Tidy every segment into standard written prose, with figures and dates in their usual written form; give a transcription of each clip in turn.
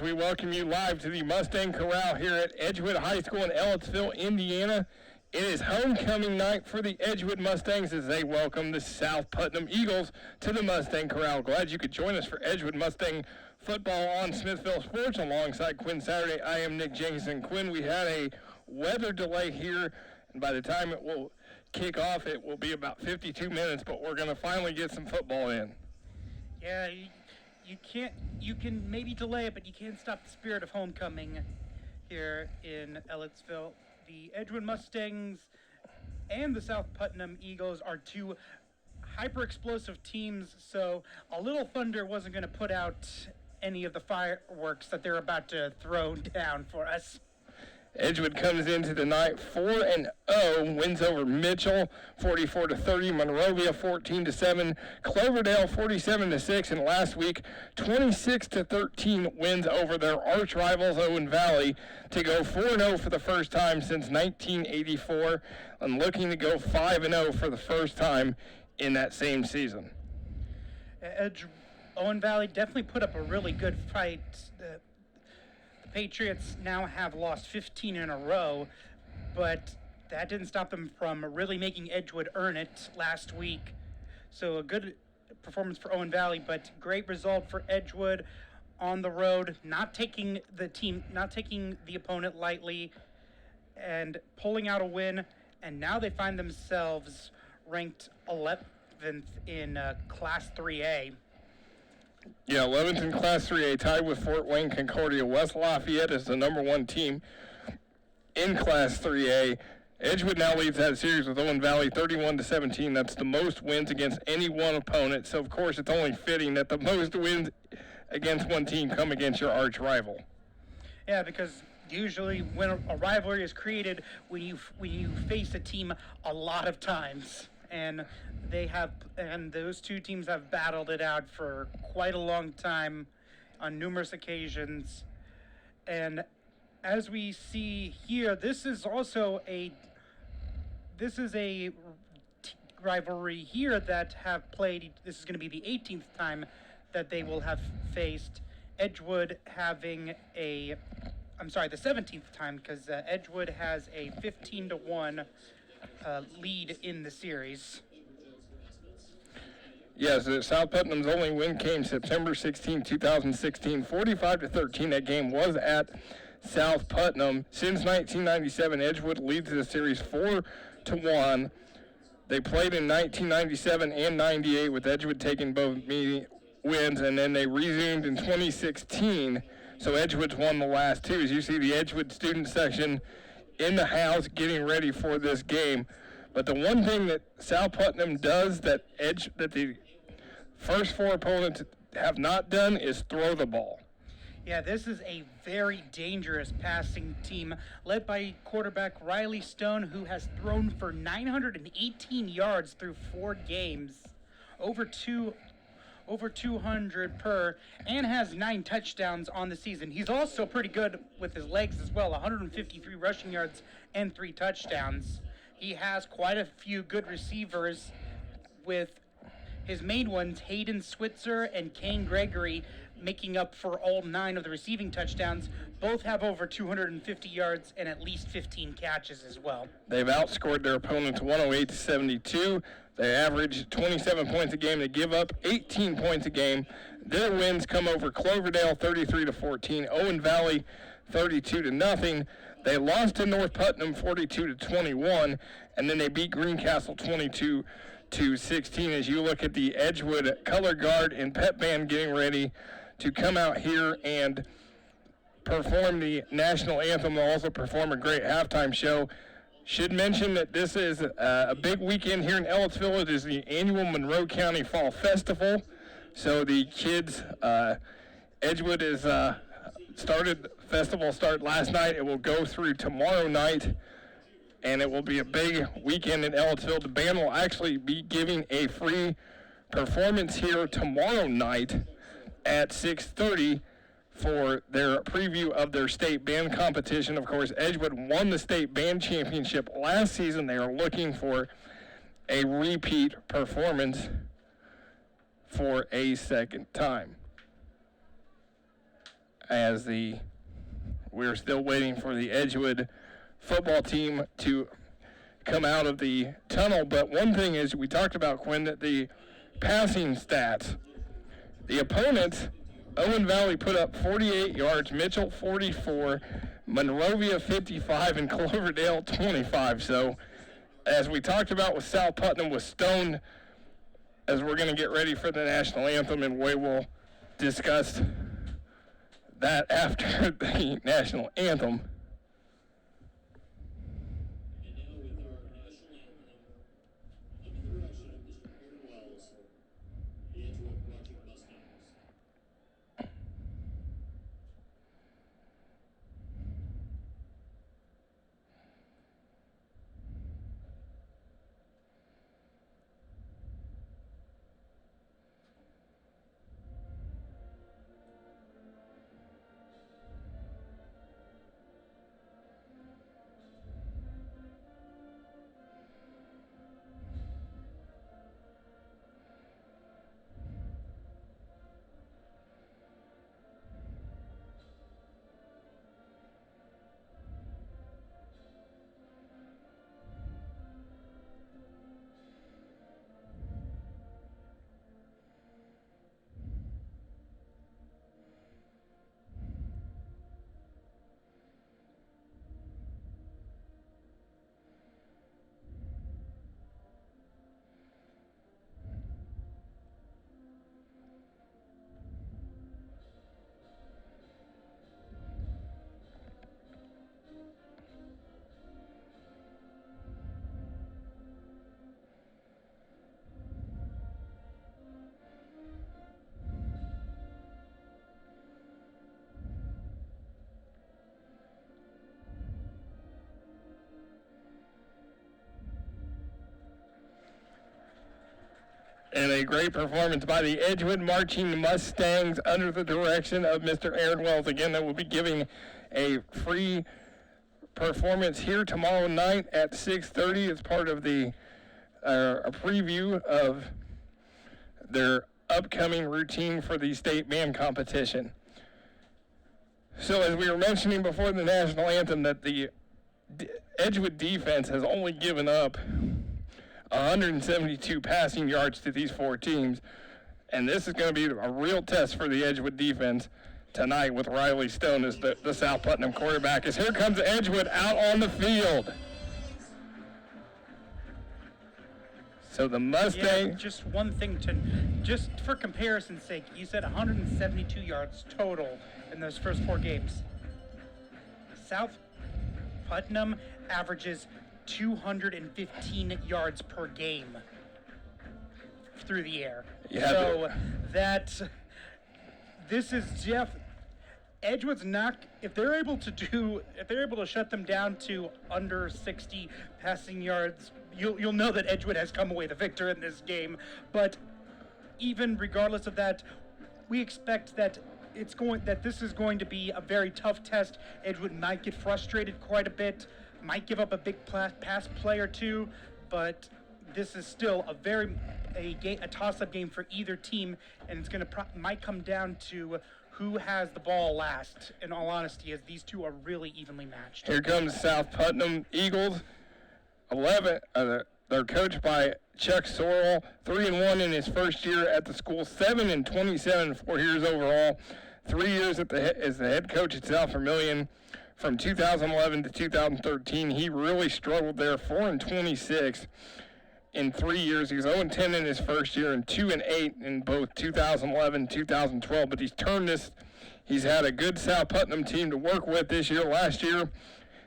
we welcome you live to the Mustang Corral here at Edgewood High School in Ellettsville, Indiana. It is homecoming night for the Edgewood Mustangs as they welcome the South Putnam Eagles to the Mustang Corral. Glad you could join us for Edgewood Mustang football on Smithville Sports alongside Quinn Saturday. I am Nick Jenkinson. Quinn, we had a weather delay here, and by the time it will kick off, it will be about 52 minutes, but we're going to finally get some football in. Yeah, you can maybe delay it, but you can't stop the spirit of homecoming here in Ellettsville. The Edgewood Mustangs and the South Putnam Eagles are two hyper-explosive teams, so a little thunder wasn't going to put out any of the fireworks that they're about to throw down for us. Edgewood comes into the night 4-0, wins over Mitchell 44-30, Monrovia 14-7, Cloverdale 47-6, and last week 26-13 wins over their arch rivals Owen Valley to go 4-0 for the first time since 1984 and looking to go 5-0 for the first time in that same season. Owen Valley definitely put up a really good fight. The Patriots now have lost 15 in a row, but that didn't stop them from really making Edgewood earn it last week. So a good performance for Owen Valley, but great result for Edgewood on the road, not taking the opponent lightly and pulling out a win. And now they find themselves ranked 11th in Class 3A. Yeah, 11th in Class 3A, tied with Fort Wayne Concordia. West Lafayette is the number one team in Class 3A. Edgewood now leads that series with Owen Valley 31-17. That's the most wins against any one opponent. So, of course, it's only fitting that the most wins against one team come against your arch rival. Yeah, because usually when a rivalry is created, when you face a team a lot of times, and those two teams have battled it out for quite a long time on numerous occasions. And as we see here, this is a rivalry here that have played. This is going to be the 18th time that they will have faced. Edgewood having the 17th time, because Edgewood has a 15-1 lead in the series. Yes, South Putnam's only win came September 16, 2016, 45-13. That game was at South Putnam. Since 1997, Edgewood leads the series 4-1. They played in 1997 and 98 with Edgewood taking both wins, and then they resumed in 2016. So Edgewood's won the last two. As you see the Edgewood student section in the house getting ready for this game. But the one thing that South Putnam does that the first four opponents have not done is throw the ball. Yeah, this is a very dangerous passing team led by quarterback Riley Stone, who has thrown for 918 yards through 4 games, over 200 per, and has 9 touchdowns on the season. He's also pretty good with his legs as well, 153 rushing yards and 3 touchdowns. He has quite a few good receivers, with his main ones, Hayden Switzer and Kane Gregory, making up for all 9 of the receiving touchdowns. Both have over 250 yards and at least 15 catches as well. They've outscored their opponents 108-72. They average 27 points a game. They give up 18 points a game. Their wins come over Cloverdale 33-14, Owen Valley 32-0. They lost to North Putnam 42-21, and then they beat Greencastle 22-16. As you look at the Edgewood color guard and pep band getting ready to come out here and perform the national anthem. They'll also perform a great halftime show. Should mention that this is a big weekend here in Ellettsville. It is the annual Monroe County Fall Festival. So the kids, Edgewood is festival started last night. It will go through tomorrow night, and it will be a big weekend in Ellettsville. The band will actually be giving a free performance here tomorrow night at 6:30 for their preview of their state band competition. Of course, Edgewood won the state band championship last season. They are looking for a repeat performance for a second time. as we're still waiting for the Edgewood football team to come out of the tunnel. But one thing is, we talked about, Quinn, that the passing stats, the opponents, Owen Valley put up 48 yards, Mitchell 44, Monrovia 55, and Cloverdale 25. So as we talked about with South Putnam, with Stone, as we're going to get ready for the national anthem, and we will discuss that after the national anthem. And now with our national anthem, under the direction of Mr. Aaron Wells, the Edgewood Mustangs. And a great performance by the Edgewood Marching Mustangs under the direction of Mr. Aaron Wells. Again, that will be giving a free performance here tomorrow night at 6:30 as part of a preview of their upcoming routine for the state band competition. So as we were mentioning before the national anthem, that the Edgewood defense has only given up 172 passing yards to these four teams. And this is going to be a real test for the Edgewood defense tonight with Riley Stone as the South Putnam quarterback. As here comes Edgewood out on the field. So the Mustangs. Yeah, just one thing just for comparison's sake, you said 172 yards total in those first four games. South Putnam averages 215 yards per game through the air. Yeah, so this is Edgewood's not, if they're able to shut them down to under 60 passing yards, you'll know that Edgewood has come away the victor in this game. But even regardless of that, we expect that this is going to be a very tough test. Edgewood might get frustrated quite a bit, might give up a big pass play or two, but this is still a toss-up game for either team, and it's might come down to who has the ball last, in all honesty, as these two are really evenly matched. Here comes South Putnam Eagles. 11. They're coached by Chuck Sorrell, 3-1 in his first year at the school, 7-27 4 years overall. 3 years as the head coach at South Vermilion. From 2011 to 2013, he really struggled there. 4-26 in 3 years. He was 0-10 in his first year and 2-8 in both 2011 and 2012. But he's had a good South Putnam team to work with this year. Last year,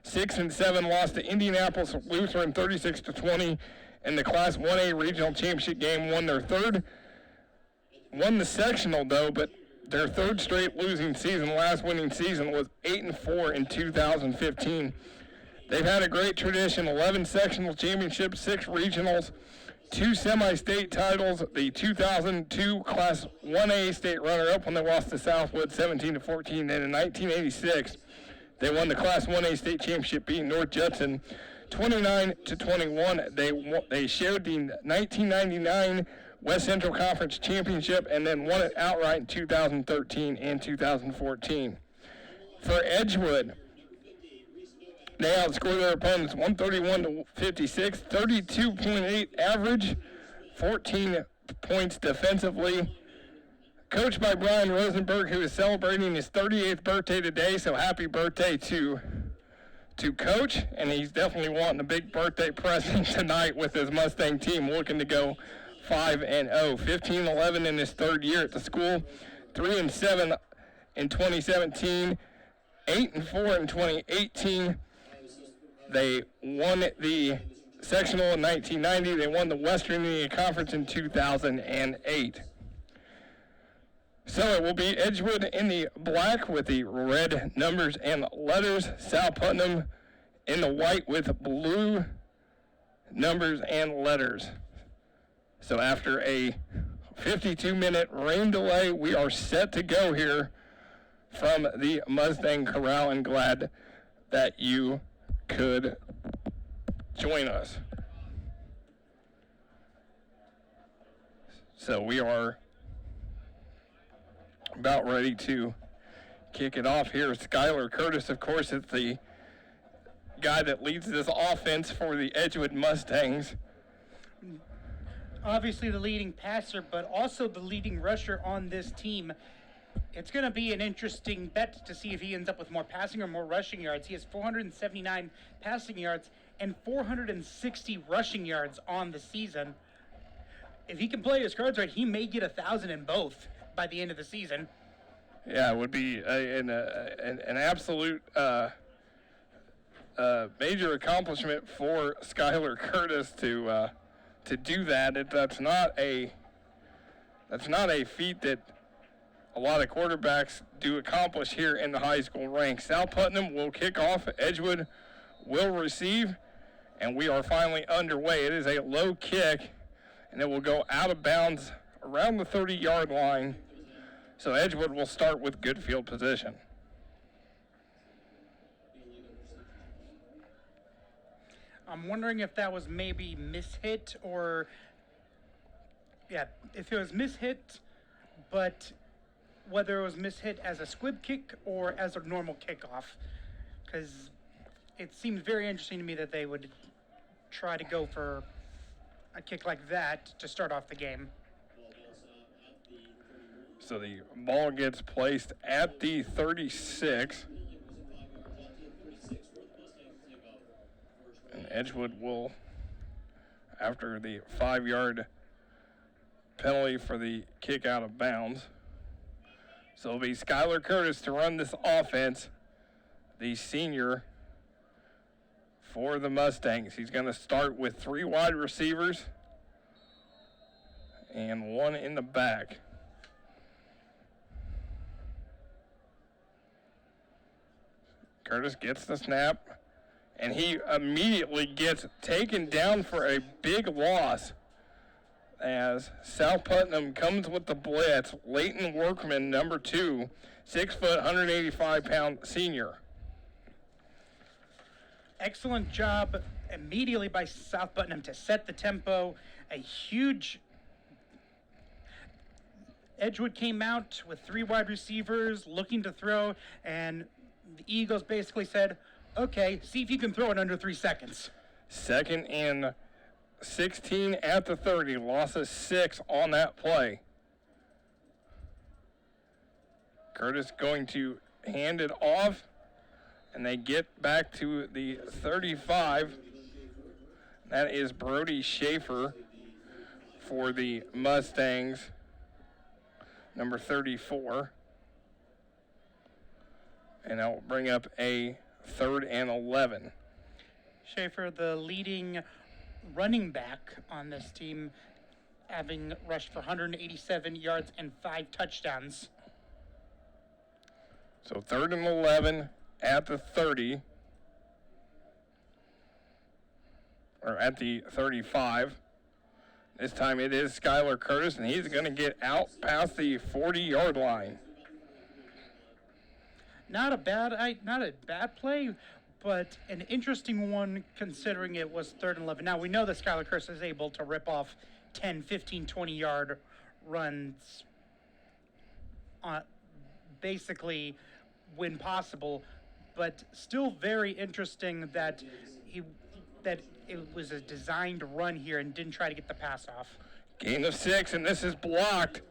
6-7, lost to Indianapolis Lutheran 36-20 in the Class 1A regional championship game. Won the sectional though, but their third straight losing season. Last winning season was 8-4 in 2015. They've had a great tradition: 11 sectional championships, 6 regionals, 2 semi-state titles. The 2002 Class 1A state runner-up when they lost to Southwood 17-14. And in 1986, they won the Class 1A state championship, beating North Judson 29-21. They shared the 1999 West Central Conference Championship and then won it outright in 2013 and 2014. for Edgewood. They outscore their opponents 131-56, 32.8 average, 14 points defensively. Coached by Brian Rosenberg, who is celebrating his 38th birthday today, so happy birthday to Coach, and he's definitely wanting a big birthday present tonight with his Mustang team looking to go 5-0. 15-11 in his third year at the school, 3-7 in 2017, 8-4 in 2018. They won the sectional in 1990. They won the Western Indiana Conference in 2008. So it will be Edgewood in the black with the red numbers and letters. South Putnam in the white with blue numbers and letters. So after a 52-minute rain delay, we are set to go here from the Mustang Corral, and glad that you could join us. So we are about ready to kick it off here. Skylar Curtis, of course, is the guy that leads this offense for the Edgewood Mustangs. Obviously the leading passer, but also the leading rusher on this team. It's going to be an interesting bet to see if he ends up with more passing or more rushing yards. He has 479 passing yards and 460 rushing yards on the season. If he can play his cards right, he may get 1,000 in both by the end of the season. Yeah, it would be an absolute major accomplishment for Skylar Curtis to do that. That's not a feat that a lot of quarterbacks do accomplish here in the high school ranks. South Putnam will kick off. Edgewood will receive, and we are finally underway. It is a low kick, and it will go out of bounds around the 30-yard line. So Edgewood will start with good field position. I'm wondering if that was maybe mishit or, yeah, if it was mishit, but whether it was mishit as a squib kick or as a normal kickoff, because it seems very interesting to me that they would try to go for a kick like that to start off the game. So the ball gets placed at the 36. And Edgewood will, after the 5-yard penalty for the kick out of bounds. So it'll be Skylar Curtis to run this offense, the senior for the Mustangs. He's going to start with 3 wide receivers and 1 in the back. Curtis gets the snap, and he immediately gets taken down for a big loss as South Putnam comes with the blitz. Leighton Workman, number 2, 6 foot, 185-pound senior. Excellent job immediately by South Putnam to set the tempo. A huge Edgewood came out with 3 wide receivers looking to throw, and the Eagles basically said, okay, see if you can throw it under 3 seconds. 2nd and 16 at the 30. Loss of 6 on that play. Curtis going to hand it off, and they get back to the 35. That is Brody Schaefer for the Mustangs, number 34. And that will bring up a 3rd and 11. Schaefer, the leading running back on this team, having rushed for 187 yards and 5 touchdowns. So 3rd and 11 at the 30, or at the 35. This time it is Skylar Curtis, and he's going to get out past the 40-yard line. Not a bad play, but an interesting one considering it was 3rd and 11. Now, we know that Skylar Curtis is able to rip off 10, 15, 20-yard runs basically win possible, but still very interesting that it was a designed run here and didn't try to get the pass off. Gain of 6, and this is blocked.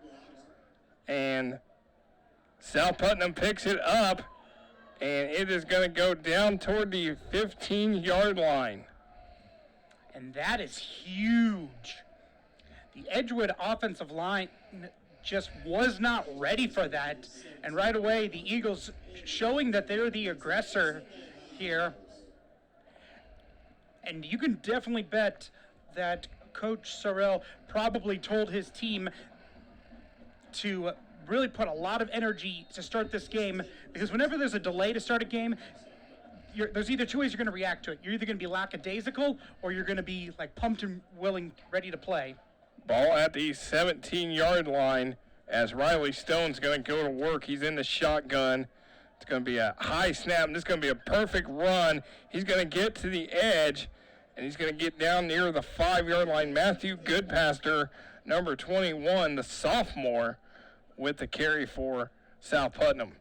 And South Putnam picks it up, and it is going to go down toward the 15-yard line. And that is huge. The Edgewood offensive line just was not ready for that. And right away, the Eagles showing that they're the aggressor here. And you can definitely bet that Coach Sorrell probably told his team to really put a lot of energy to start this game, because whenever there's a delay to start a game, there's either two ways you're going to react to it. You're either going to be lackadaisical, or you're going to be like pumped and willing, ready to play. Ball at the 17-yard line as Riley Stone's going to go to work. He's in the shotgun. It's going to be a high snap, and this is going to be a perfect run. He's going to get to the edge, and he's going to get down near the 5-yard line. Matthew Goodpaster, number 21, the sophomore, with the carry for South Putnam.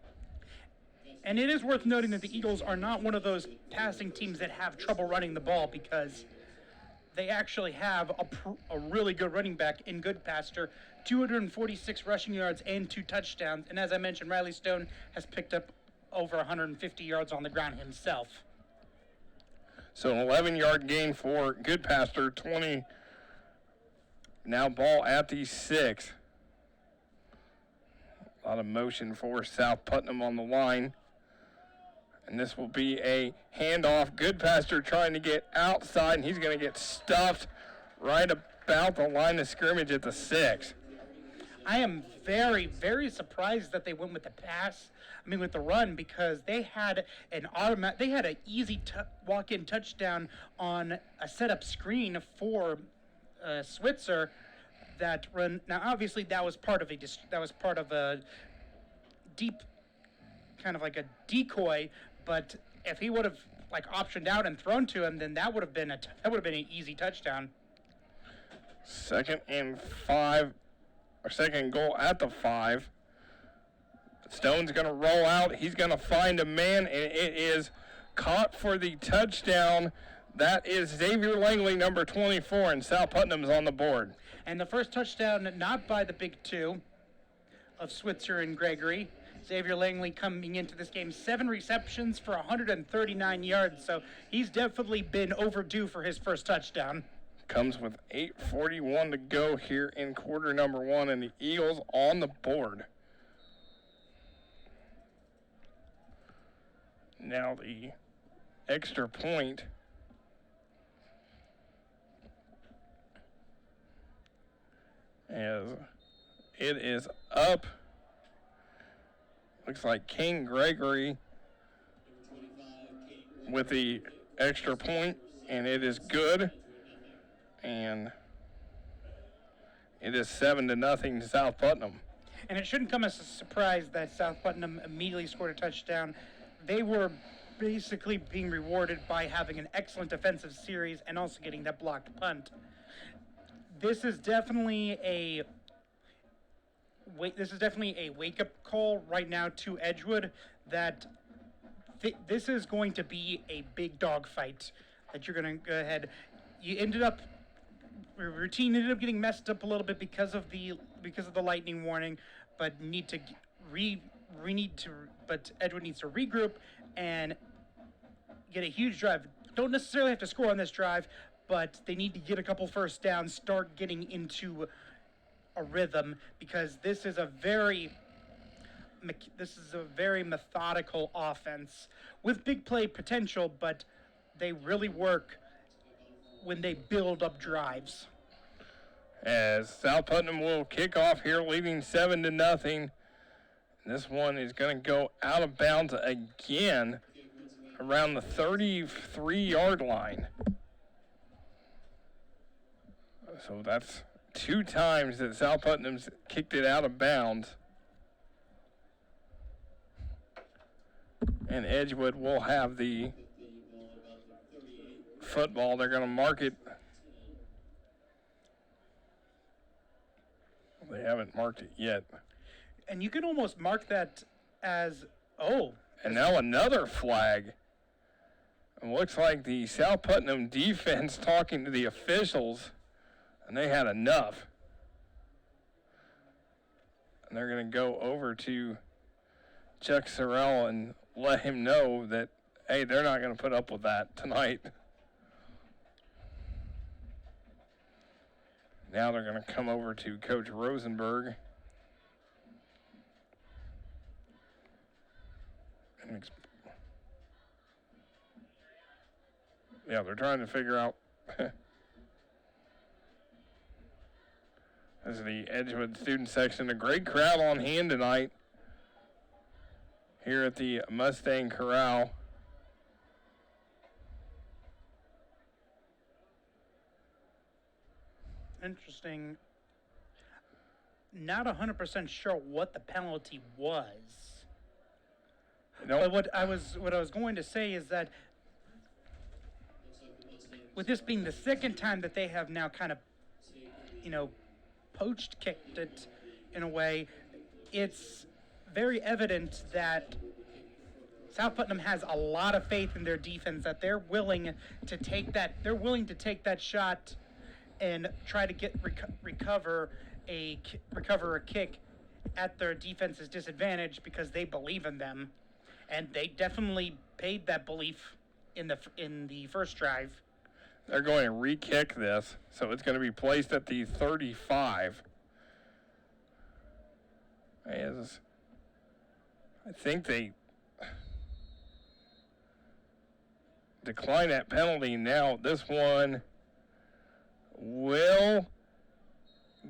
And it is worth noting that the Eagles are not one of those passing teams that have trouble running the ball, because they actually have a really good running back in Goodpaster, 246 rushing yards and 2 touchdowns. And as I mentioned, Riley Stone has picked up over 150 yards on the ground himself. So an 11-yard gain for Goodpaster, 20. Now ball at the 6. A lot of motion for South Putnam on the line. And this will be a handoff. Goodpaster trying to get outside, and he's going to get stuffed right about the line of scrimmage at the 6. I am very, very surprised that they went with with the run, because they had an easy walk-in touchdown on a setup screen for Switzer. That run. Now, obviously, that was part of a deep, kind of like a decoy. But if he would have optioned out and thrown to him, then that would have been an easy touchdown. Second and 5, or second goal at the 5. Stone's going to roll out. He's going to find a man, and it is caught for the touchdown. That is Xavier Langley, number 24, and South Putnam's on the board. And the first touchdown, not by the big two of Switzer and Gregory. Xavier Langley coming into this game, 7 receptions for 139 yards. So he's definitely been overdue for his first touchdown. Comes with 8:41 to go here in quarter number 1, and the Eagles on the board. Now the extra point. As it is up. Looks like King Gregory with the extra point, and it is good. And it is 7-0 to South Putnam. And it shouldn't come as a surprise that South Putnam immediately scored a touchdown. They were basically being rewarded by having an excellent defensive series and also getting that blocked punt. This is definitely a wake-up call right now to Edgewood that this is going to be a big dog fight that you're going to go ahead. Routine ended up getting messed up a little bit because of the lightning warning, but but Edgewood needs to regroup and get a huge drive. Don't necessarily have to score on this drive, but they need to get a couple first downs, start getting into a rhythm, because this is a very methodical offense with big play potential, but they really work when they build up drives. As South Putnam will kick off here, leading 7-0. This one is going to go out of bounds again around the 33-yard line. So that's 2 times that South Putnam's kicked it out of bounds. And Edgewood will have the football. They're going to mark it. They haven't marked it yet. And you can almost mark that as, And now another flag. It looks like the South Putnam defense talking to the officials, and they had enough. And they're going to go over to Chuck Sorrell and let him know that, hey, they're not going to put up with that tonight. Now they're going to come over to Coach Rosenberg. Yeah, they're trying to figure out. This is the Edgewood student section. A great crowd on hand tonight here at the Mustang Corral. Interesting. Not 100% sure what the penalty was. Nope. But what I was going to say is that with this being the second time that they have now kind of, poached kicked it in a way, it's very evident that South Putnam has a lot of faith in their defense, that they're willing to take that shot and try to recover a kick at their defense's disadvantage because they believe in them, and they definitely paid that belief in the first drive. They're going to re-kick this, so it's going to be placed at the 35. I think they decline that penalty now. This one will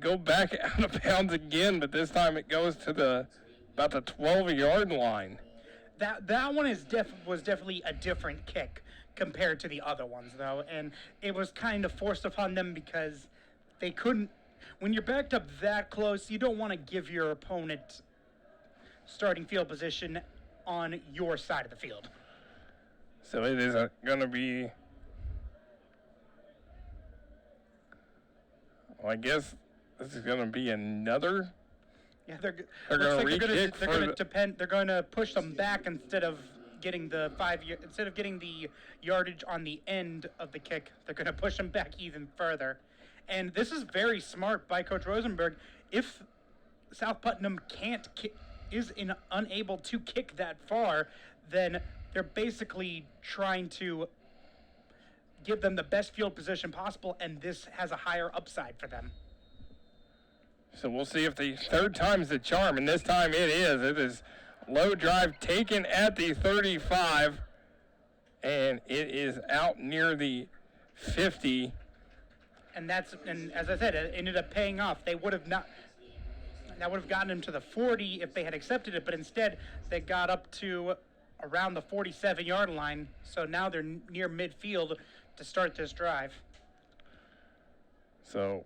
go back out of bounds again, but this time it goes to about the 12-yard line. That one was definitely a different kick compared to the other ones, though, and it was kind of forced upon them because they couldn't. When you're backed up that close, you don't want to give your opponent starting field position on your side of the field. So it is going to be, well, I guess this is going to be another. Yeah, they're going to push them back instead of getting the yardage on the end of the kick. They're going to push them back even further. And this is very smart by Coach Rosenberg. If South Putnam is unable to kick that far, then they're basically trying to give them the best field position possible, and this has a higher upside for them. So we'll see if the third time's the charm, and this time it is. It is low drive taken at the 35, and it is out near the 50. And as I said, it ended up paying off. That would have gotten them to the 40 if they had accepted it, but instead they got up to around the 47-yard line. So now they're near midfield to start this drive. So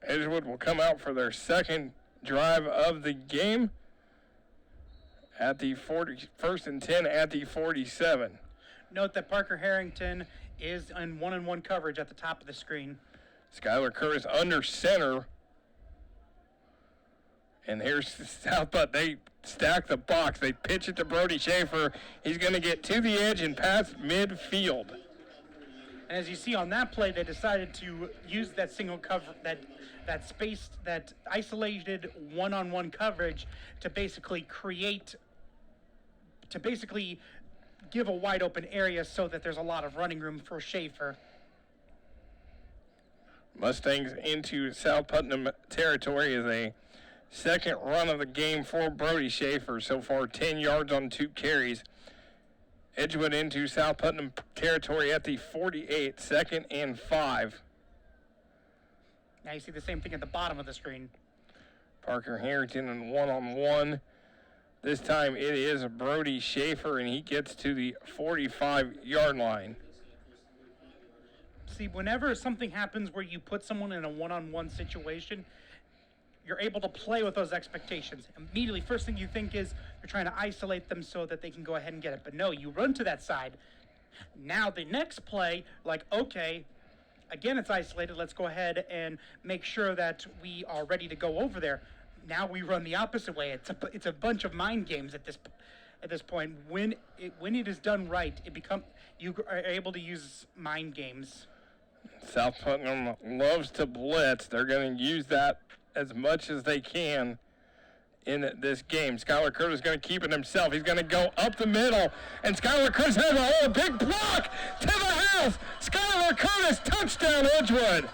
Edgewood will come out for their second drive of the game at the 1st and 10 at the 47. Note that Parker Harrington is in one-on-one coverage at the top of the screen. Skylar Kerr is under center. And here's South Putt. They stack the box. They pitch it to Brody Schaefer. He's going to get to the edge and past midfield. And as you see on that play, they decided to use that single cover, that spaced, that isolated one-on-one coverage to basically give a wide open area so that there's a lot of running room for Schaefer. Mustangs into South Putnam territory is a second run of the game for Brody Schaefer. So far, 10 yards on 2 carries. Edgewood into South Putnam territory at the 48, 2nd and 5. Now you see the same thing at the bottom of the screen. Parker Harrington in one-on-one. This time it is Brody Schaefer, and he gets to the 45-yard line. See, whenever something happens where you put someone in a one-on-one situation, you're able to play with those expectations. Immediately, first thing you think is you're trying to isolate them so that they can go ahead and get it. But no, you run to that side. Now the next play, like, okay, again it's isolated. Let's go ahead and make sure that we are ready to go over there. Now we run the opposite way. It's a bunch of mind games at at this point. When it is done right, you are able to use mind games. South Putnam loves to blitz. They're going to use that as much as they can in this game. Skylar Curtis is going to keep it himself. He's going to go up the middle, and Skylar Curtis has a big block to the house. Skylar Curtis, touchdown, Edgewood.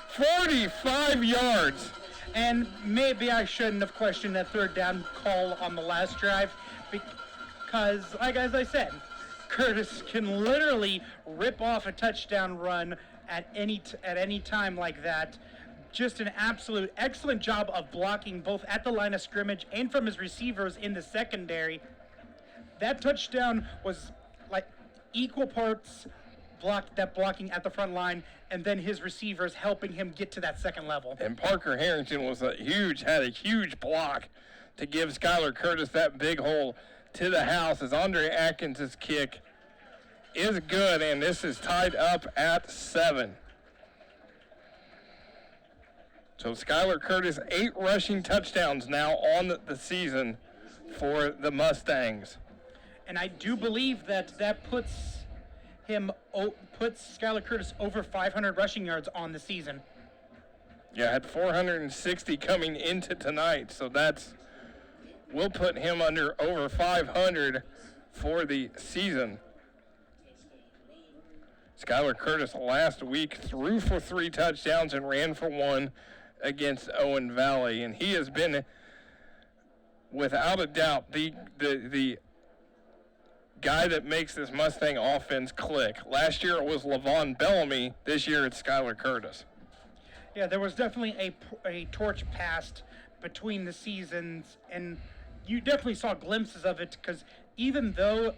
45 yards. And maybe I shouldn't have questioned that third down call on the last drive because, as I said, Curtis can literally rip off a touchdown run at any time like that. Just an absolute excellent job of blocking both at the line of scrimmage and from his receivers in the secondary. That touchdown was like equal parts blocking at the front line, and then his receivers helping him get to that second level. And Parker Harrington had a huge block to give Skylar Curtis that big hole to the house as Andre Atkins' kick is good, and this is tied up at 7. So Skylar Curtis, 8 rushing touchdowns now on the season for the Mustangs. And I do believe that puts Skylar Curtis over 500 rushing yards on the season. Yeah, had 460 coming into tonight, so will put him over 500 for the season. Skylar Curtis last week threw for 3 touchdowns and ran for 1 against Owen Valley, and he has been, without a doubt, the guy that makes this Mustang offense click. Last year it was Levon Bellamy. This year it's Skylar Curtis. Yeah, there was definitely a torch passed between the seasons, and you definitely saw glimpses of it because even though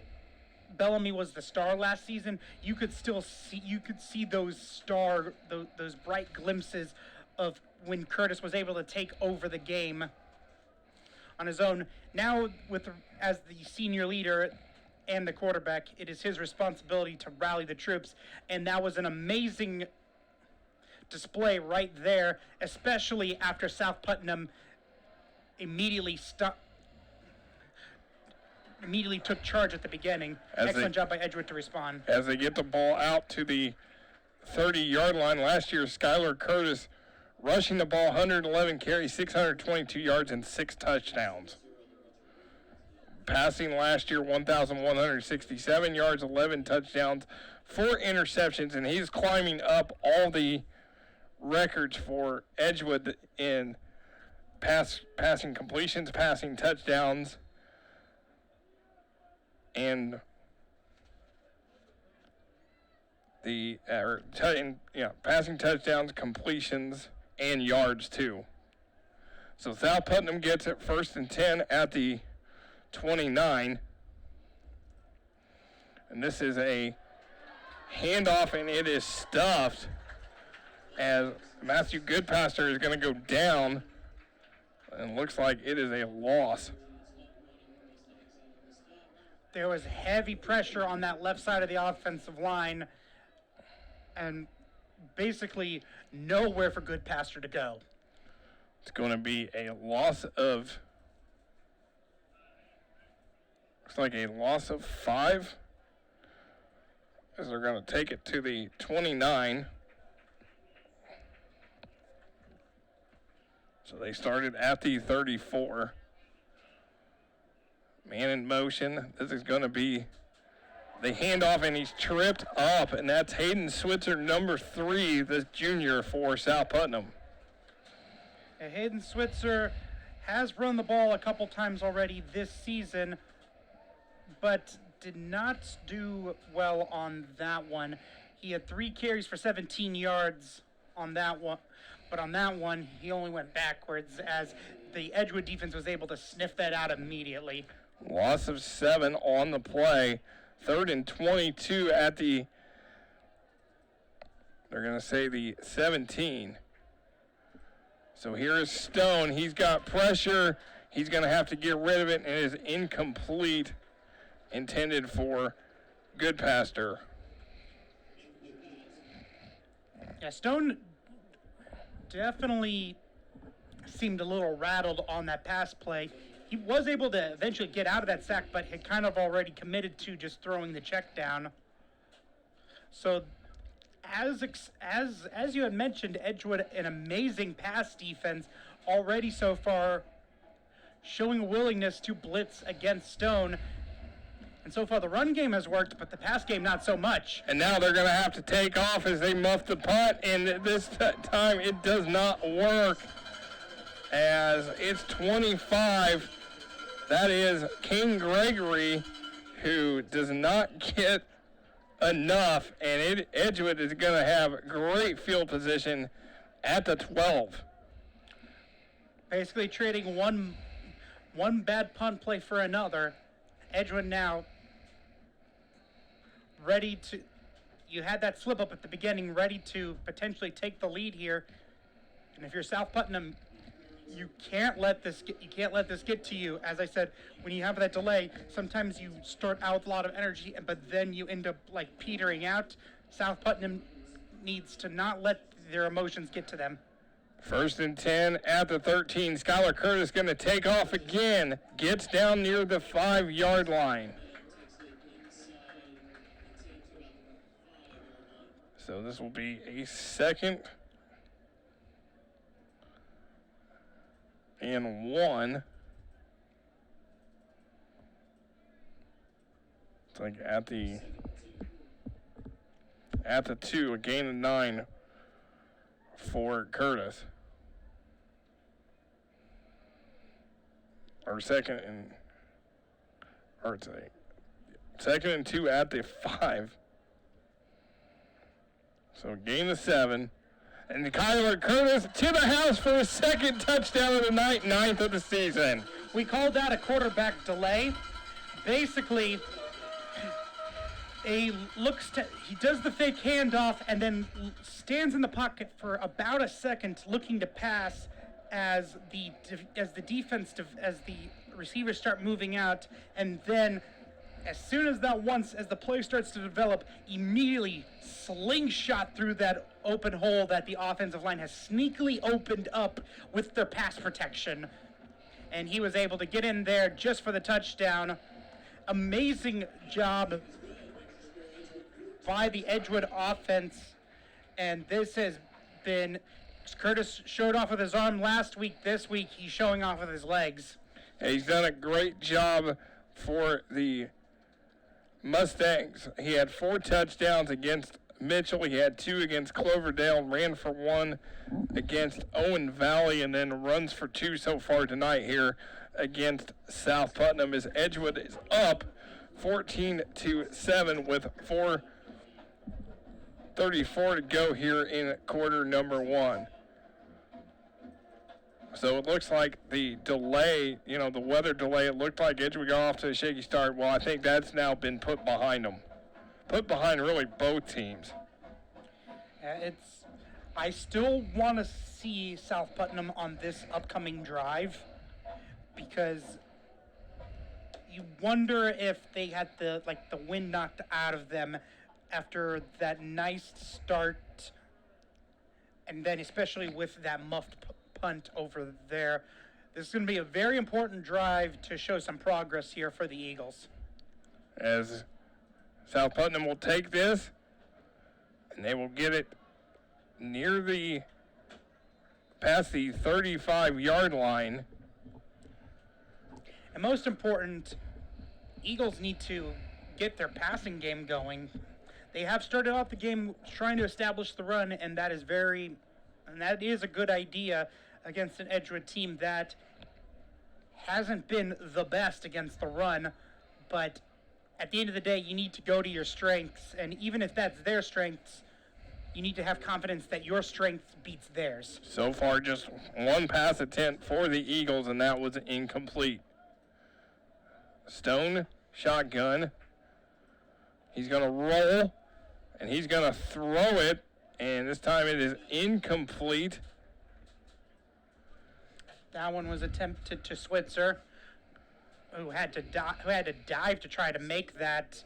Bellamy was the star last season, you could see those bright glimpses of when Curtis was able to take over the game on his own. Now, as the senior leader and the quarterback, it is his responsibility to rally the troops, and that was an amazing display right there, especially after South Putnam immediately took charge at the beginning. Excellent job by Edgewood to respond. As they get the ball out to the 30-yard line, last year Skylar Curtis rushing the ball, 111 carries, 622 yards, and 6 touchdowns. Passing last year, 1,167 yards, 11 touchdowns, 4 interceptions, and he's climbing up all the records for Edgewood in passing completions, passing touchdowns, and passing touchdowns, completions, and yards too. So South Putnam gets it 1st and 10 at the 29. And this is a handoff, and it is stuffed as Matthew Goodpaster is going to go down, and looks like it is a loss. There was heavy pressure on that left side of the offensive line, and basically nowhere for Goodpaster to go. It's going to be a loss of, looks like a loss of 5, as they're going to take it to the 29. So they started at the 34. Man in motion. This is going to be the handoff, and he's tripped up, and that's Hayden Switzer, number 3, the junior for South Putnam. Hayden Switzer has run the ball a couple times already this season, but did not do well on that one. He had 3 carries for 17 yards on that one, but on that one, he only went backwards as the Edgewood defense was able to sniff that out immediately. Loss of 7 on the play. 3rd and 22 at the, they're going to say the 17. So here is Stone. He's got pressure. He's going to have to get rid of it, and it is incomplete, intended for Goodpaster. Yeah, Stone definitely seemed a little rattled on that pass play. he was able to eventually get out of that sack, but had kind of already committed to just throwing the check down. So, as you had mentioned, Edgewood, an amazing pass defense already so far, showing a willingness to blitz against Stone. And so far the run game has worked, but the pass game not so much. And now they're going to have to take off as they muff the punt, and this time it does not work, as it's 25. That is King Gregory, who does not get enough, and Edgewood is going to have great field position at the 12. Basically trading one bad punt play for another. Edgewood now ready to, you had that slip up at the beginning, ready to potentially take the lead here. And if you're South Putnam, you can't let this get to you. As I said, when you have that delay, sometimes you start out with a lot of energy, but then you end up like petering out. South Putnam needs to not let their emotions get to them. 1st and 10 at the 13. Skylar Curtis going to take off again. Gets down near the 5-yard line. So this will be a 2nd and 1. It's like at the 2, a gain of 9 for Curtis. Or 2nd and 2 at the 5. So gain of 7. And Kyler Curtis to the house for his 2nd touchdown of the night, 9th of the season. We called that a quarterback delay. Basically, he does the fake handoff and then stands in the pocket for about a second looking to pass as the receivers start moving out, and then as soon as the play starts to develop, immediately slingshot through that open hole that the offensive line has sneakily opened up with their pass protection. And he was able to get in there just for the touchdown. Amazing job by the Edgewood offense. And this has been, Curtis showed off with his arm last week. This week, he's showing off with his legs. He's done a great job for the Mustangs. He had 4 touchdowns against Mitchell. He had 2 against Cloverdale, ran for 1 against Owen Valley, and then runs for 2 so far tonight here against South Putnam, as Edgewood is up 14-7 with 4:34 to go here in quarter number 1. So it looks like the delay, the weather delay, it looked like Edgewood got off to a shaky start. Well, I think that's now been put behind them. Put behind really both teams. I still want to see South Putnam on this upcoming drive, because you wonder if they had the wind knocked out of them after that nice start, and then especially with that muffed punt over there. This is going to be a very important drive to show some progress here for the Eagles. As South Putnam will take this, and they will get it past the 35-yard line. And most important, Eagles need to get their passing game going. They have started off the game trying to establish the run, and that is a good idea against an Edgewood team that hasn't been the best against the run. But at the end of the day, you need to go to your strengths, and even if that's their strengths, you need to have confidence that your strength beats theirs. So far, just 1 pass attempt for the Eagles, and that was incomplete. Stone, shotgun. He's going to roll, and he's going to throw it, and this time it is incomplete. That one was attempted to Switzer, who had to dive to try to make that.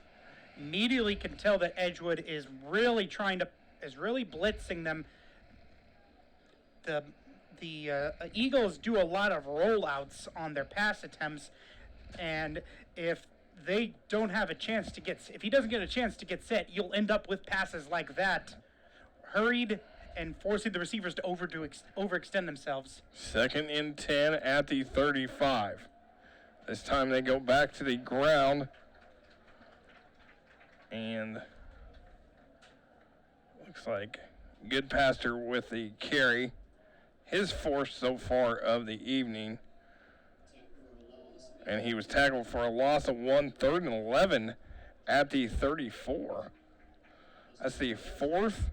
Immediately can tell that Edgewood is really blitzing them. The the Eagles do a lot of rollouts on their pass attempts, and if they don't have a chance to if he doesn't get a chance to get set, you'll end up with passes like that, hurried and forcing the receivers to overextend themselves. 2nd and 10 at the 35. This time they go back to the ground, and looks like Goodpaster with the carry. His 4th so far of the evening. And he was tackled for a loss of 1, 3rd and 11 at the 34. That's the 4th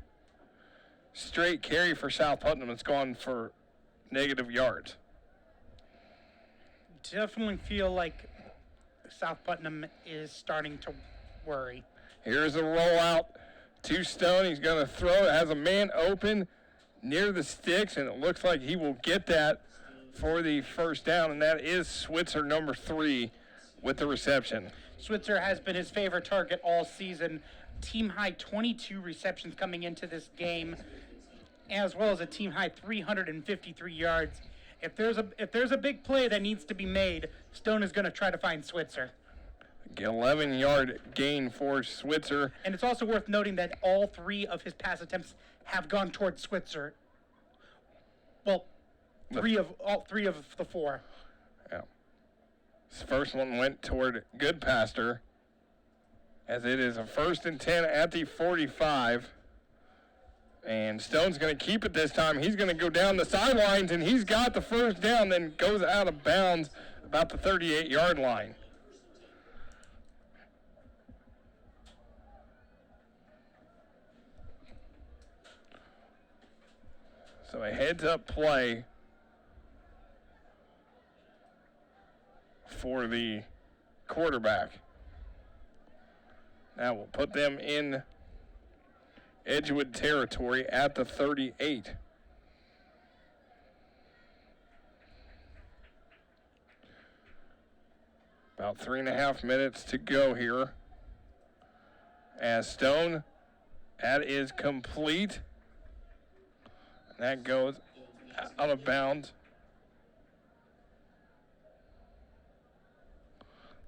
straight carry for South Putnam. It's gone for negative yards. Definitely feel like South Putnam is starting to worry. Here's a rollout to Stone. He's going to throw it. Has a man open near the sticks, and it looks like he will get that for the first down, and that is Switzer, number 3, with the reception. Switzer has been his favorite target all season. Team high 22 receptions coming into this game, as well as a team high 353 yards. If there's a big play that needs to be made, Stone is going to try to find Switzer. 11-yard gain for Switzer. And it's also worth noting that all 3 of his pass attempts have gone towards Switzer. Well, all three of the 4. Yeah. This first one went toward Goodpaster, as it is a 1st and 10 at the 45. And Stone's going to keep it this time. He's going to go down the sidelines, and he's got the first down, then goes out of bounds about the 38-yard line. So a heads-up play for the quarterback. Now we'll put them in Edgewood territory at the 38. About 3.5 minutes to go here. As Stone, that is complete. That goes out of bounds.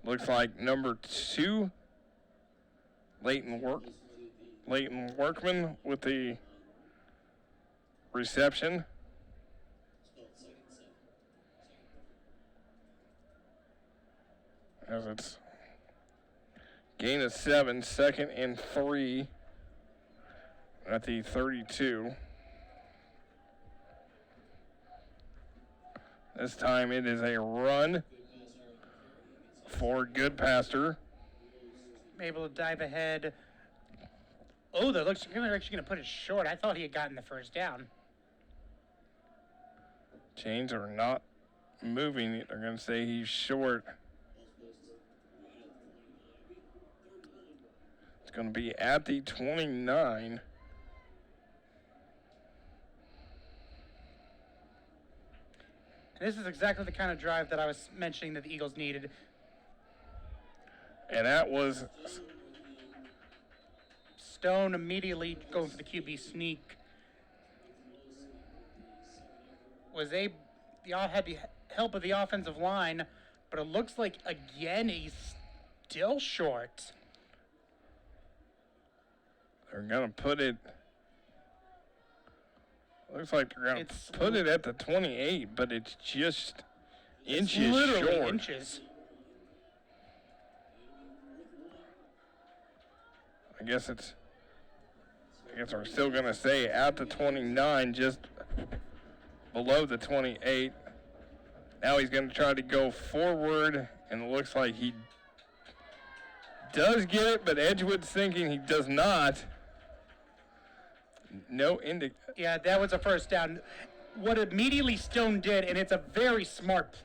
Looks like number 2, Leighton Workman with the reception. As it's gain of 7, 2nd and 3 at the 32. This time it is a run for Goodpaster. Able to dive ahead. Oh, they're actually going to put it short. I thought he had gotten the first down. Chains are not moving. They're going to say he's short. It's going to be at the 29. This is exactly the kind of drive that I was mentioning that the Eagles needed. And that was Stone immediately going for the QB sneak. Had the help of the offensive line, but it looks like again he's still short. They're going to put it. Looks like they're going to put it at the 28, but it's just inches literally short. Inches. I guess we're still going to say at the 29, just below the 28. Now he's going to try to go forward, and it looks like he does get it, but Edgewood's thinking he does not. Yeah, that was a first down. What immediately Stone did, and it's a very smart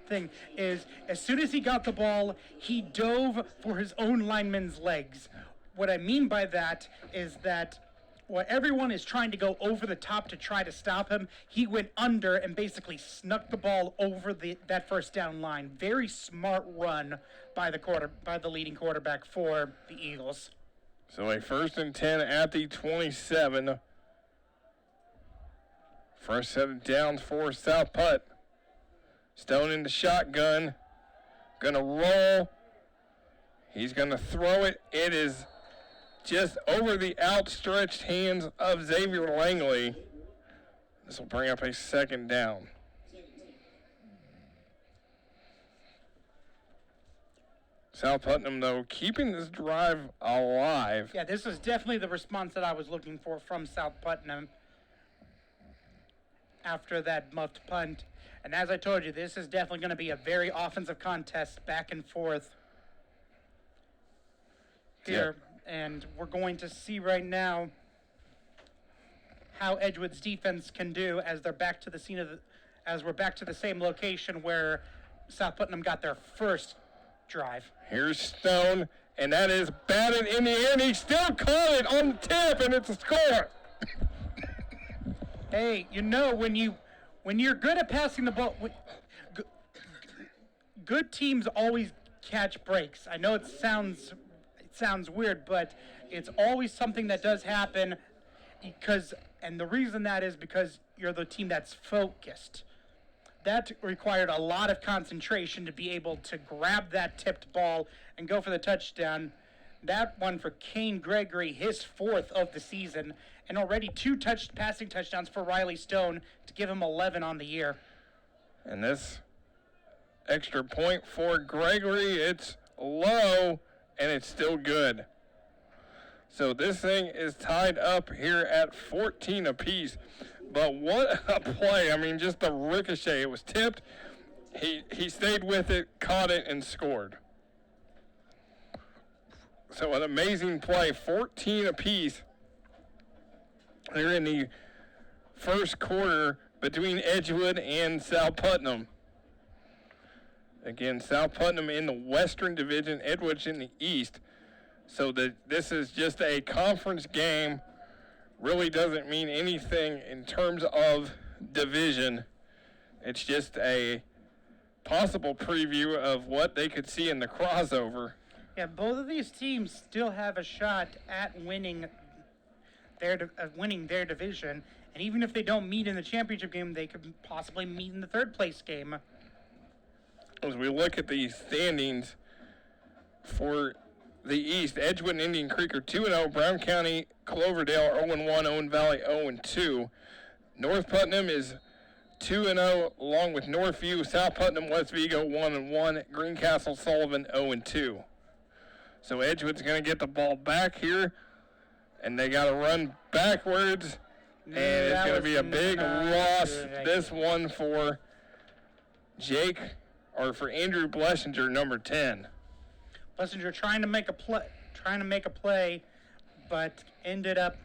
thing, is as soon as he got the ball, he dove for his own lineman's legs. What I mean by that is that while everyone is trying to go over the top to try to stop him, he went under and basically snuck the ball over that first down line. Very smart run by the leading quarterback for the Eagles. So a 1st and 10 at the 27 First set of downs for South Putt. Stone in the shotgun. Gonna roll. He's gonna throw it. It is just over the outstretched hands of Xavier Langley. This will bring up a second down. South Putnam, though, keeping this drive alive. Yeah, this is definitely the response that I was looking for from South Putnam after that muffed punt. And as I told you, this is definitely going to be a very offensive contest back and forth here. Yeah. And we're going to see right now how Edgewood's defense can do as they're back to the scene of as we're back to the same location where South Putnam got their first drive. Here's Stone, and that is batted in the air, and he still caught it on the tip, and it's a score. Hey, you know, when you're good at passing the ball, good teams always catch breaks. I know it sounds weird, but it's always something that does happen and the reason that is because you're the team that's focused. That required a lot of concentration to be able to grab that tipped ball and go for the touchdown. That one for Kane Gregory, his fourth of the season, and already two passing touchdowns for Riley Stone to give him 11 on the year. And this extra point for Gregory, it's low, and it's still good. So this thing is tied up here at 14 apiece. But what a play. I mean, just the ricochet. It was tipped. He stayed with it, caught it, and scored. So an amazing play. 14 apiece. They're in the first quarter between Edgewood and South Putnam. Again, South Putnam in the Western Division, Edgewood's in the East. So this is just a conference game. Really doesn't mean anything in terms of division. It's just a possible preview of what they could see in the crossover. Yeah, both of these teams still have a shot at winning their division, and even if they don't meet in the championship game, they could possibly meet in the third place game. As we look at the standings for the East, Edgewood and Indian Creek are 2-0. Brown County, Cloverdale 0-1. Owen Valley 0-2. North Putnam is 2-0, along with Northview. South Putnam, West Vigo 1-1. Greencastle, Sullivan 0-2. So Edgewood's going to get the ball back here, and they got to run backwards, and it's going to be a big loss. This one for for Andrew Blessinger, number 10. Blessinger trying to make a play, but ended up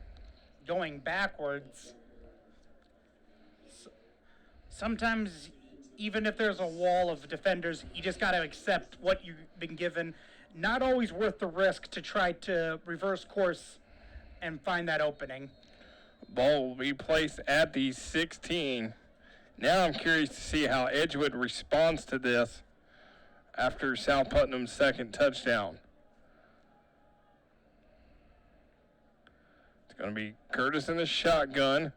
going backwards. Sometimes, even if there's a wall of defenders, you just got to accept what you've been given. Not always worth the risk to try to reverse course and find that opening. Ball will be placed at the 16. Now I'm curious to see how Edgewood responds to this after South Putnam's second touchdown. It's going to be Curtis in the shotgun.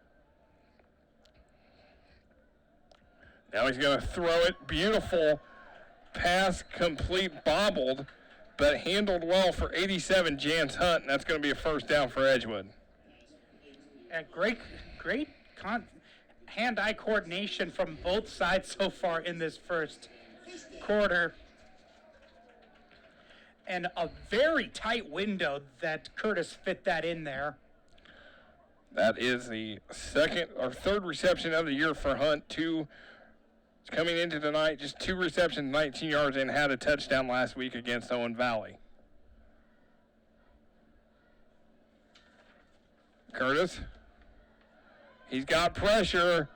Now he's going to throw it. Beautiful pass, complete, bobbled, but handled well for 87, Jance Hunt, and that's going to be a first down for Edgewood. Great hand-eye coordination from both sides so far in this first quarter. And a very tight window that Curtis fit that in there. That is the third reception of the year for Hunt. Coming into tonight, just 2 receptions, 19 yards, and had a touchdown last week against Owen Valley. Curtis. He's got pressure.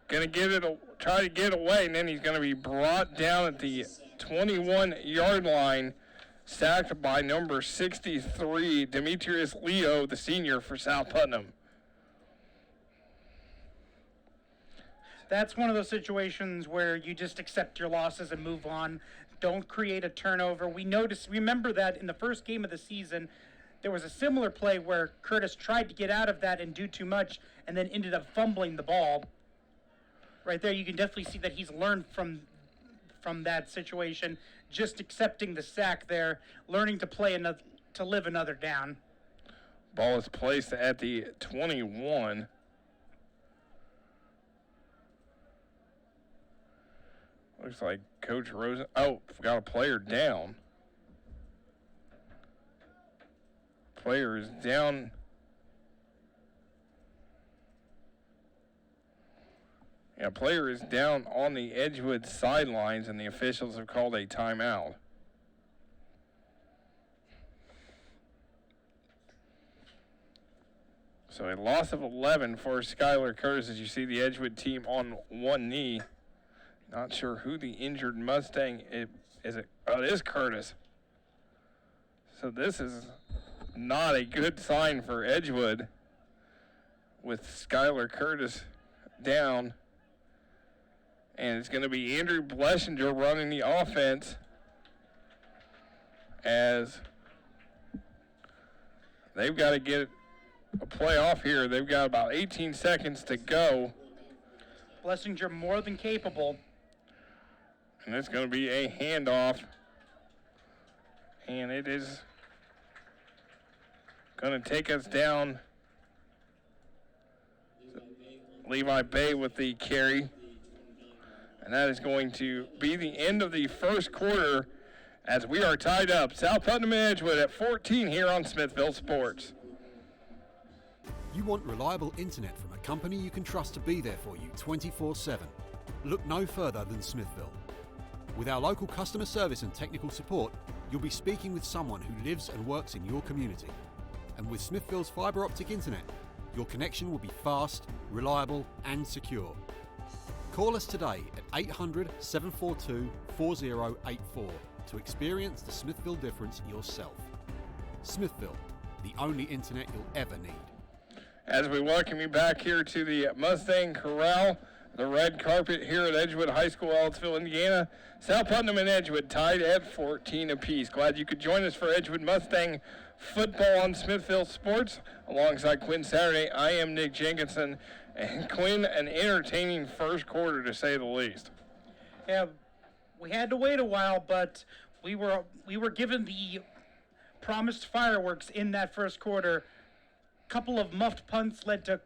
Going to try to get away, and then he's going to be brought down at the 21-yard line, sacked by number 63, Demetrius Leo, the senior for South Putnam. That's one of those situations where you just accept your losses and move on. Don't create a turnover. Remember that in the first game of the season, there was a similar play where Curtis tried to get out of that and do too much and then ended up fumbling the ball. right there, you can definitely see that he's learned from that situation, just accepting the sack there, learning to play another, to live another down. Ball is placed at the 21. Looks like Coach Rosen. Oh, got a player down. Player is down. Yeah, player is down on the Edgewood sidelines, and the officials have called a timeout. So a loss of 11 for Skylar Curtis, as you see the Edgewood team on one knee. Not sure who the injured Mustang is. Oh, it is Curtis. So this is not a good sign for Edgewood with Skylar Curtis down. And it's going to be Andrew Blessinger running the offense as they've got to get a play off here. They've got about 18 seconds to go. Blessinger more than capable. And it's going to be a handoff. And it is going to take us down. Levi Bay with the carry. And that is going to be the end of the first quarter as we are tied up. South Putnam and Edgewood at 14 here on Smithville Sports. You want reliable internet from a company you can trust to be there for you 24/7. Look no further than Smithville. With our local customer service and technical support, you'll be speaking with someone who lives and works in your community. And with Smithville's fibre optic internet, your connection will be fast, reliable and secure. Call us today at 800 742 4084 to experience the Smithville difference yourself. Smithville, the only internet you'll ever need. As we welcome you back here to the Mustang Corral, the red carpet here at Edgewood High School, Ellettsville, Indiana. South Putnam and Edgewood tied at 14 apiece. Glad you could join us for Edgewood Mustang football on Smithville Sports. Alongside Quinn Saturday, I am Nick Jenkinson. And Quinn, an entertaining first quarter to say the least. Yeah, we had to wait a while, but we were given the promised fireworks in that first quarter. Couple of muffed punts led to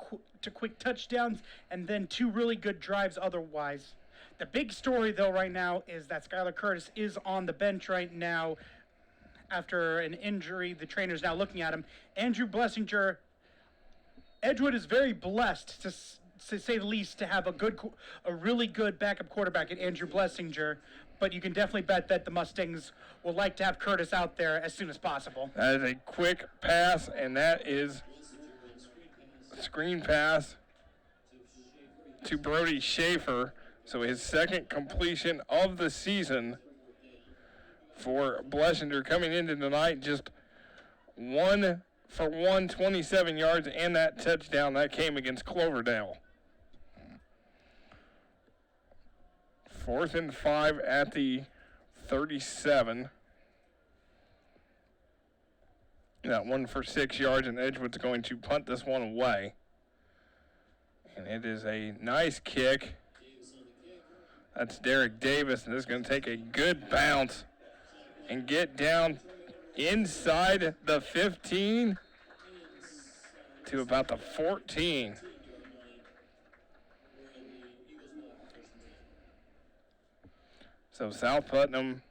quick touchdowns, and then two really good drives otherwise. The big story, though, right now is that Skylar Curtis is on the bench right now after an injury. The trainer's now looking at him. Andrew Blessinger, Edgewood is very blessed, to say the least, to have a really good backup quarterback at Andrew Blessinger. But you can definitely bet that the Mustangs will like to have Curtis out there as soon as possible. That is a quick pass, and that is a screen pass to Brody Schaefer. So his second completion of the season for Blessinger coming into tonight, just 1 for 127 yards, and that touchdown that came against Cloverdale. 4th and 5 at the 37. That 1 for 6 yards, and Edgewood's going to punt this one away. And it is a nice kick. That's Derek Davis, and this is going to take a good bounce and get down inside the 15 to about the 14. So South Putnam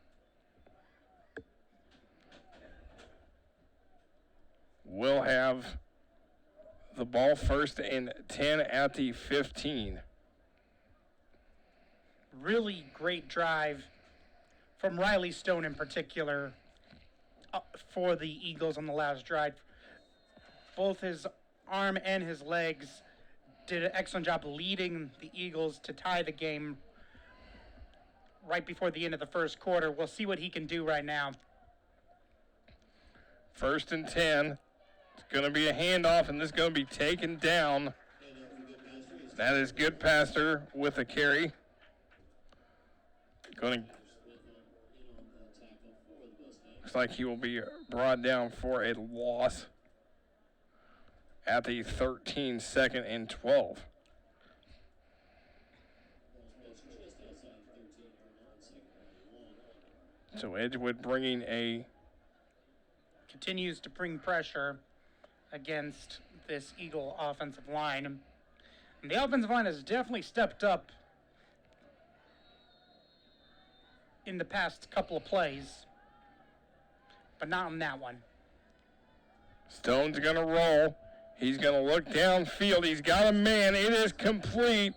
will have the ball 1st and 10 at the 15. Really great drive from Riley Stone in particular for the Eagles on the last drive. Both his arm and his legs did an excellent job leading the Eagles to tie the game right before the end of the first quarter. We'll see what he can do right now. 1st and 10. It's going to be a handoff, and this is going to be taken down. That is Goodpaster with a carry. Looks like he will be brought down for a loss at the 13, 2nd and 12. So Edgewood continues to bring pressure against this Eagle offensive line. And the offensive line has definitely stepped up in the past couple of plays, but not on that one. Stone's going to roll. He's going to look downfield. He's got a man. It is complete.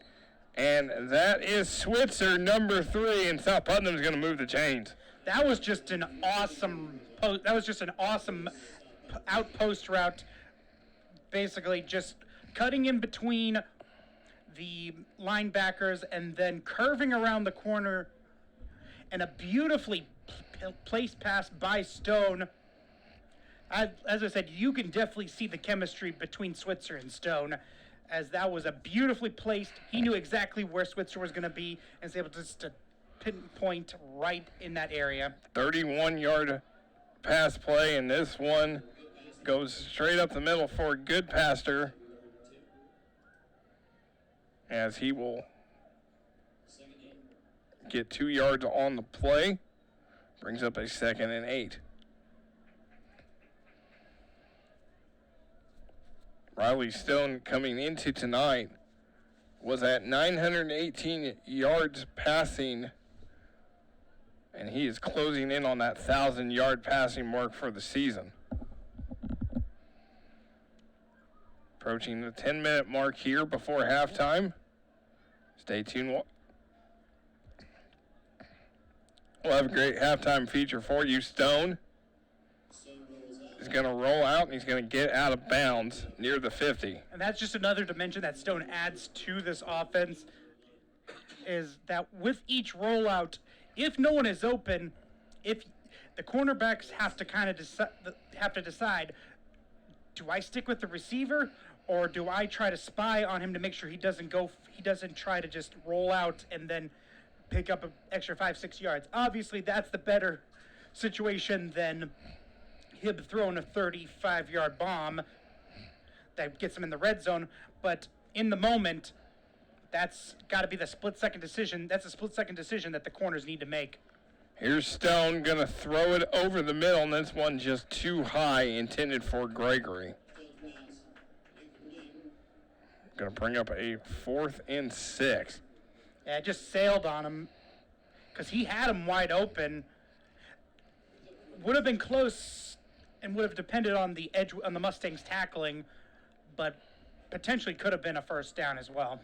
And that is Switzer, number 3, and South Putnam's going to move the chains. That was just an awesome outpost route, basically just cutting in between the linebackers and then curving around the corner, and a beautifully placed pass by Stone. As I said, you can definitely see the chemistry between Switzer and Stone, as that was a beautifully placed. He knew exactly where Switzer was going to be and was able to pinpoint right in that area. 31-yard pass play, and this one goes straight up the middle for Goodpaster, as he will get 2 yards on the play. Brings up a 2nd and 8. Riley Stone, coming into tonight, was at 918 yards passing, and he is closing in on that 1,000-yard passing mark for the season. Approaching the 10-minute mark here before halftime. Stay tuned. We'll have a great halftime feature for you. Stone is going to roll out, and he's going to get out of bounds near the 50. And that's just another dimension that Stone adds to this offense, is that with each rollout, if no one is open, if the cornerbacks have to kind of decide, do I stick with the receiver, or do I try to spy on him to make sure he doesn't try to just roll out and then pick up an extra 5-6 yards. Obviously, that's the better situation than him throwing a 35-yard bomb that gets him in the red zone. But in the moment, that's got to be the split-second decision. That's a split-second decision that the corners need to make. Here's Stone going to throw it over the middle, and this one just too high, intended for Gregory. Going to bring up a 4th and 6. Yeah, it just sailed on him because he had him wide open. Would have been close and would have depended on the Mustangs tackling, but potentially could have been a first down as well.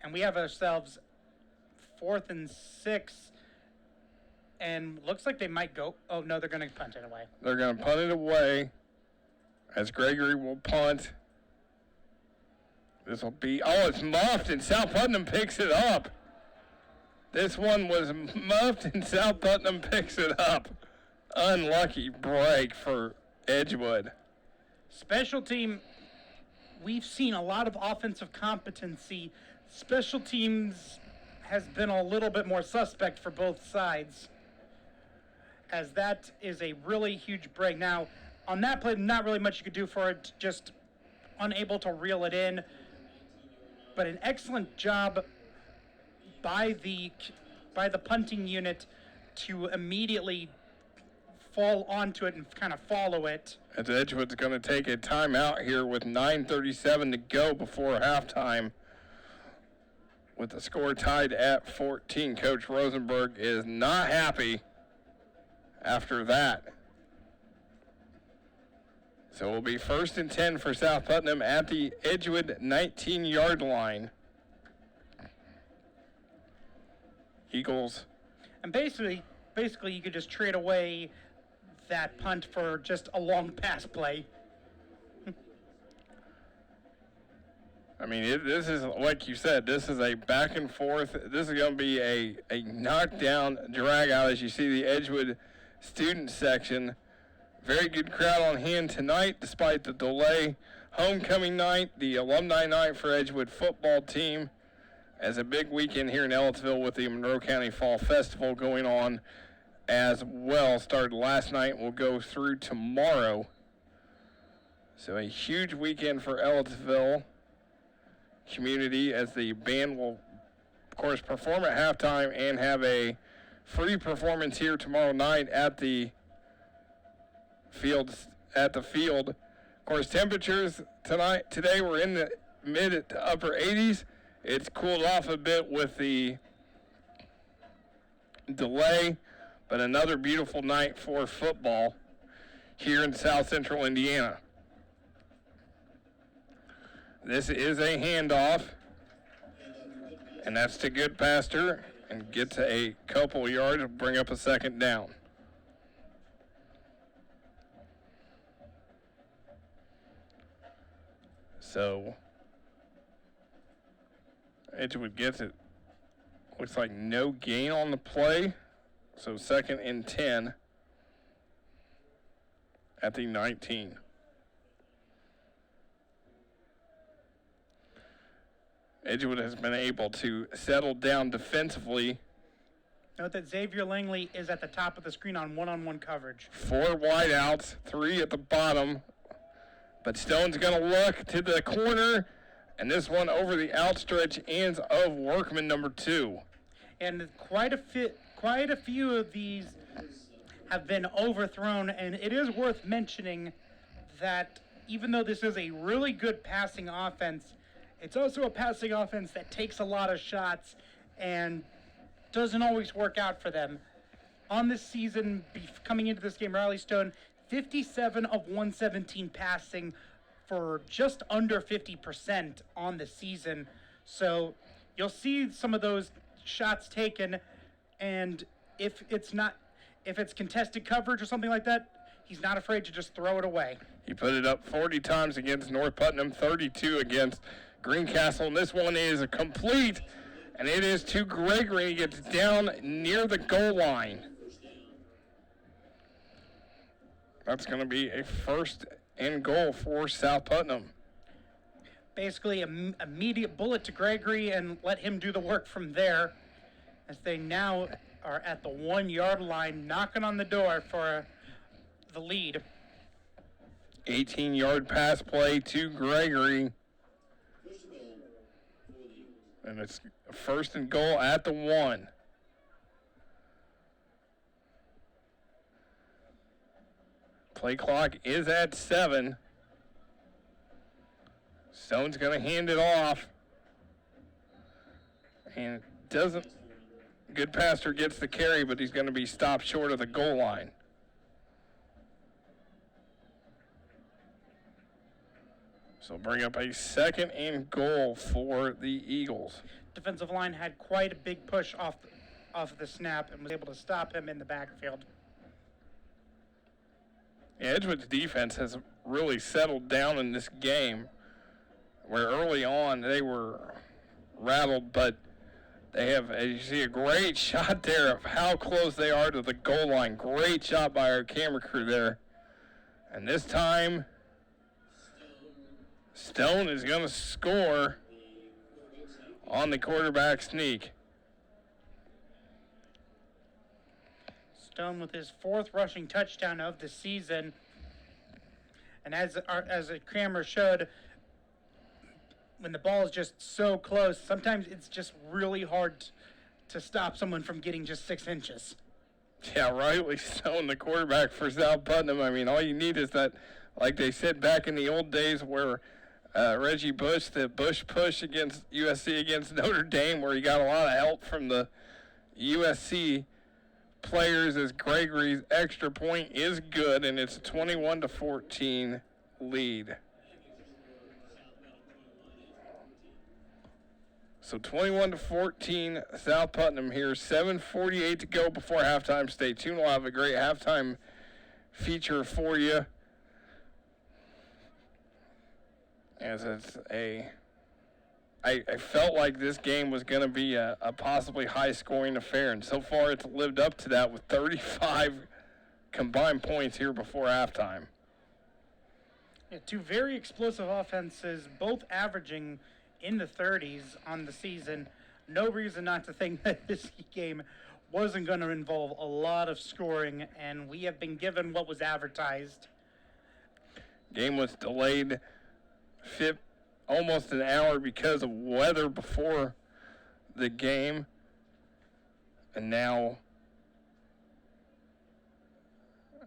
And we have ourselves 4th and 6, and looks like they might go. Oh no, they're going to punt it away. They're going to punt it away, as Gregory will punt. This will be, it's muffed, and South Putnam picks it up. This one was muffed, and South Putnam picks it up. Unlucky break for Edgewood. Special team, we've seen a lot of offensive competency. Special teams has been a little bit more suspect for both sides, as that is a really huge break. Now, on that play, not really much you could do for it, just unable to reel it in. But an excellent job by the punting unit to immediately fall onto it and kind of follow it. As Edgewood's going to take a timeout here with 9:37 to go before halftime. With the score tied at 14, Coach Rosenberg is not happy after that. So it will be 1st and 10 for South Putnam at the Edgewood 19-yard line. Eagles. And basically you could just trade away that punt for just a long pass play. I mean, this is, like you said, this is a back and forth. This is going to be a knockdown drag out, as you see the Edgewood student section. Very good crowd on hand tonight, despite the delay. Homecoming night, the alumni night for Edgewood football team, as a big weekend here in Ellettsville with the Monroe County Fall Festival going on as well. Started last night, will go through tomorrow. So a huge weekend for Ellettsville community, as the band will, of course, perform at halftime and have a free performance here tomorrow night at the field. Of course, temperatures today were in the mid to upper 80s. It's cooled off a bit with the delay, but another beautiful night for football here in South Central Indiana. This is a handoff, and that's to Goodpaster, and gets a couple yards to bring up a second down. So Edgewood gets it. Looks like no gain on the play. So 2nd and 10 at the 19. Edgewood has been able to settle down defensively. Note that Xavier Langley is at the top of the screen on one-on-one coverage. 4 wideouts, 3 at the bottom. But Stone's going to look to the corner, and this one over the outstretched hands of Workman, number 2. And quite a few of these have been overthrown, and it is worth mentioning that even though this is a really good passing offense, it's also a passing offense that takes a lot of shots and doesn't always work out for them. On this season, coming into this game, Riley Stone, 57 of 117 passing for just under 50% on the season. So you'll see some of those shots taken, and if it's contested coverage or something like that, he's not afraid to just throw it away. He put it up 40 times against North Putnam, 32 against Greencastle, and this one is a complete, and it is to Gregory. He gets down near the goal line. That's going to be a 1st and goal for South Putnam. Basically, an immediate bullet to Gregory and let him do the work from there, as they now are at the 1-yard line, knocking on the door for the lead. 18-yard pass play to Gregory. And it's 1st and goal at the 1. Play clock is at 7. Stone's going to hand it off. And it doesn't. Goodpaster gets the carry, but he's going to be stopped short of the goal line. So bring up a 2nd and goal for the Eagles. Defensive line had quite a big push off the snap and was able to stop him in the backfield. Yeah, Edgewood's defense has really settled down in this game, where early on they were rattled, but they have, as you see, a great shot there of how close they are to the goal line. Great shot by our camera crew there. And this time, Stone is going to score on the quarterback sneak. Stone with his 4th rushing touchdown of the season. And as the camera showed, when the ball is just so close, sometimes it's just really hard to stop someone from getting just 6 inches. Yeah, rightly so. And the quarterback for South Putnam, I mean, all you need is that, like they said back in the old days where Reggie Bush, the Bush push against USC against Notre Dame, where he got a lot of help from the USC players, as Gregory's extra point is good, and it's a 21-14 lead. So 21-14 South Putnam here. 7:48 to go before halftime. Stay tuned. We'll have a great halftime feature for you. As it's I felt like this game was going to be a possibly high-scoring affair, and so far it's lived up to that with 35 combined points here before halftime. Yeah, 2 very explosive offenses, both averaging in the 30s on the season. No reason not to think that this game wasn't going to involve a lot of scoring, and we have been given what was advertised. Game was delayed almost an hour because of weather before the game, and now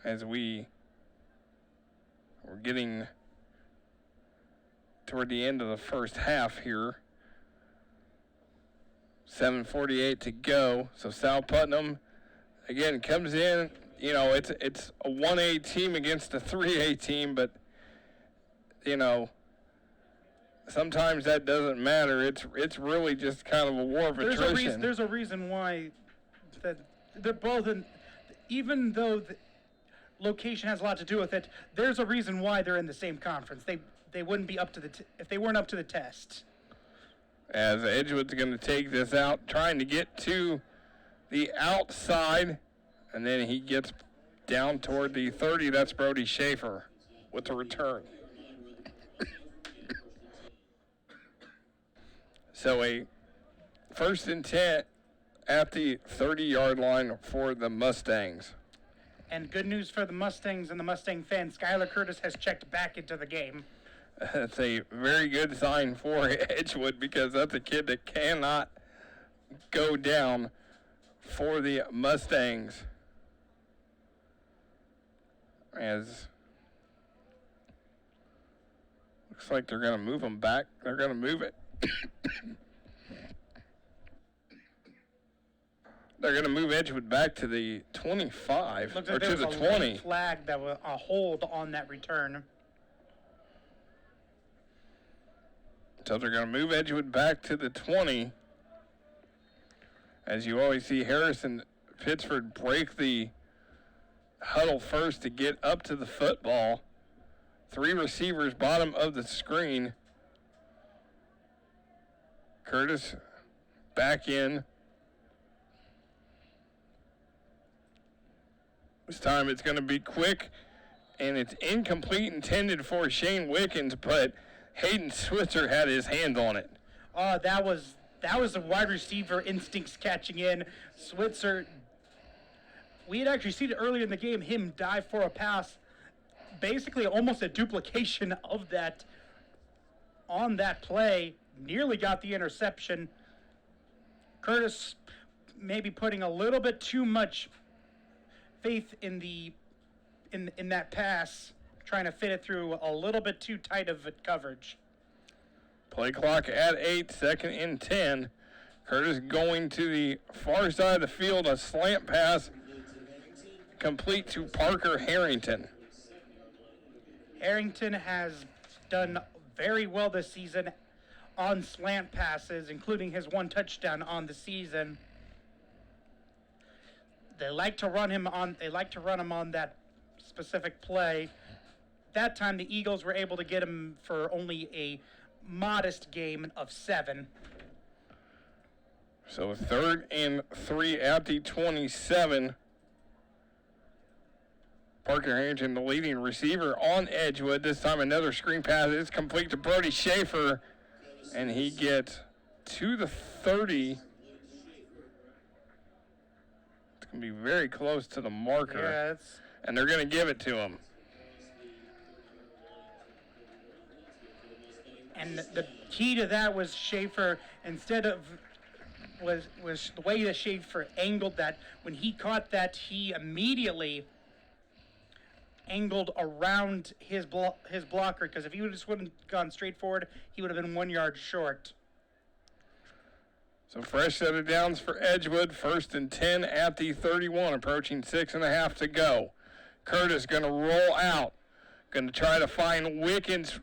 as we're getting toward the end of the first half here. 7:48 to go. So South Putnam, again, comes in. You know, it's a 1A team against a 3A team, but, you know, sometimes that doesn't matter. It's really just kind of a war of attrition. There's a reason why that they're both in, even though the location has a lot to do with it, there's a reason why they're in the same conference. They wouldn't be up to if they weren't up to the test. As Edgewood's going to take this out, trying to get to the outside, and then he gets down toward the 30. That's Brody Schaefer with the return. So a 1st and 10 at the 30-yard line for the Mustangs. And good news for the Mustangs and the Mustang fans, Skylar Curtis has checked back into the game. That's a very good sign for Edgewood, because that's a kid that cannot go down for the Mustangs. As looks like they're going to move him back. They're going to move it. They're going to move Edgewood back to the 25 Looks or like to there the was a 20. late flag that was a hold on that return. So they're going to move Edgewood back to the 20. As you always see Harrison Pittsford break the huddle first to get up to the football. 3 receivers bottom of the screen. Curtis back in. This time it's going to be quick, and it's incomplete, intended for Shane Wickens, but Hayden Switzer had his hands on it. That was the wide receiver instincts catching in. Switzer, we had actually seen it earlier in the game, him dive for a pass, basically almost a duplication of that on that play, nearly got the interception. Curtis maybe putting a little bit too much faith in that pass, trying to fit it through a little bit too tight of a coverage. Play clock at 8, 2nd and 10. Curtis going to the far side of the field, a slant pass complete to Parker Harrington. Harrington has done very well this season on slant passes, including his 1 touchdown on the season. They like to run him on that specific play. That time the Eagles were able to get him for only a modest gain of 7. So 3rd and 3 at the 27. Parker Harrington, the leading receiver on Edgewood. This time another screen pass is complete to Brody Schaefer, and he gets to the 30. It's going to be very close to the marker. Yeah, and they're going to give it to him. and the key to that was Schaefer, instead of was the way that Schaefer angled that. When he caught that, he immediately angled around his blocker, because if he just wouldn't gone straight forward, he would have been 1 yard short. So fresh set of downs for Edgewood. 1st and 10 at the 31, approaching 6.5 to go. Curtis going to roll out. Going to try to find Wickens,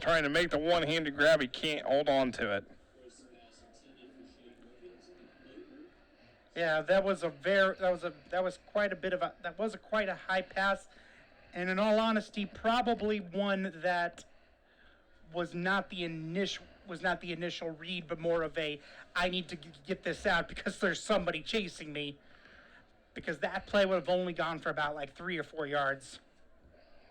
trying to make the one-handed grab. He can't hold on to it. Yeah, that was quite a high pass, and in all honesty, probably one that was not the initial read, but more of a, I need to get this out because there's somebody chasing me, because that play would have only gone for about like 3 or 4 yards.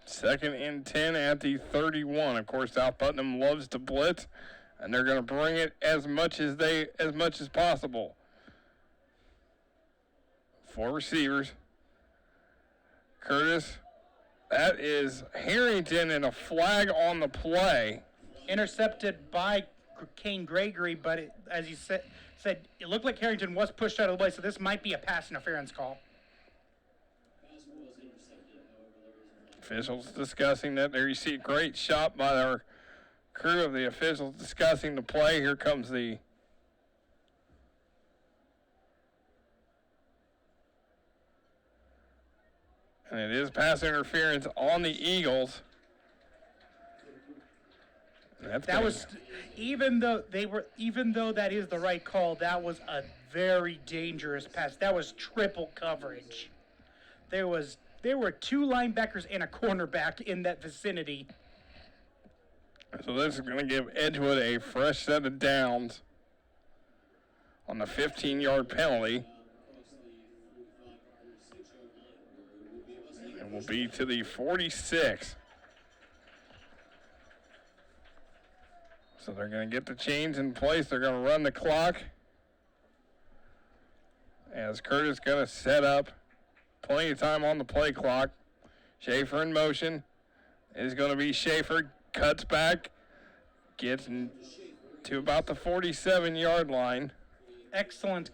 2nd and 10 at the 31. Of course, South Putnam loves to blitz, and they're going to bring it as much as possible. 4 receivers. Curtis, that is Harrington, and a flag on the play. Intercepted by Kane Gregory, but as you said, it looked like Harrington was pushed out of the way, so this might be a pass interference call. Pass was intercepted, Officials discussing that. There you see a great shot by our crew of the officials discussing the play. Here comes the and it is pass interference on the Eagles. That was, even though that is the right call, that was a very dangerous pass. That was triple coverage. There were 2 linebackers and a cornerback in that vicinity. So this is going to give Edgewood a fresh set of downs on the 15-yard penalty. It will be to the 46. So they're going to get the chains in place. They're going to run the clock. As Curtis going to set up. Plenty of time on the play clock. Schaefer in motion. It is going to be Schaefer. Cuts back. Gets to about the 47-yard line. Excellent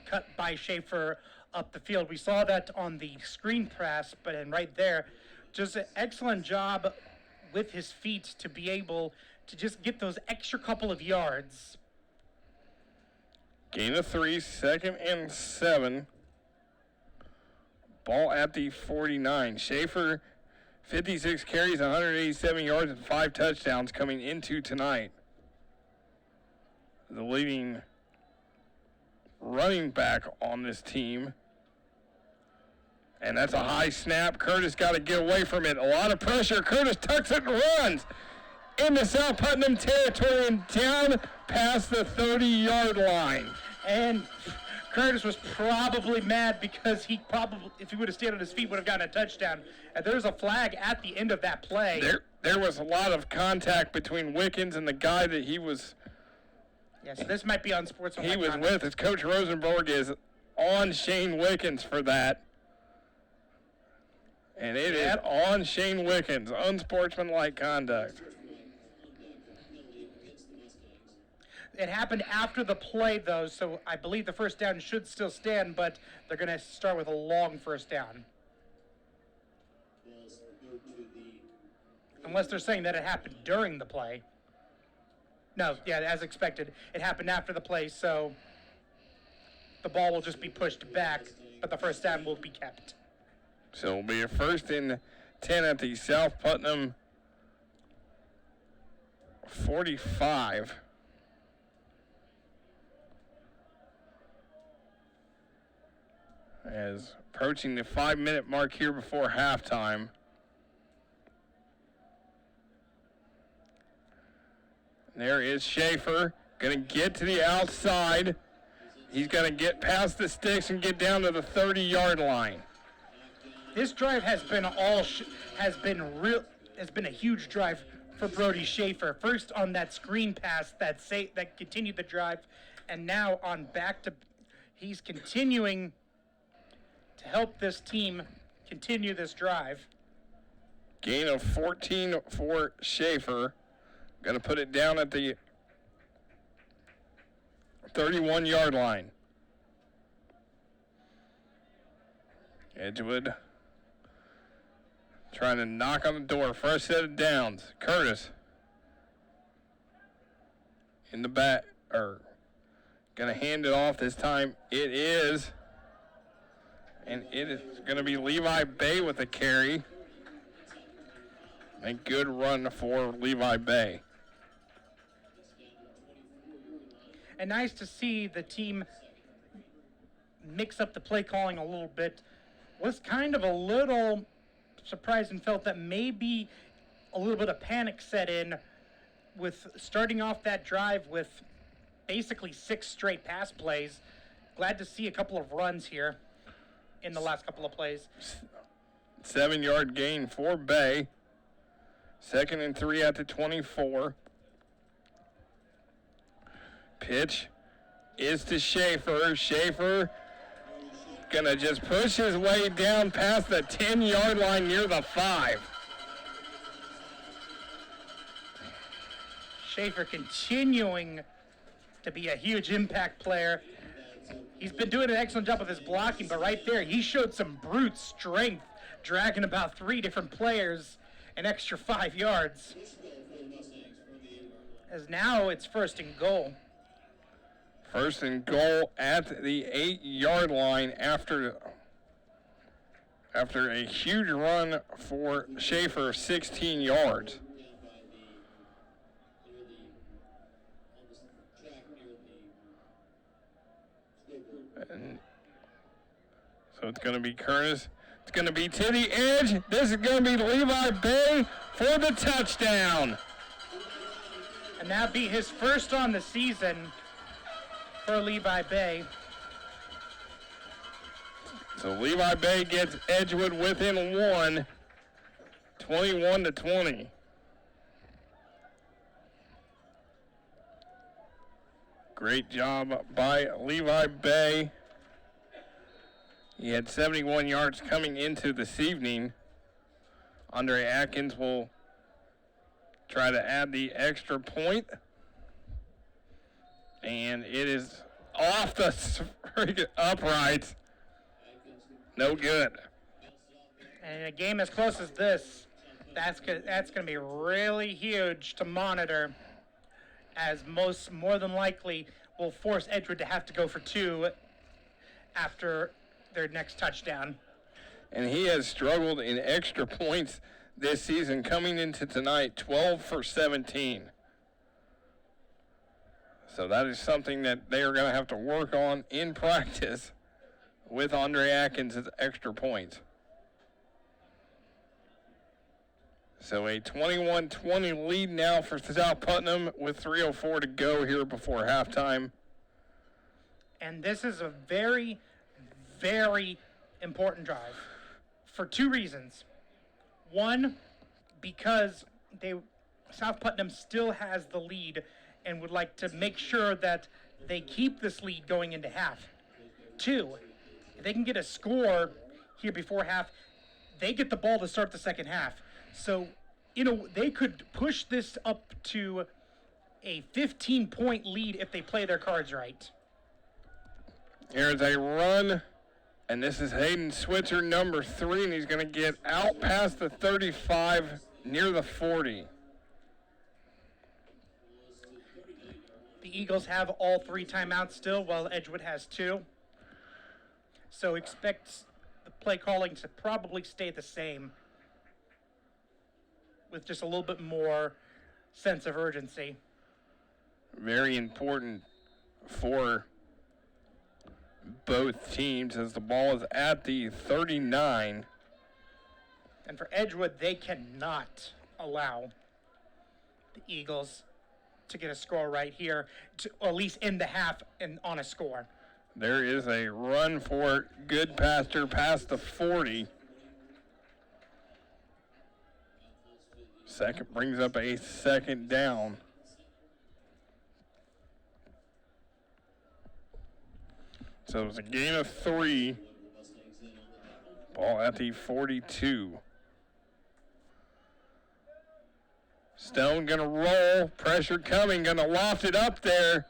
cut by Schaefer up the field. We saw that on the screen pass, but right there, just an excellent job with his feet to be able to just get those extra couple of yards. Gain of 3, 2nd and 7. Ball at the 49. Schaefer, 56 carries, 187 yards, and 5 touchdowns coming into tonight. The leading running back on this team. And that's a high snap. Curtis got to get away from it. A lot of pressure. Curtis tucks it and runs into South Putnam territory and down past the 30-yard line. And Curtis was probably mad because he probably, if he would have stayed on his feet, would have gotten a touchdown. And there's a flag at the end of that play. There was a lot of contact between Wickens and the guy that he was. Yes, this might be on sports. He was with. His coach Rosenborg is on Shane Wickens for that. And it is on Shane Wickens, unsportsmanlike conduct. It happened after the play, though, so I believe the first down should still stand, but they're going to start with a long first down. Unless they're saying that it happened during the play. No, yeah, as expected. It happened after the play, so the ball will just be pushed back, but the first down will be kept. So it'll be a 1st and 10 at the South Putnam 45. As approaching the 5-minute mark here before halftime. There is Schaefer, going to get to the outside. He's going to get past the sticks and get down to the 30-yard line. This drive has been a huge drive for Brody Schaefer. First on that screen pass that continued the drive, and now on he's continuing to help this team continue this drive. Gain of 14 for Schaefer. Going to put it down at the 31-yard line. Edgewood trying to knock on the door. Fresh set of downs. Curtis in the back, going to hand it off this time. It is. And it is going to be Levi Bay with the carry. A good run for Levi Bay. And nice to see the team mix up the play calling a little bit. Was kind of a little surprised and felt that maybe a little bit of panic set in with starting off that drive with basically 6 straight pass plays. Glad to see a couple of runs here in the last couple of plays. 7-yard gain for Bay. 2nd and 3 at the 24. Pitch is to Schaefer. Schaefer gonna just push his way down past the 10-yard line near the 5. Schaefer continuing to be a huge impact player. He's been doing an excellent job with his blocking, but right there, he showed some brute strength dragging about 3 different players an extra 5 yards. As now it's 1st and goal. 1st and goal at the 8-yard line after a huge run for Schaefer of 16 yards. And so it's going to be Curtis. It's going to be to the edge. This is going to be Levi Bay for the touchdown. And that'll be his first on the season for Levi Bay. So Levi Bay gets Edgewood within 1, 21-20. Great job by Levi Bay. He had 71 yards coming into this evening. Andre Atkins will try to add the extra point. And it is off the freaking uprights. No good. And in a game as close as this, that's going to be really huge to monitor, as more than likely will force Edgewood to have to go for 2 after their next touchdown. And he has struggled in extra points this season, coming into tonight 12 for 17. So that is something that they are going to have to work on in practice with Andre Atkins' extra points. So a 21-20 lead now for South Putnam with 3:04 to go here before halftime. And this is a very, very important drive for 2 reasons. One, because South Putnam still has the lead and would like to make sure that they keep this lead going into half. 2, if they can get a score here before half, they get the ball to start the second half. So, they could push this up to a 15-point lead if they play their cards right. Here's a run, and this is Hayden Switzer, number 3, and he's going to get out past the 35, near the 40. The Eagles have all 3 timeouts still, while Edgewood has 2. So expect the play calling to probably stay the same, with just a little bit more sense of urgency. Very important for both teams as the ball is at the 39. And for Edgewood, they cannot allow the Eagles to get a score right here, or at least in the half and on a score. There is a run for Goodpaster past the 40. Second brings up a 2nd down. So it's a gain of 3. Ball at the 42. Stone gonna roll, pressure coming, gonna loft it up there,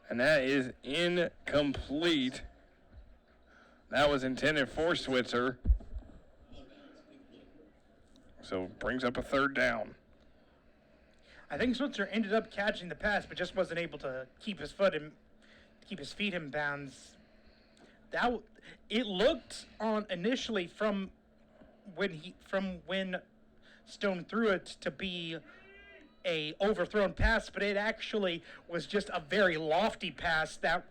and that is incomplete. That was intended for Switzer. So brings up a 3rd down. I think Switzer ended up catching the pass, but just wasn't able to keep his feet in bounds. It looked on initially from when Stone threw it to be a overthrown pass, but it actually was just a very lofty pass that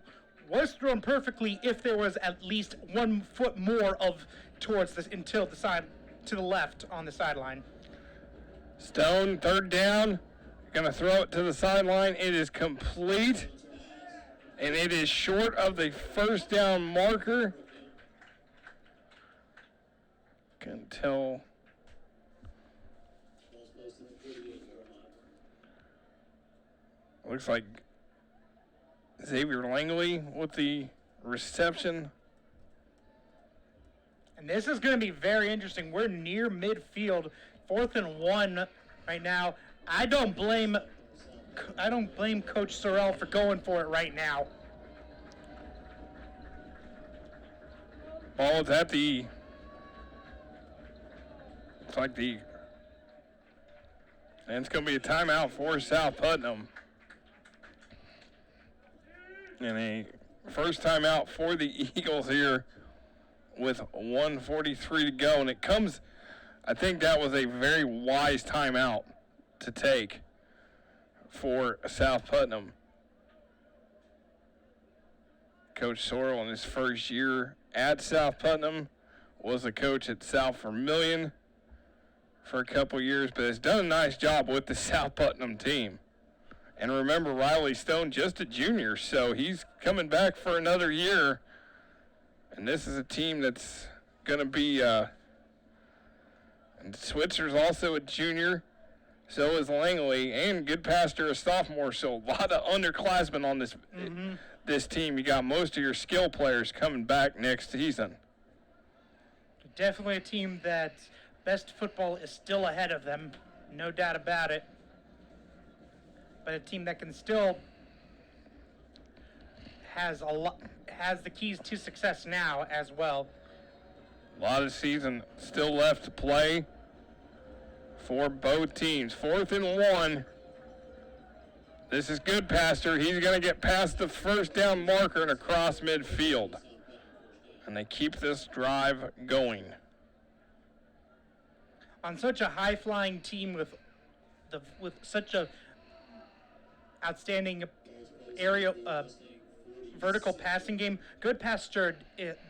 was thrown perfectly if there was at least 1 foot more towards this until the side to the left on the sideline. Stone, 3rd down, gonna throw it to the sideline. It is complete, and it is short of the 1st down marker. Can tell. Looks like Xavier Langley with the reception. And this is going to be very interesting. We're near midfield, 4th and 1 right now. I don't blame Coach Sorrell for going for it right now. Ball is at the Looks like and it's going to be a timeout for South Putnam. And a first timeout for the Eagles here with 1:43 to go. And it comes, I think that was a very wise timeout to take for South Putnam. Coach Sorrell in his first year at South Putnam was a coach at South Vermillion for a couple years, but has done a nice job with the South Putnam team. And remember, Riley Stone just a junior, so he's coming back for another year. And this is a team that's going to be, and Switzer's also a junior, so is Langley, and Goodpaster a sophomore, so a lot of underclassmen on this team. You got most of your skill players coming back next season. Definitely a team that best football is still ahead of them, no doubt about it. But a team that can still has the keys to success now as well. A lot of season still left to play for both teams. 4th and 1. This is Goodpaster. He's going to get past the first down marker and across midfield. And they keep this drive going. On such a high-flying team with such a outstanding vertical passing game, Goodpaster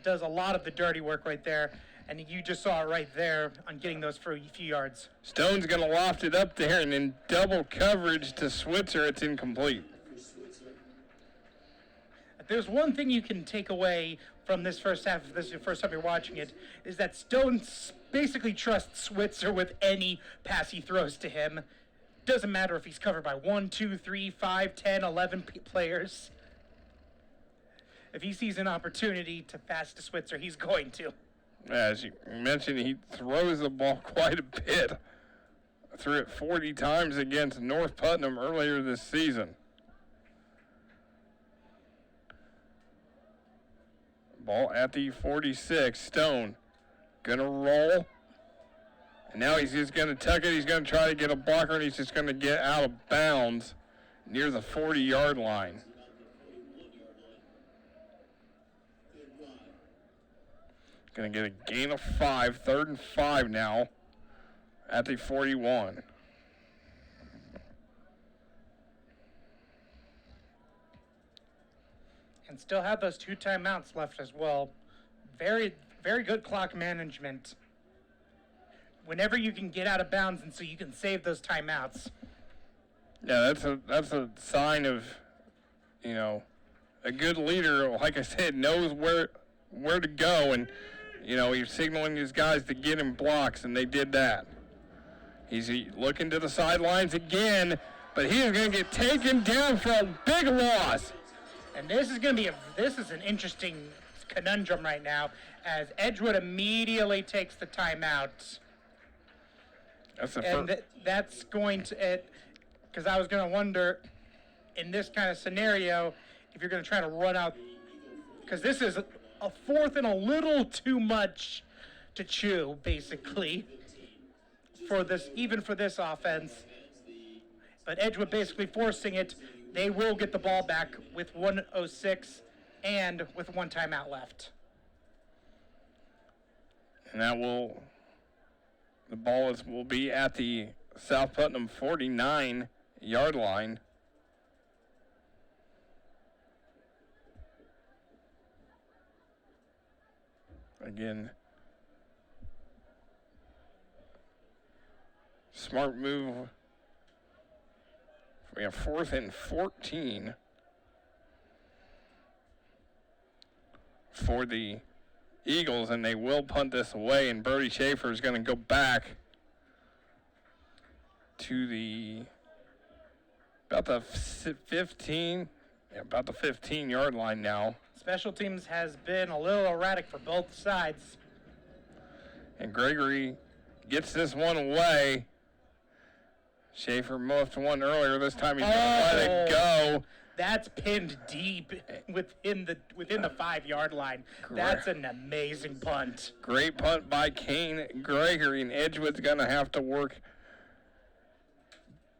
does a lot of the dirty work right there, and you just saw it right there on getting those for a few yards. Stone's going to loft it up there, and in double coverage to Switzer, it's incomplete. If there's one thing you can take away from this first half, if this is the first time you're watching it, is that Stone basically trusts Switzer with any pass he throws to him. Doesn't matter if he's covered by 1, 2, 3, 5, 10, 11 players. If he sees an opportunity to pass to Switzer, he's going to. As you mentioned, he throws the ball quite a bit. Threw it 40 times against North Putnam earlier this season. Ball at the 46. Stone gonna roll. And now he's just gonna tuck it. He's gonna try to get a blocker, and he's just gonna get out of bounds near the 40-yard line. Going to get a gain of 5, 3rd and 5 now at the 41. And still have those 2 timeouts left as well. Very, very good clock management. Whenever you can get out of bounds and so you can save those timeouts. Yeah, that's a sign of, a good leader, like I said, knows where to go, and he's signaling his guys to get him blocks, and they did that. He's looking to the sidelines again, but he is going to get taken down for a big loss. And this is going to be this is an interesting conundrum right now, as Edgewood immediately takes the timeout. That's going to, because I was going to wonder, in this kind of scenario, if you're going to try to run out, because this is a 4th and a little too much to chew, basically, even for this offense. But Edgewood basically forcing it. They will get the ball back with 1:06 and with 1 timeout left. And the ball will be at the South Putnam 49-yard line. Again, smart move. We have 4th and 14 for the Eagles, and they will punt this away, and Brody Schaefer is going to go back to about the 15-yard line now. Special teams has been a little erratic for both sides. And Gregory gets this one away. Schaefer muffed one earlier. This time he's going to let it go. That's pinned deep within the 5-yard line. That's an amazing punt. Great punt by Kane Gregory, and Edgewood's going to have to work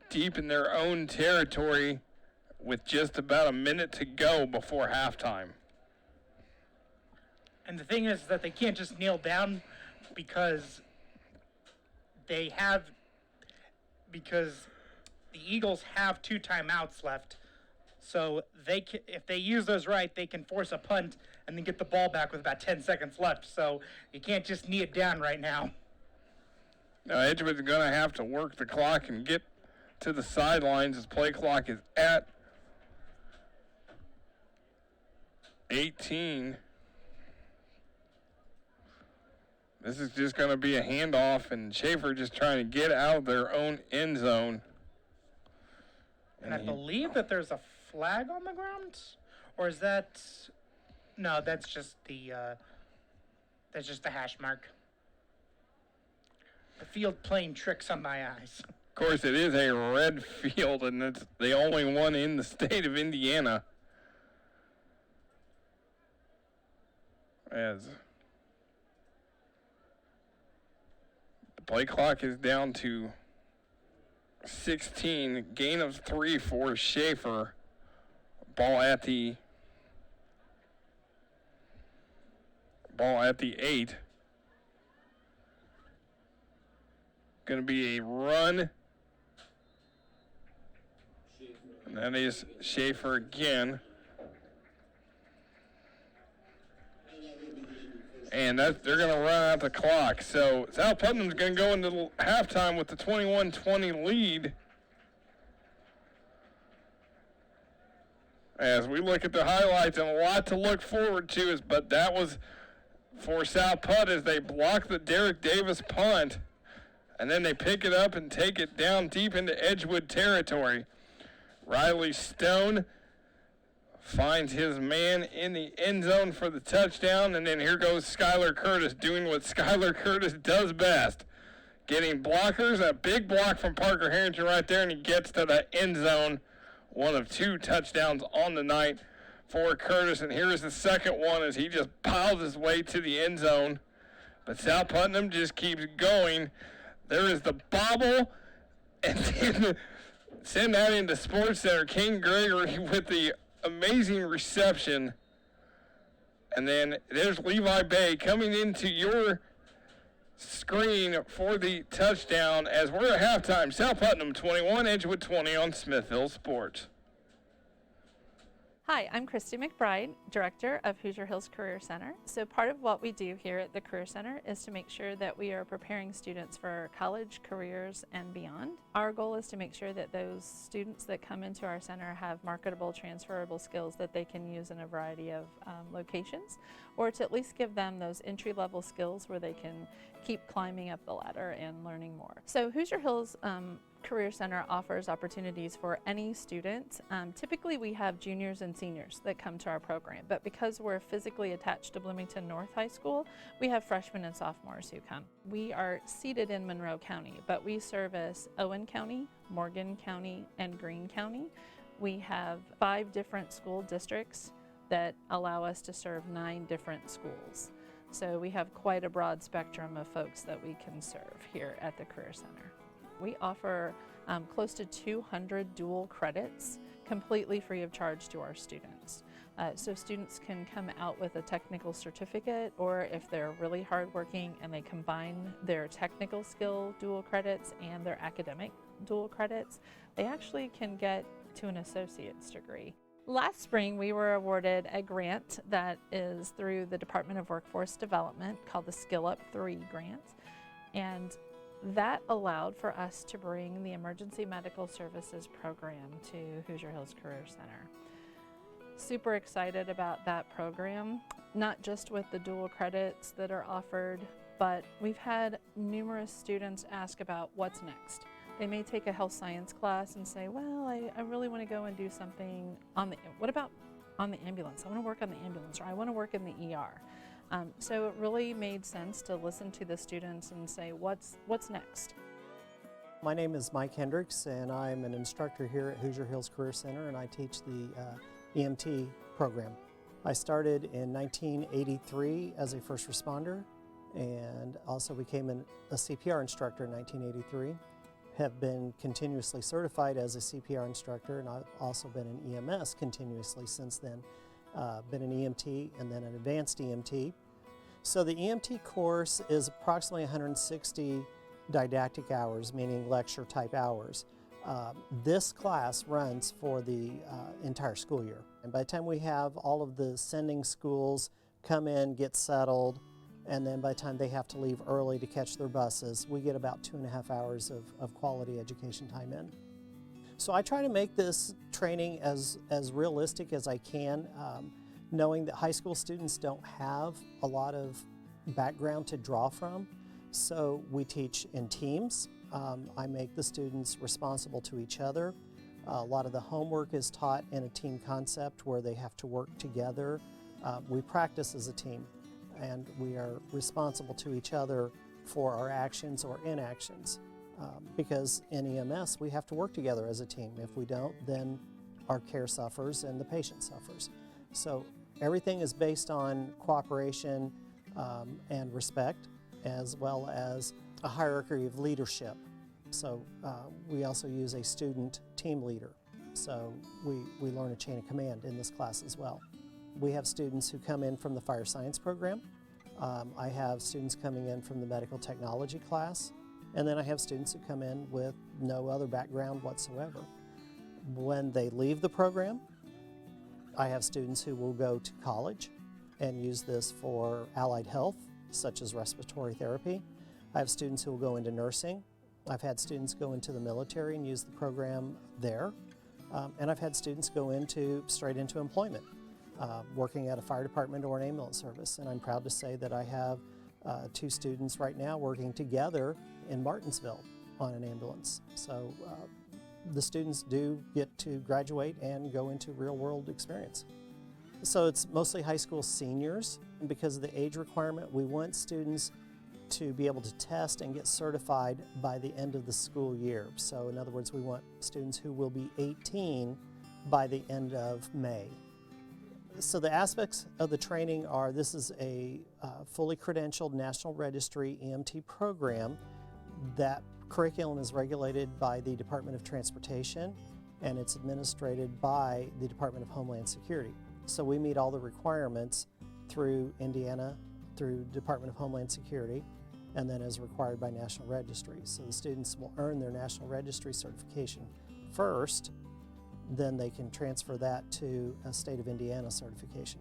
deep in their own territory with just about a minute to go before halftime. And the thing is that they can't just kneel down because the Eagles have 2 timeouts left. So if they use those right, they can force a punt and then get the ball back with about 10 seconds left. So you can't just knee it down right now. Now Edgewood's going to have to work the clock and get to the sidelines as play clock is at 18. This is just going to be a handoff, and Schaefer just trying to get out of their own end zone. And I believe that there's a flag on the ground, or is that? No, that's just the hash mark. The field playing tricks on my eyes. Of course, it is a red field, and it's the only one in the state of Indiana. As the play clock is down to 16, gain of 3 for Schaefer. Ball at the 8. Going to be a run. And that is Schaefer again. And they're going to run out the clock. So South Putnam's going to go into halftime with the 21-20 lead. As we look at the highlights, and a lot to look forward to, but that was for South Put as they block the Derek Davis punt. And then they pick it up and take it down deep into Edgewood territory. Riley Stone finds his man in the end zone for the touchdown, and then here goes Skylar Curtis doing what Skylar Curtis does best. Getting blockers, a big block from Parker Harrington right there, and he gets to the end zone. One of 2 touchdowns on the night for Curtis, and here's the second one as he just piles his way to the end zone. But South Putnam just keeps going. There is the bobble, and then send that into Sports Center. King Gregory with the amazing reception. And then there's Levi Bay coming into your screen for the touchdown as we're at halftime. South Putnam 21, Edgewood 20 on Smithville Sports. Hi, I'm Christy McBride, Director of Hoosier Hills Career Center. So part of what we do here at the Career Center is to make sure that we are preparing students for college, careers, and beyond. Our goal is to make sure that those students that come into our center have marketable, transferable skills that they can use in a variety of locations, or to at least give them those entry-level skills where they can keep climbing up the ladder and learning more. So Hoosier Hills Career Center offers opportunities for any student. Typically we have juniors and seniors that come to our program, but because we're physically attached to Bloomington North High School, we have freshmen and sophomores who come. We are seated in Monroe County, but we service Owen County, Morgan County, and Greene County. We have 5 different school districts that allow us to serve 9 different schools. So we have quite a broad spectrum of folks that we can serve here at the Career Center. We offer close to 200 dual credits completely free of charge to our students. So students can come out with a technical certificate, or if they're really hardworking and they combine their technical skill dual credits and their academic dual credits, they actually can get to an associate's degree. Last spring, we were awarded a grant that is through the Department of Workforce Development called the Skill Up 3 grant. And that allowed for us to bring the Emergency Medical Services program to Hoosier Hills Career Center. Super excited about that program, not just with the dual credits that are offered, but we've had numerous students ask about what's next. They may take a health science class and say, well, I really want to go and do something what about on the ambulance? I want to work on the ambulance, or I want to work in the ER. So it really made sense to listen to the students and say, what's next? My name is Mike Hendricks, and I'm an instructor here at Hoosier Hills Career Center, and I teach the EMT program. I started in 1983 as a first responder, and also became a CPR instructor in 1983. Have been continuously certified as a CPR instructor, and I've also been in EMS continuously since then. Been an EMT and then an advanced EMT. So the EMT course is approximately 160 didactic hours, meaning lecture type hours. This class runs for the entire school year. And by the time we have all of the sending schools come in, get settled, and then by the time they have to leave early to catch their buses, we get about 2.5 hours of quality education time in. So I try to make this training as realistic as I can, knowing that high school students don't have a lot of background to draw from. So we teach in teams. I make the students responsible to each other. A lot of the homework is taught in a team concept where they have to work together. We practice as a team, and we are responsible to each other for our actions or inactions. Because in EMS, we have to work together as a team. If we don't, then our care suffers and the patient suffers. So everything is based on cooperation and respect, as well as a hierarchy of leadership. So we also use a student team leader. So we learn a chain of command in this class as well. We have students who come in from the fire science program. I have students coming in from the medical technology class. And then I have students who come in with no other background whatsoever. When they leave the program, I have students who will go to college and use this for allied health, such as respiratory therapy. I have students who will go into nursing. I've had students go into the military and use the program there. And I've had students go straight into employment, working at a fire department or an ambulance service. And I'm proud to say that I have 2 students right now working together in Martinsville on an ambulance. So the students do get to graduate and go into real-world experience. So it's mostly high school seniors, and because of the age requirement, we want students to be able to test and get certified by the end of the school year. So in other words, we want students who will be 18 by the end of May. So the aspects of the training are, this is a fully credentialed National Registry EMT program. That curriculum is regulated by the Department of Transportation, and it's administered by the Department of Homeland Security. So we meet all the requirements through Indiana, through Department of Homeland Security, and then as required by National Registry. So the students will earn their National Registry certification first, then they can transfer that to a state of Indiana certification.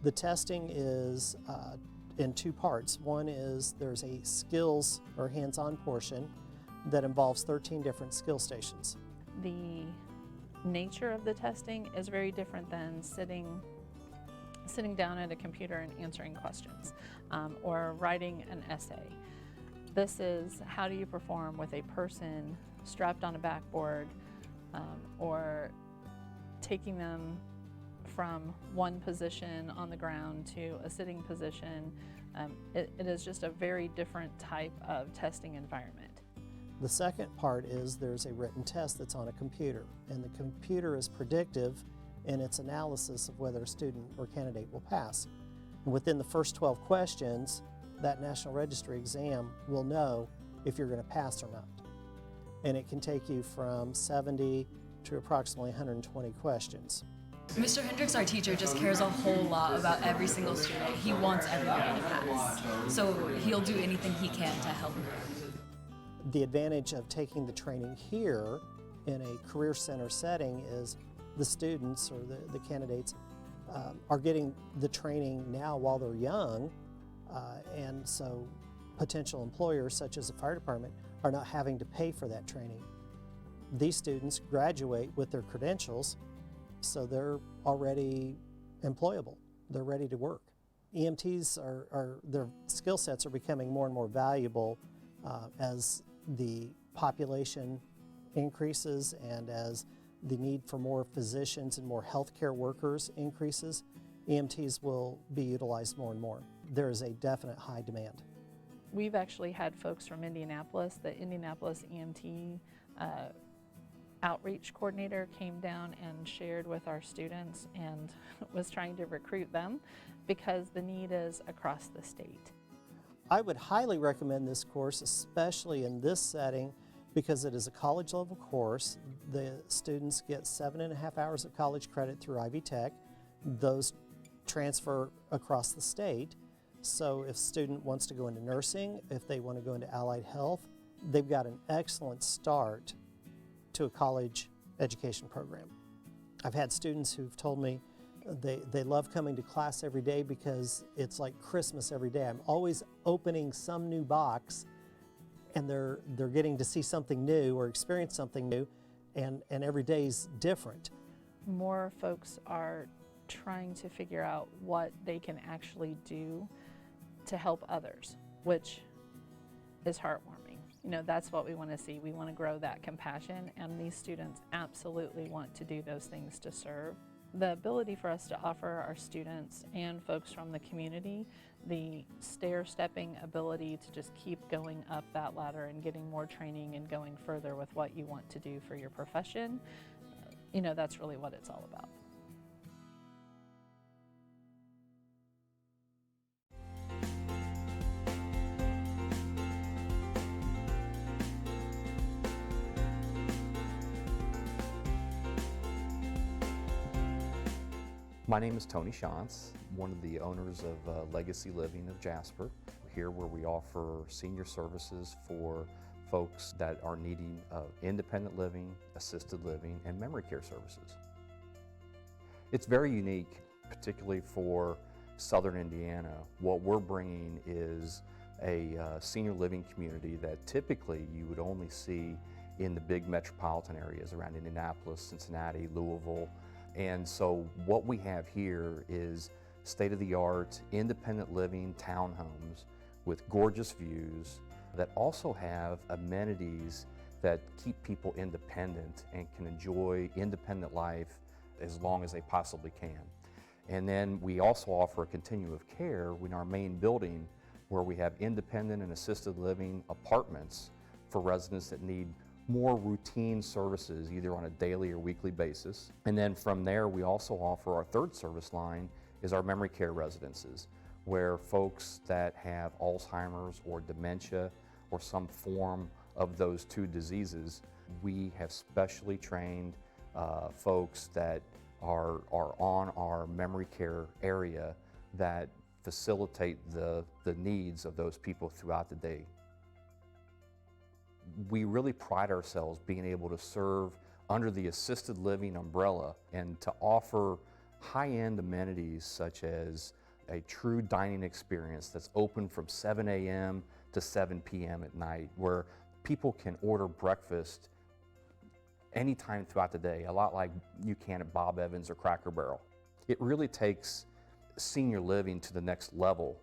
The testing is in 2 parts. One is there's a skills or hands-on portion that involves 13 different skill stations. The nature of the testing is very different than sitting down at a computer and answering questions or writing an essay. This is, how do you perform with a person strapped on a backboard or taking them from one position on the ground to a sitting position. It is just a very different type of testing environment. The second part is there's a written test that's on a computer, and the computer is predictive in its analysis of whether a student or candidate will pass. And within the first 12 questions, that National Registry exam will know if you're going to pass or not. And it can take you from 70 to approximately 120 questions. Mr. Hendricks, our teacher, just cares a whole lot about every single student. He wants everybody to pass. So he'll do anything he can to help. The advantage of taking the training here in a career center setting is the students or the candidates are getting the training now while they're young, and so potential employers such as the fire department are not having to pay for that training. These students graduate with their credentials, so they're already employable. They're ready to work. EMTs their skill sets are becoming more and more valuable as the population increases and as the need for more physicians and more healthcare workers increases. EMTs will be utilized more and more. There is a definite high demand. We've actually had folks from Indianapolis. The Indianapolis EMT outreach coordinator came down and shared with our students and was trying to recruit them because the need is across the state. I would highly recommend this course, especially in this setting, because it is a college level course. The students get 7.5 hours of college credit through Ivy Tech. Those transfer across the state. So if a student wants to go into nursing, if they want to go into allied health, they've got an excellent start to a college education program. I've had students who've told me they love coming to class every day because it's like Christmas every day. I'm always opening some new box, and they're getting to see something new or experience something new, and every day's different. More folks are trying to figure out what they can actually do to help others, which is heartwarming. You know, that's what we want to see. We want to grow that compassion, and these students absolutely want to do those things to serve. The ability for us to offer our students and folks from the community the stair-stepping ability to just keep going up that ladder and getting more training and going further with what you want to do for your profession, you know, that's really what it's all about. My name is Tony Shantz, one of the owners of Legacy Living of Jasper, here where we offer senior services for folks that are needing independent living, assisted living, and memory care services. It's very unique, particularly for Southern Indiana. What we're bringing is a senior living community that typically you would only see in the big metropolitan areas around Indianapolis, Cincinnati, Louisville. And so what we have here is state-of-the-art independent living townhomes with gorgeous views that also have amenities that keep people independent and can enjoy independent life as long as they possibly can. And then we also offer a continuum of care in our main building where we have independent and assisted living apartments for residents that need more routine services, either on a daily or weekly basis. And then from there, we also offer our third service line is our memory care residences, where folks that have Alzheimer's or dementia or some form of those two diseases, we have specially trained folks that are on our memory care area that facilitate the needs of those people throughout the day. We really pride ourselves being able to serve under the assisted living umbrella and to offer high-end amenities such as a true dining experience that's open from 7 a.m. to 7 p.m. at night, where people can order breakfast anytime throughout the day, a lot like you can at Bob Evans or Cracker Barrel. It really takes senior living to the next level.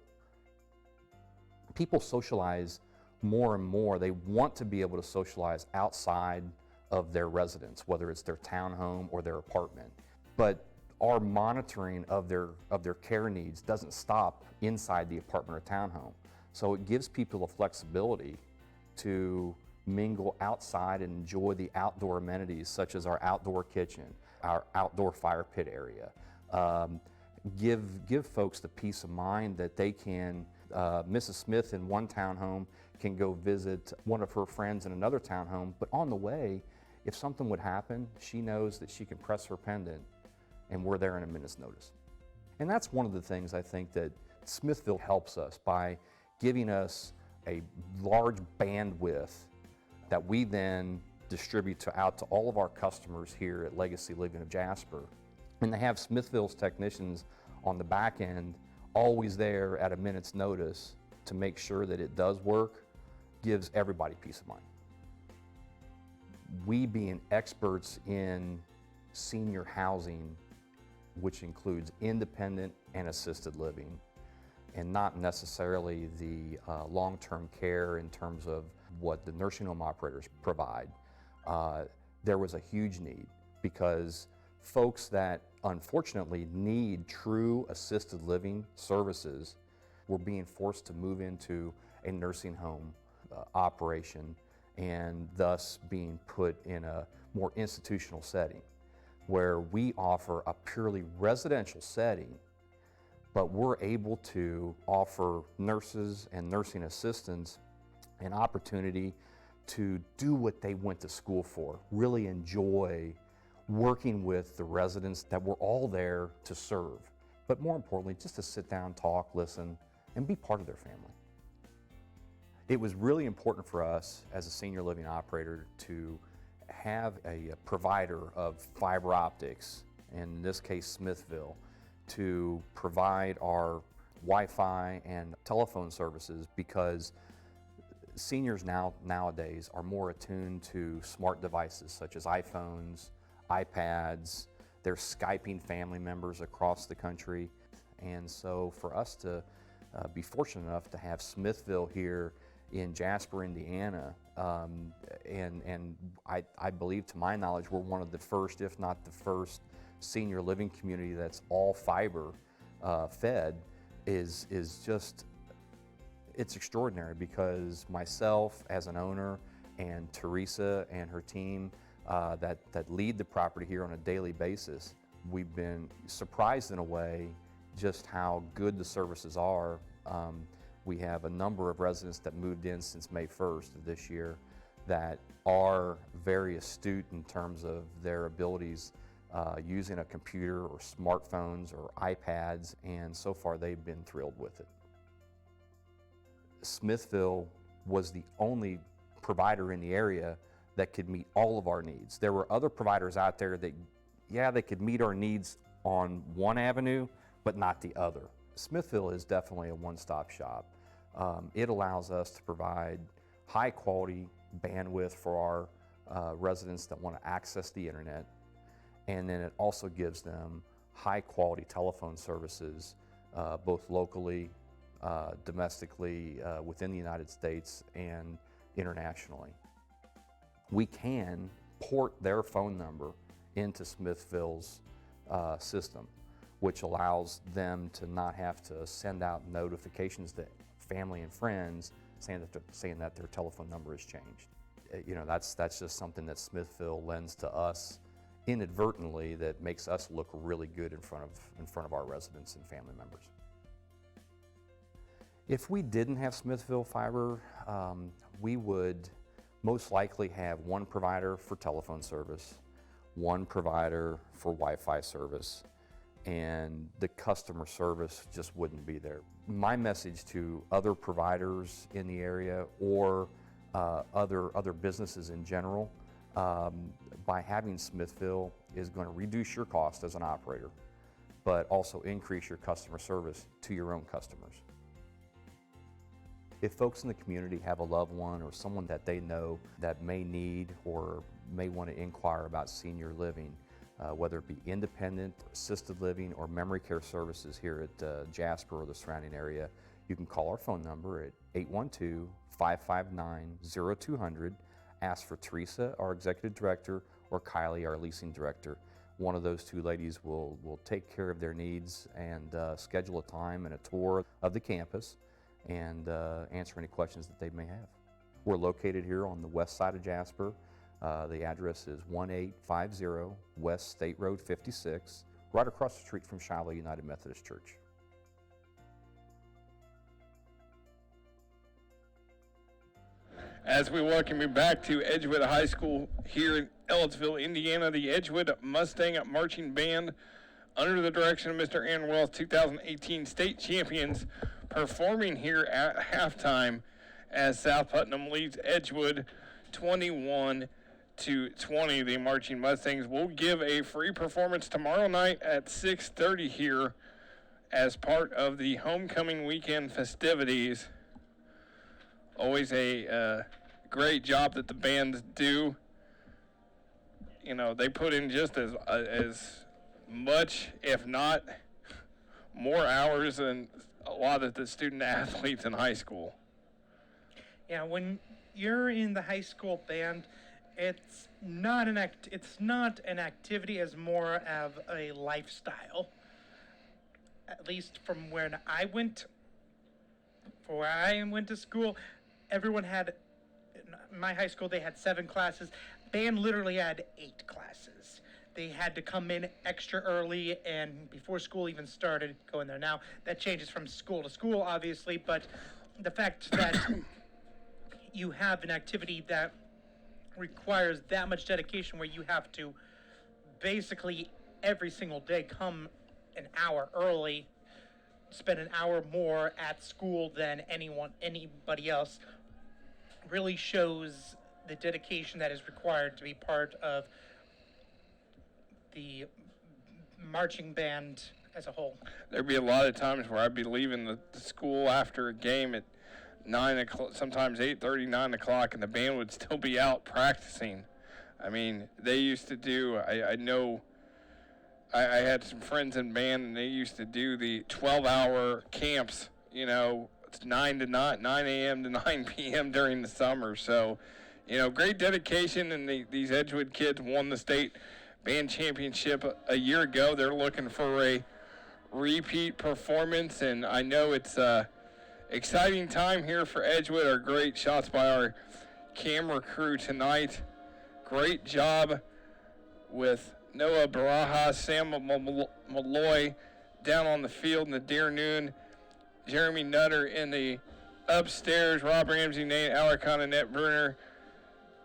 People socialize more and more. They want to be able to socialize outside of their residence, whether it's their townhome or their apartment. But our monitoring of their care needs doesn't stop inside the apartment or townhome. So it gives people the flexibility to mingle outside and enjoy the outdoor amenities such as our outdoor kitchen, our outdoor fire pit area. Give folks the peace of mind that they can, Mrs. Smith in one townhome can go visit one of her friends in another townhome, but on the way, if something would happen, she knows that she can press her pendant and we're there in a minute's notice. And that's one of the things I think that Smithville helps us by giving us a large bandwidth that we then distribute out to all of our customers here at Legacy Living of Jasper. And they have Smithville's technicians on the back end always there at a minute's notice to make sure that it does work, gives everybody peace of mind. We being experts in senior housing, which includes independent and assisted living, and not necessarily the long-term care in terms of what the nursing home operators provide, there was a huge need because folks that unfortunately need true assisted living services were being forced to move into a nursing home operation, and thus being put in a more institutional setting, where we offer a purely residential setting, but we're able to offer nurses and nursing assistants an opportunity to do what they went to school for, really enjoy working with the residents that we're all there to serve, but more importantly, just to sit down, talk, listen, and be part of their family. It was really important for us as a senior living operator to have a provider of fiber optics, in this case Smithville, to provide our Wi-Fi and telephone services, because seniors nowadays are more attuned to smart devices such as iPhones, iPads. They're Skyping family members across the country. And so for us to be fortunate enough to have Smithville here in Jasper, Indiana, and I believe, to my knowledge, we're one of the first, if not the first, senior living community that's all fiber fed, is just, it's extraordinary, because myself as an owner and Teresa and her team that lead the property here on a daily basis, we've been surprised in a way just how good the services are. We have a number of residents that moved in since May 1st of this year that are very astute in terms of their abilities using a computer or smartphones or iPads, and so far they've been thrilled with it. Smithville was the only provider in the area that could meet all of our needs. There were other providers out there that, yeah, they could meet our needs on one avenue, but not the other. Smithville is definitely a one-stop shop. It allows us to provide high-quality bandwidth for our residents that want to access the internet, and then it also gives them high-quality telephone services, both locally, domestically, within the United States, and internationally. We can port their phone number into Smithville's system, which allows them to not have to send out notifications to family and friends saying that their telephone number has changed. You know, that's just something that Smithville lends to us inadvertently that makes us look really good in front of our residents and family members. If we didn't have Smithville Fiber, we would most likely have one provider for telephone service, one provider for Wi-Fi service, and the customer service just wouldn't be there. My message to other providers in the area, or other businesses in general, by having Smithville is going to reduce your cost as an operator, but also increase your customer service to your own customers. If folks in the community have a loved one or someone that they know that may need or may want to inquire about senior living, whether it be independent, assisted living, or memory care services here at Jasper or the surrounding area, you can call our phone number at 812-559-0200, ask for Teresa, our executive director, or Kylie, our leasing director. One of those two ladies will take care of their needs and schedule a time and a tour of the campus and answer any questions that they may have. We're located here on the west side of Jasper. The address is 1850 West State Road 56, right across the street from Shiloh United Methodist Church. As we welcome you back to Edgewood High School here in Ellettsville, Indiana, the Edgewood Mustang Marching Band, under the direction of Mr. Aaron Wells, 2018 state champions, performing here at halftime as South Putnam leads Edgewood 21-20. The Marching Mustangs will give a free performance tomorrow night at 6:30 here as part of the homecoming weekend festivities. Always a great job that the bands do. You know, they put in just as much, if not more hours than a lot of the student athletes in high school. Yeah, when you're in the high school band, it's not an activity, as more of a lifestyle. At least from when I went For where I went to school, everyone had, in my high school, they had 7 classes. Band literally had 8 classes. They had to come in extra early and before school even started, go in there. Now, that changes from school to school, obviously, but the fact that you have an activity that requires that much dedication where you have to basically every single day come an hour early, spend an hour more at school than anybody else, really shows the dedication that is required to be part of the marching band as a whole. There'd be a lot of times where I'd be leaving the school after a game at 9 o'clock, sometimes 8:30, 9 o'clock, and the band would still be out practicing. I mean, they used to do, I know, I had some friends in band, and they used to do the 12-hour camps, it's 9 a.m. to 9 p.m. during the summer. So, great dedication, and these Edgewood kids won the state band championship a year ago. They're looking for a repeat performance, and I know it's exciting time here for Edgewood. Our great shots by our camera crew tonight. Great job with Noah Barajas, Sam Malloy down on the field in the deer noon, Jeremy Nutter in the upstairs, Rob Ramsey, Nate Alarcon, and Annette Bruner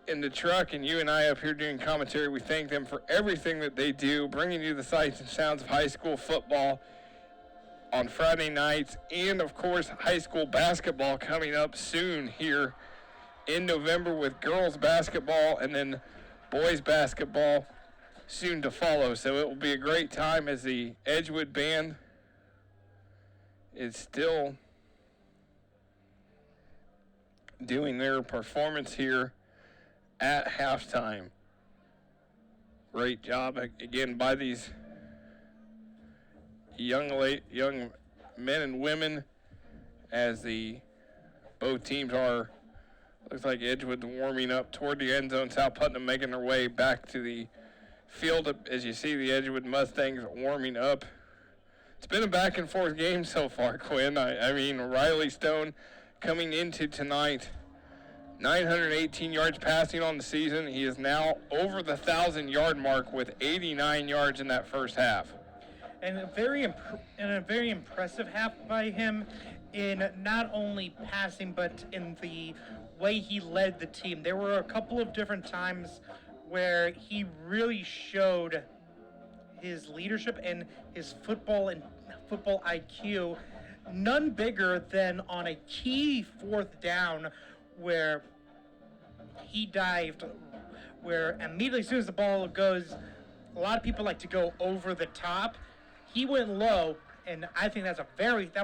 in the truck, and you and I up here doing commentary. We thank them for everything that they do, bringing you the sights and sounds of high school football on Friday nights, and of course high school basketball coming up soon here in November with girls basketball and then boys basketball soon to follow. So it will be a great time as the Edgewood band is still doing their performance here at halftime. Great job again by these young men and women as both teams are, looks like Edgewood warming up toward the end zone. South Putnam making their way back to the field as you see the Edgewood Mustangs warming up. It's been a back and forth game so far, Quinn. I mean, Riley Stone coming into tonight, 918 yards passing on the season. He is now over the 1,000-yard mark with 89 yards in that first half. And a very impressive half by him in not only passing, but in the way he led the team. There were a couple of different times where he really showed his leadership and his football IQ. None bigger than on a key 4th down where he dived, where immediately as soon as the ball goes, a lot of people like to go over the top. He went low, and I think that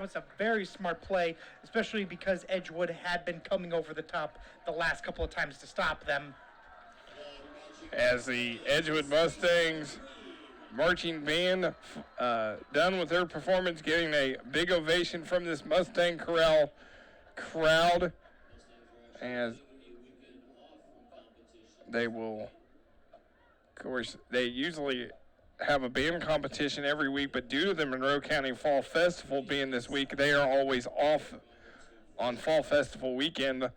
was a very smart play, especially because Edgewood had been coming over the top the last couple of times to stop them. As the Edgewood Mustangs marching band done with their performance, getting a big ovation from this Mustang Corral crowd, as they will, of course, they usually have a band competition every week, but due to the Monroe County Fall Festival being this week, they are always off on Fall Festival weekend.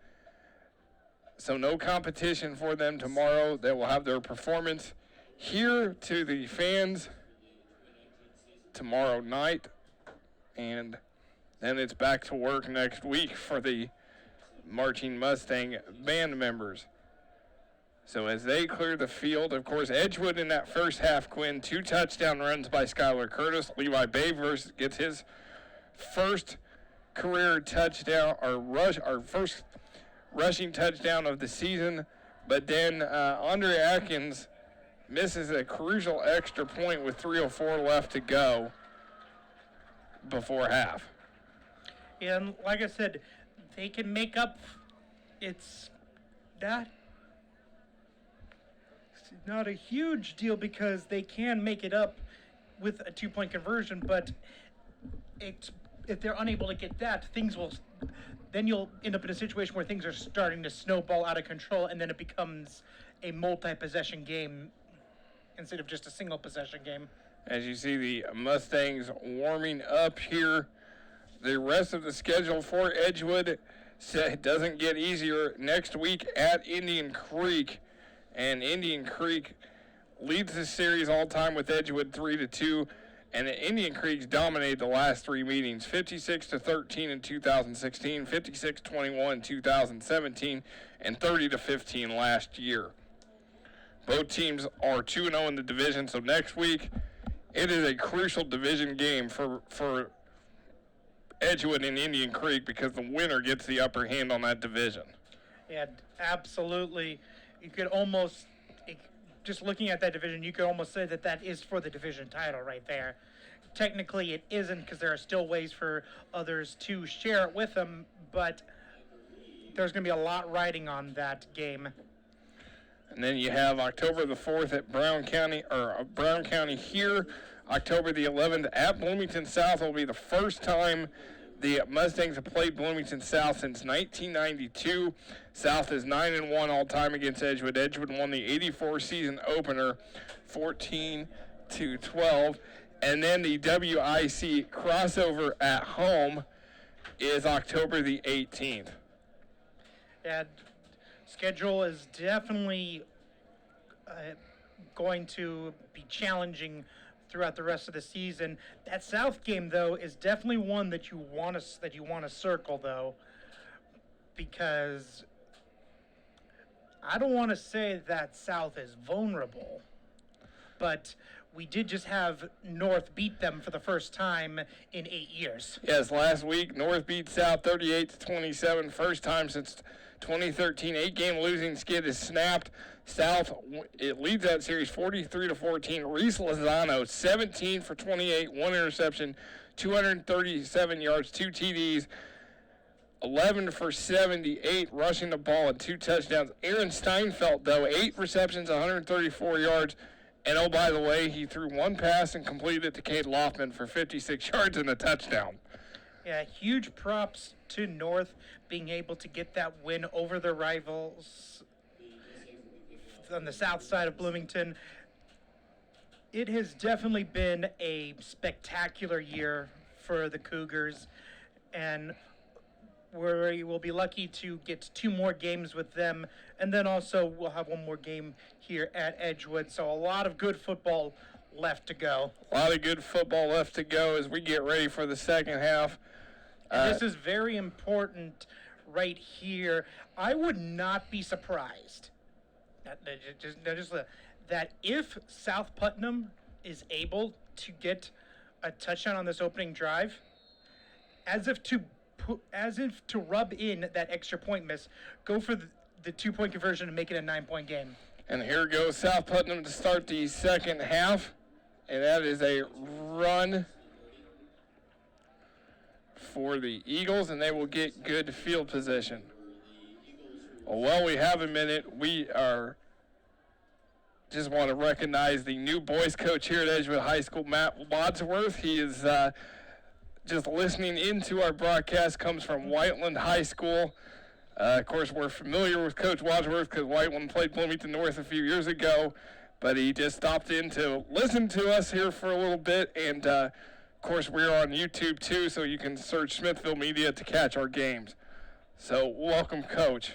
So no competition for them tomorrow. They will have their performance here to the fans tomorrow night, and then it's back to work next week for the Marching Mustang band members. So as they clear the field, of course, Edgewood in that first half, Quinn, 2 touchdown runs by Skylar Curtis. Levi Bayvers gets his first career touchdown, our first rushing touchdown of the season. But then Andre Atkins misses a crucial extra point with 3:04 left to go before half. And like I said, they can make up. It's not a huge deal because they can make it up with a 2-point conversion, but if they're unable to get that, then you'll end up in a situation where things are starting to snowball out of control, and then it becomes a multi-possession game instead of just a single possession game. As you see the Mustangs warming up here the rest of the schedule for Edgewood doesn't get easier. Next week at Indian Creek, and Indian Creek leads the series all time with Edgewood 3-2, and Indian Creek's dominated the last three meetings, 56-13 in 2016, 56-21 in 2017, and 30-15 last year. Both teams are 2-0 in the division, so next week it is a crucial division game for Edgewood and Indian Creek, because the winner gets the upper hand on that division. Yeah, absolutely. You could almost, just looking at that division, you could almost say that that is for the division title right there. Technically it isn't, because there are still ways for others to share it with them, but there's going to be a lot riding on that game. And then you have October the 4th at Brown County here. October the 11th at Bloomington South will be the first time the Mustangs have played Bloomington South since 1992. South is 9-1 all time against Edgewood. Edgewood won the '84 season opener 14-12. And then the WIC crossover at home is October the 18th. Yeah, schedule is definitely going to be challenging throughout the rest of the season. That South game, though, is definitely one that you want to circle, though, because I don't want to say that South is vulnerable, but we did just have North beat them for the first time in 8 years. Yes, last week North beat South 38-27, first time since 2013. 8-game losing skid is snapped. South, it leads that series 43-14. Reese Lozano, 17 for 28, 1 interception, 237 yards, 2 TDs, 11 for 78, rushing the ball and 2 touchdowns. Aaron Steinfeld, though, 8 receptions, 134 yards. And, oh, by the way, he threw 1 pass and completed it to Cade Loftman for 56 yards and a touchdown. Yeah, huge props to North being able to get that win over their rivals on the south side of Bloomington. It has definitely been a spectacular year for the Cougars, and we will be lucky to get 2 more games with them, and then also we'll have 1 more game here at Edgewood. So a lot of good football left to go. A lot of good football left to go as we get ready for the second half. This is very important right here. I would not be surprised that if South Putnam is able to get a touchdown on this opening drive, as if to rub in that extra point miss, go for the 2-point conversion and make it a 9-point game. And here goes South Putnam to start the second half, and that is a run for the Eagles, and they will get good field position. Well, we have a minute. We just want to recognize the new boys coach here at Edgewood High School, Matt Wadsworth. He is just listening into our broadcast, comes from Whiteland High School. Of course, we're familiar with Coach Wadsworth because Whiteland played Bloomington North a few years ago, but he just stopped in to listen to us here for a little bit, and of course, we're on YouTube too, so you can search Smithville Media to catch our games. So, welcome, Coach,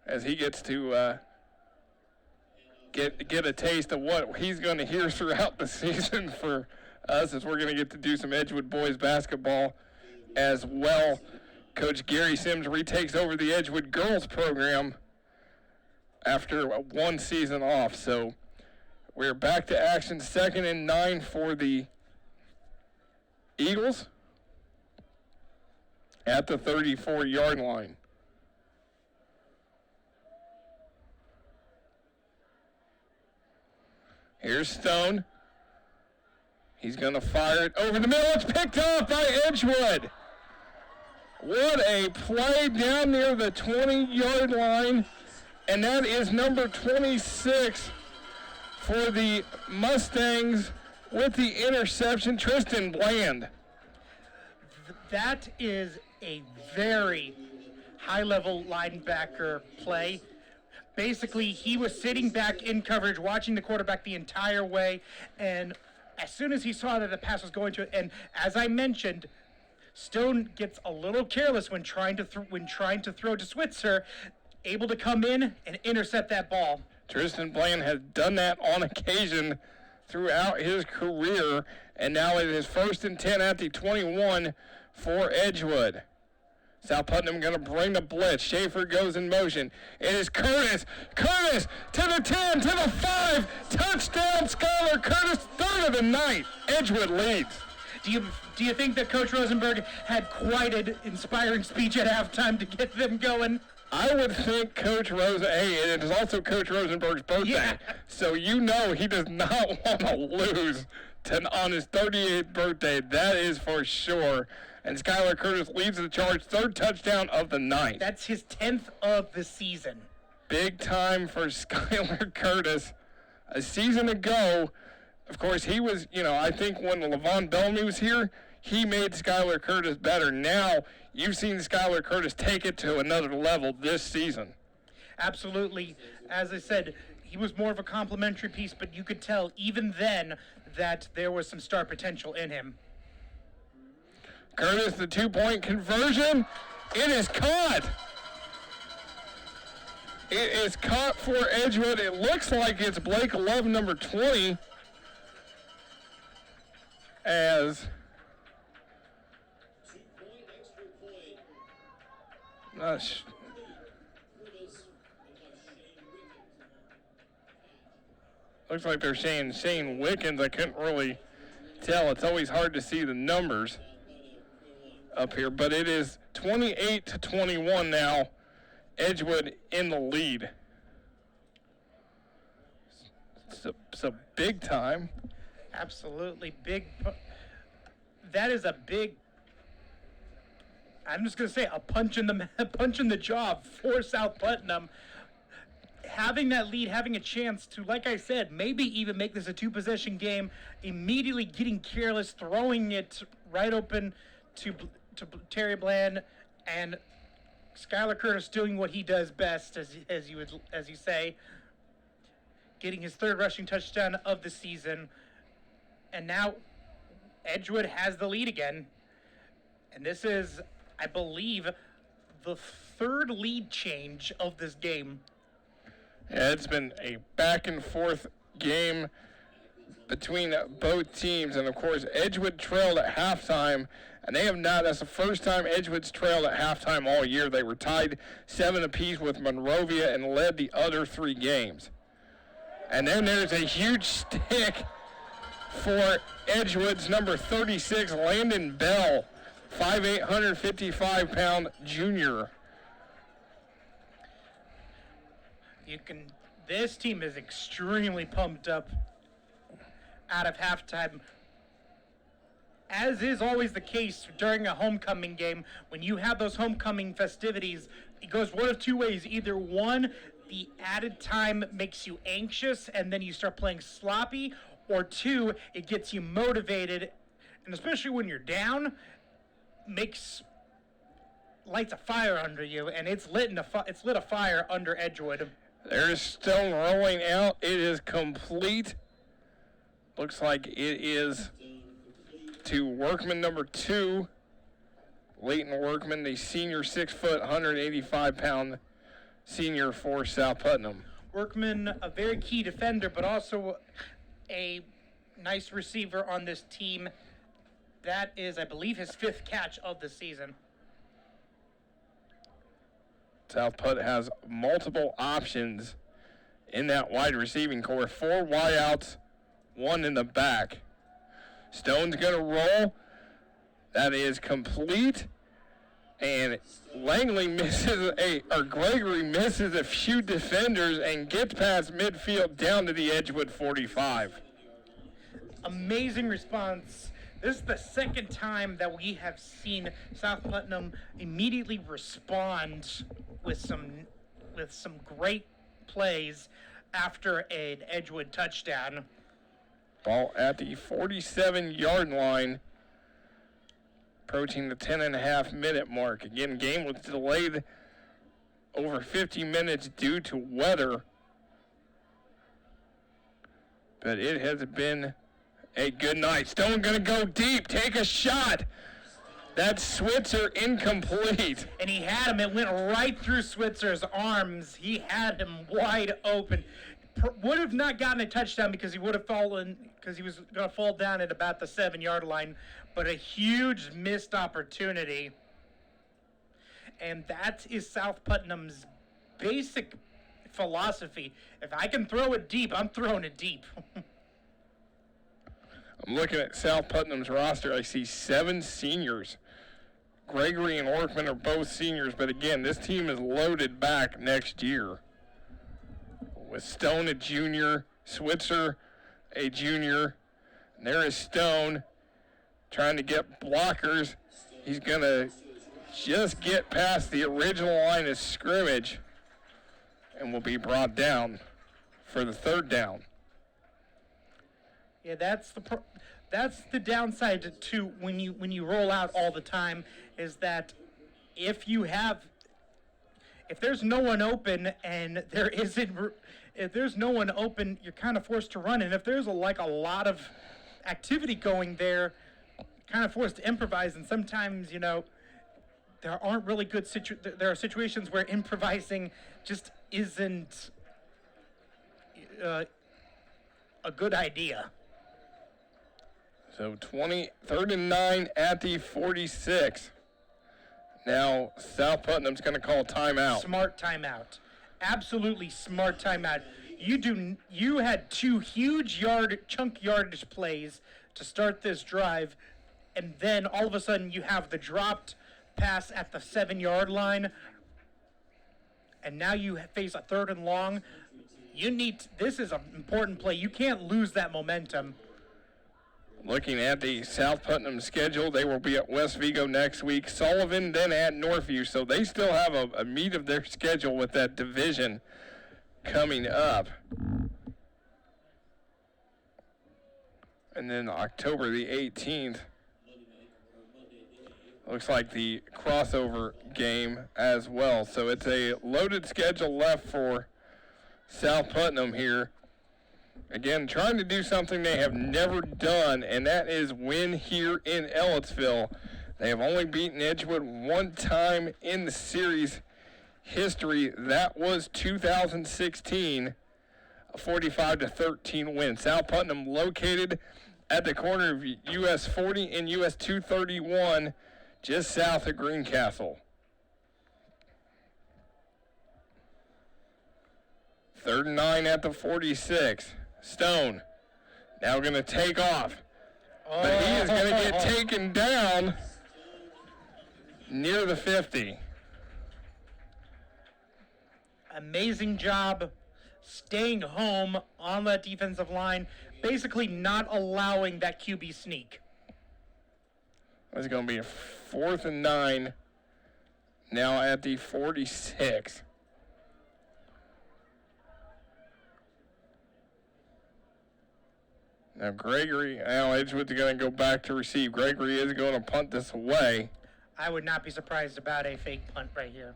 as he gets to get a taste of what he's going to hear throughout the season for us, as we're going to get to do some Edgewood boys basketball as well. Coach Gary Sims retakes over the Edgewood girls program after 1 season off. So we're back to action, 2nd and 9 for the Eagles at the 34-yard line. Here's Stone. He's going to fire it over the middle. It's picked off by Edgewood. What a play down near the 20-yard line. And that is number 26 for the Mustangs with the interception, Tristan Bland. That is a very high-level linebacker play. Basically, he was sitting back in coverage, watching the quarterback the entire way, and as soon as he saw that the pass was going to, and as I mentioned, Stone gets a little careless when trying to throw to Switzer, able to come in and intercept that ball. Tristan Bland has done that on occasion throughout his career, and now it is 1st and 10 at the 21 for Edgewood. South Putnam going to bring the blitz. Schaefer goes in motion. It is Curtis. Curtis to the 10, to the 5. Touchdown, Skylar Curtis, 3rd of the night. Edgewood leads. Do you think that Coach Rosenberg had quite an inspiring speech at halftime to get them going? I would think Coach hey, it is also Coach Rosenberg's birthday, Yeah. so you know he does not want to lose on his 38th birthday. That is for sure. And Skylar Curtis leads the charge, 3rd touchdown of the night. That's his 10th of the season. Big time for Skylar Curtis. A season ago, of course, he was, I think when LaVon Bellamy was here, he made Skylar Curtis better. Now, you've seen Skylar Curtis take it to another level this season. Absolutely. As I said, he was more of a complimentary piece, but you could tell even then that there was some star potential in him. Curtis, the 2-point conversion. It is caught. It is caught for Edgewood. It looks like it's Blake Love, number 20, as 2-point extra point. Curtis Curtis and Shane Wickens. looks like they're saying Shane Wickens. I couldn't really tell. It's always hard to see the numbers up here, but it is 28-21 now. Edgewood in the lead. It's a big time. Absolutely big. That is a big. I'm just gonna say a punch in the jaw for South Putnam. Having that lead, having a chance to, like I said, maybe even make this a 2-possession game. Immediately getting careless, throwing it right open to Terry Bland, and Skylar Curtis doing what he does best, as you say, getting his 3rd rushing touchdown of the season. And now Edgewood has the lead again. And this is, I believe, the 3rd lead change of this game. Yeah, it's been a back and forth game between both teams. And of course, Edgewood trailed at halftime, and that's the first time Edgewood's trailed at halftime all year. They were tied 7 apiece with Monrovia and led the other 3 games. And then there's a huge stick for Edgewood's number 36, Landon Bell, 5'8", 155-pound junior. This team is extremely pumped up out of halftime. As is always the case during a homecoming game, when you have those homecoming festivities, it goes one of 2 ways. Either one, the added time makes you anxious and then you start playing sloppy, or 2, it gets you motivated, and especially when you're down, lights a fire under you, and it's lit a fire under Edgewood. There's Stone rolling out. It is complete. Looks like it is to Workman, number 2. Leighton Workman, the senior 6 foot, 185-pound senior for South Putnam. Workman, a very key defender, but also a nice receiver on this team. That is, I believe, his 5th catch of the season. South Put has multiple options in that wide receiving core. 4 wideouts, 1 in the back. Stone's going to roll. That is complete. And Gregory misses a few defenders and gets past midfield down to the Edgewood 45. Amazing response. This is the 2nd time that we have seen South Putnam immediately respond with some great plays after an Edgewood touchdown. Ball at the 47-yard line, approaching the 10.5-minute mark. Again, game was delayed over 50 minutes due to weather, but it has been A good night. Stone going to go deep. Take a shot. That's Switzer incomplete. And he had him. It went right through Switzer's arms. He had him wide open. Would have not gotten a touchdown because he would have fallen, because he was going to fall down at about the 7-yard line. But a huge missed opportunity. And that is South Putnam's basic philosophy. If I can throw it deep, I'm throwing it deep. I'm looking at South Putnam's roster. I see 7 seniors. Gregory and Orkman are both seniors, but again, this team is loaded back next year. With Stone a junior, Switzer a junior. And there is Stone trying to get blockers. He's going to just get past the original line of scrimmage and will be brought down for the 3rd down. Yeah, that's the downside to when you roll out all the time, is that if there's no one open and if there's no one open, you're kind of forced to run. And if there's a lot of activity going there, you're kind of forced to improvise. And sometimes, there aren't really good there are situations where improvising just isn't a good idea. So 3rd and 9 at the 46. Now South Putnam's going to call timeout. Smart timeout. Absolutely smart timeout. You had 2 huge chunk yardage plays to start this drive, and then all of a sudden you have the dropped pass at the 7-yard line, and now you face a 3rd and long. This is an important play. You can't lose that momentum. Looking at the South Putnam schedule, they will be at West Vigo next week. Sullivan then at Northview, so they still have a meat of their schedule with that division coming up. And then October the 18th, looks like the crossover game as well. So it's a loaded schedule left for South Putnam here. Again, trying to do something they have never done, and that is win here in Ellettsville. They have only beaten Edgewood 1 time in the series history. That was 2016, a 45-13 win. South Putnam located at the corner of US 40 and US 231, just south of Greencastle. 3rd and 9 at the 46. Stone now going to take off, but he is going to get taken down near the 50. Amazing job staying home on that defensive line, basically not allowing that QB sneak. It's going to be a 4th and 9 now at the 46. Now Edgewood's going to go back to receive. Gregory is going to punt this away. I would not be surprised about a fake punt right here.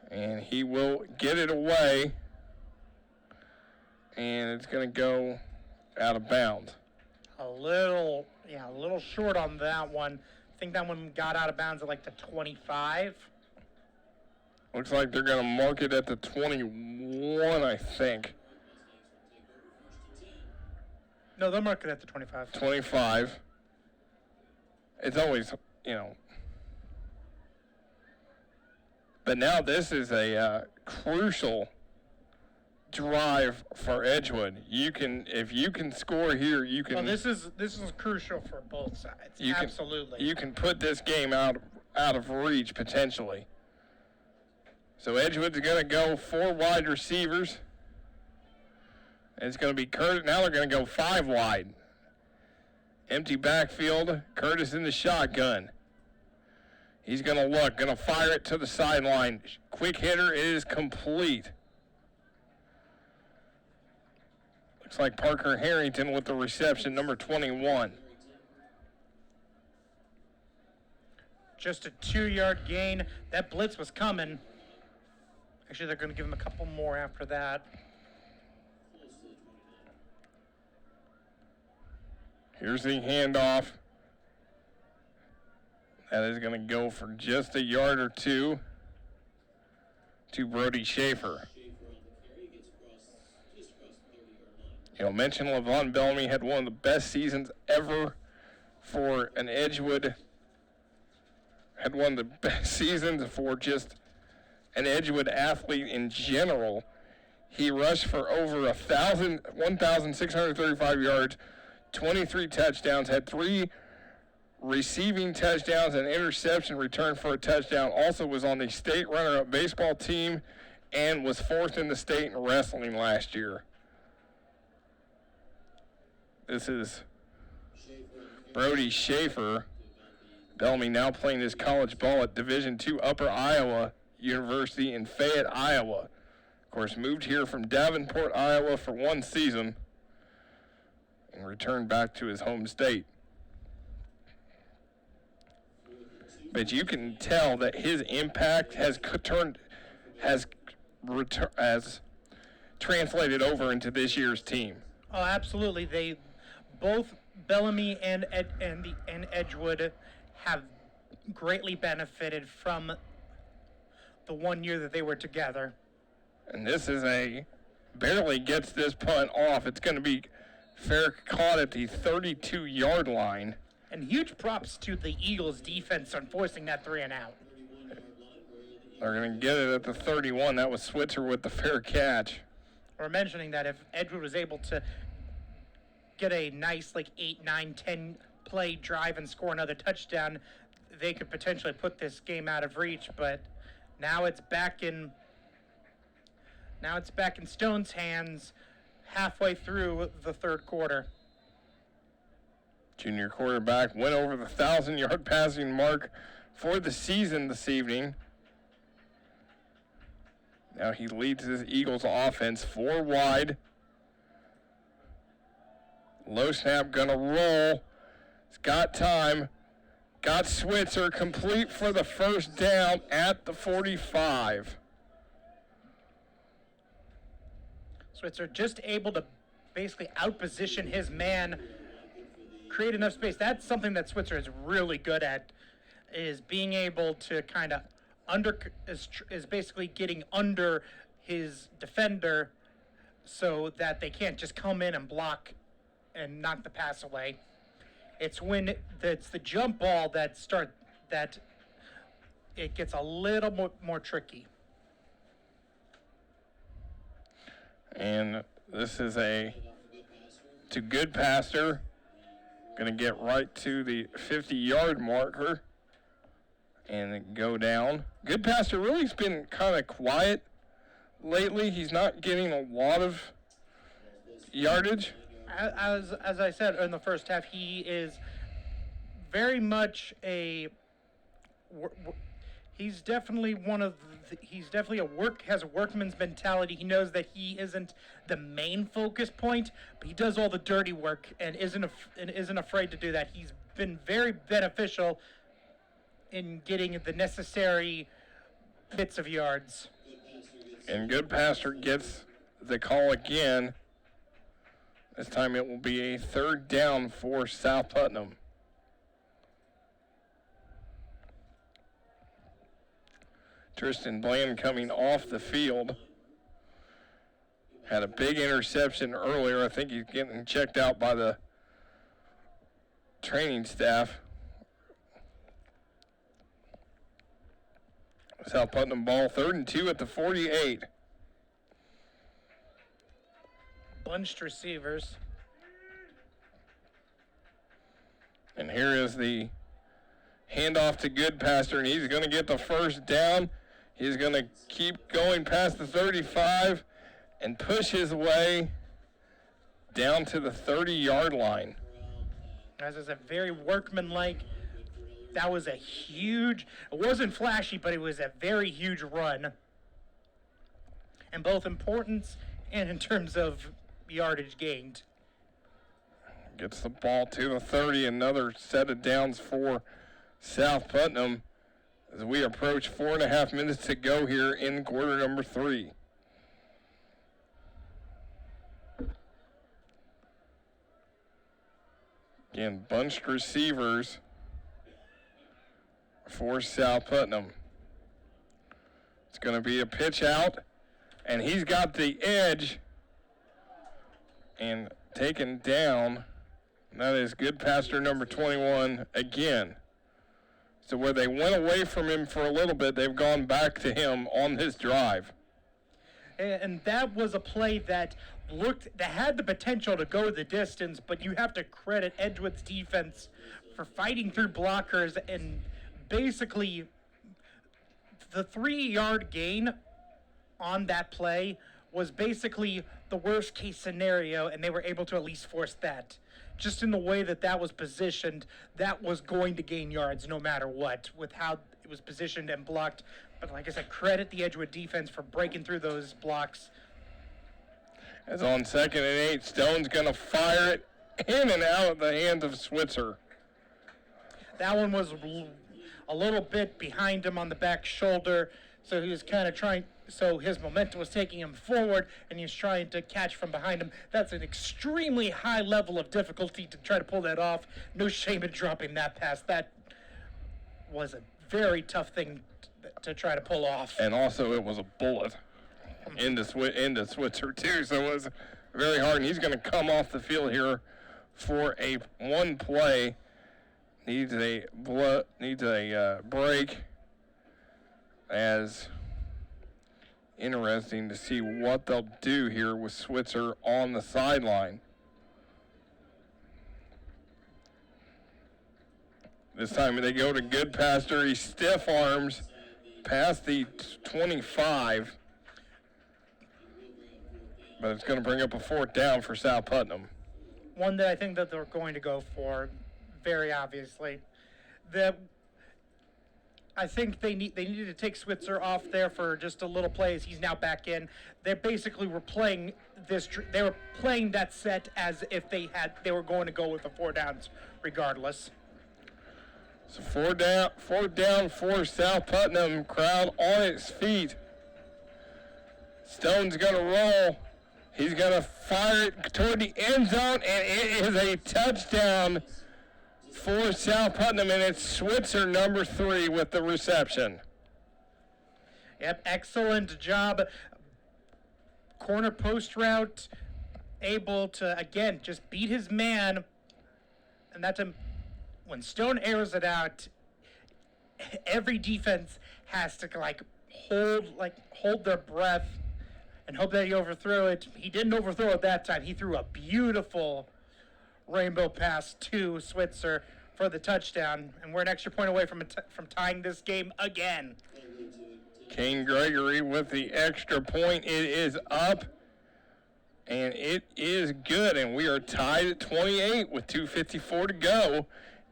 And he will get it away. And it's going to go out of bounds. A little short on that one. I think that one got out of bounds at like the 25. Looks like they're going to mark it at the 21, I think. No, they'll mark it at the 25. 25. It's always, But now this is a crucial drive for Edgewood. If you can score here, you can. Well, this is crucial for both sides. Absolutely. You can put this game out of reach potentially. So Edgewood's going to go 4 wide receivers. It's going to be Curtis. Now they're going to go 5 wide. Empty backfield. Curtis in the shotgun. He's going to fire it to the sideline. Quick hitter is complete. Looks like Parker Harrington with the reception, number 21. Just a 2-yard gain. That blitz was coming. Actually, they're going to give him a couple more after that. Here's the handoff. That is going to go for just a yard or two to Brody Schaefer. You know, mention Levon Bellamy had one of the best seasons ever for an Edgewood. Had one of the best seasons for just an Edgewood athlete in general. He rushed for over 1,635 yards, 23 touchdowns, had 3 receiving touchdowns, and interception return for a touchdown. Also was on the state runner-up baseball team and was 4th in the state in wrestling last year. This is Brody Schaefer. Bellamy now playing his college ball at Division II Upper Iowa University in Fayette, Iowa. Of course, moved here from Davenport, Iowa for 1 season and returned back to his home state. But you can tell that his impact has translated over into this year's team. Oh, absolutely. They both Bellamy and Edgewood have greatly benefited from the 1 year that they were together. And this is barely gets this punt off. It's going to be fair caught at the 32-yard line. And huge props to the Eagles defense on forcing that 3 and out. They're going to get it at the 31. That was Switzer with the fair catch. We're mentioning that if Edgewood was able to get a nice 8, 9, 10 play drive and score another touchdown, they could potentially put this game out of reach. But now it's back in Stone's hands halfway through the third quarter. Junior quarterback went over the 1,000-yard passing mark for the season this evening. Now he leads his Eagles offense 4 wide. Low snap, gonna roll. He's got time. Got Switzer complete for the first down at the 45. Switzer just able to basically outposition his man, create enough space. That's something that Switzer is really good at, is being able to kind of is basically getting under his defender so that they can't just come in and block and knock the pass away. It's when it's the jump ball that it gets a little more tricky. And this is to good passer. Going to get right to the 50-yard marker and go down. Good passer really has been kind of quiet lately. He's not getting a lot of yardage. As I said in the first half, he is very much he's definitely has a workman's mentality. He knows that he isn't the main focus point, but he does all the dirty work and isn't afraid to do that. He's been very beneficial in getting the necessary bits of yards. And good passer gets the call again. This time it will be a 3rd down for South Putnam. Tristan Bland coming off the field. Had a big interception earlier. I think he's getting checked out by the training staff. South Putnam ball, 3rd and 2 at the 48. Bunched receivers. And here is the handoff to good passer, and he's going to get the first down. He's going to keep going past the 35 and push his way down to the 30-yard line. As I said, very workmanlike. That was a huge, it wasn't flashy, but it was a very huge run. In both importance and in terms of yardage gained. Gets the ball to the 30, another set of downs for South Putnam as we approach 4.5 minutes to go here in quarter number 3. Again, bunched receivers for South Putnam. It's going to be a pitch out, and he's got the edge and taken down. That is good passer number 21 again. So where they went away from him for a little bit, they've gone back to him on this drive. And that was a play that had the potential to go the distance, but you have to credit Edgewood's defense for fighting through blockers, and basically the 3-yard gain on that play was basically the worst case scenario, and they were able to at least force that. Just in the way that was positioned, that was going to gain yards no matter what, with how it was positioned and blocked. But like I said, credit the Edgewood defense for breaking through those blocks. As on 2nd and 8, Stone's going to fire it in and out of the hands of Switzer. That one was a little bit behind him on the back shoulder, so he was kind of trying, so his momentum was taking him forward, and he was trying to catch from behind him. That's an extremely high level of difficulty to try to pull that off. No shame in dropping that pass. That was a very tough thing to try to pull off. And also it was a bullet into Switzer too, so it was very hard. And he's going to come off the field here for a one play. Needs a break. As interesting to see what they'll do here with Switzer on the sideline. This time they go to good passer. He stiff arms past the 25. But it's going to bring up a 4th down for South Putnam. One that I think that they're going to go for, very obviously. I think they needed to take Switzer off there for just a little play as he's now back in. They basically were playing they were playing that set as if they were going to go with the 4 downs regardless. So 4 down for South Putnam. Crowd on its feet. Stone's going to roll. He's going to fire it toward the end zone, and it is a touchdown for South Putnam, and it's Switzer, number 3, with the reception. Yep, excellent job. Corner post route, able to, again, just beat his man. And that's when Stone airs it out, every defense has to hold their breath and hope that he overthrew it. He didn't overthrow it that time. He threw a beautiful rainbow pass to Switzer for the touchdown, and we're an extra point away from tying this game again. Kane Gregory with the extra point. It is up, and it is good, and we are tied at 28 with 2:54 to go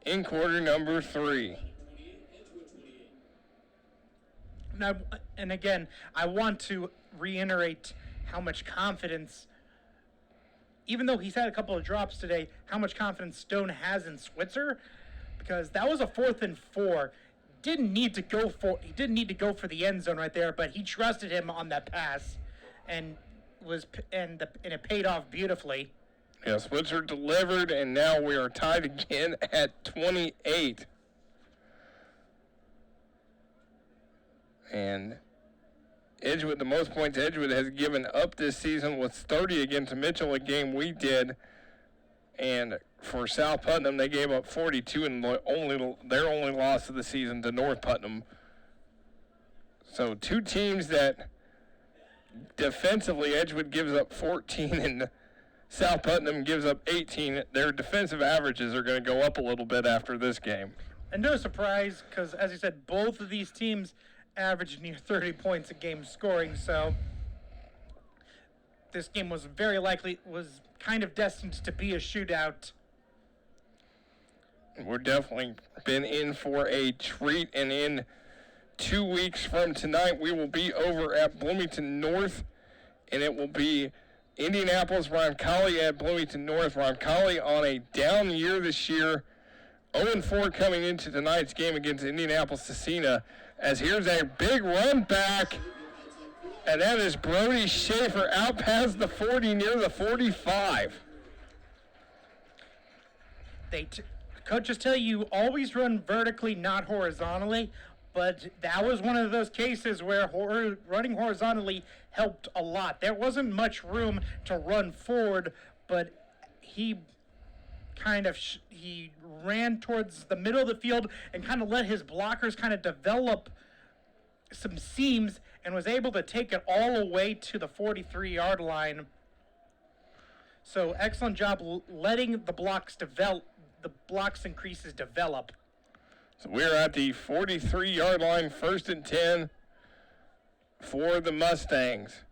in quarter number 3. Now, and again, I want to reiterate how much confidence, even though he's had a couple of drops today, how much confidence Stone has in Switzer, because that was a 4th and 4. He didn't need to go for the end zone right there, but he trusted him on that pass, and it paid off beautifully. Yeah, Switzer delivered, and now we are tied again at 28. And Edgewood, the most points Edgewood has given up this season was 30 against Mitchell, a game we did. And for South Putnam, they gave up 42 in their only loss of the season to North Putnam. So 2 teams that defensively, Edgewood gives up 14 and South Putnam gives up 18. Their defensive averages are going to go up a little bit after this game. And no surprise, because as you said, both of these teams averaged near 30 points a game scoring, so this game was was kind of destined to be a shootout. We're definitely been in for a treat, and in 2 weeks from tonight, we will be over at Bloomington North, and it will be Indianapolis Roncalli at Bloomington North. Roncalli on a down year this year, 0-4 coming into tonight's game against Indianapolis-Scecina, as here's a big run back, and that is Brody Schaefer out past the 40 near the 45. Coaches tell you always run vertically, not horizontally, but that was one of those cases where running horizontally helped a lot. There wasn't much room to run forward, but he he ran towards the middle of the field and kind of let his blockers kind of develop some seams and was able to take it all the way to the 43-yard line. So excellent job letting the blocks develop, the blocks and creases develop. So we're at the 43-yard line, 1st and 10 for the Mustangs.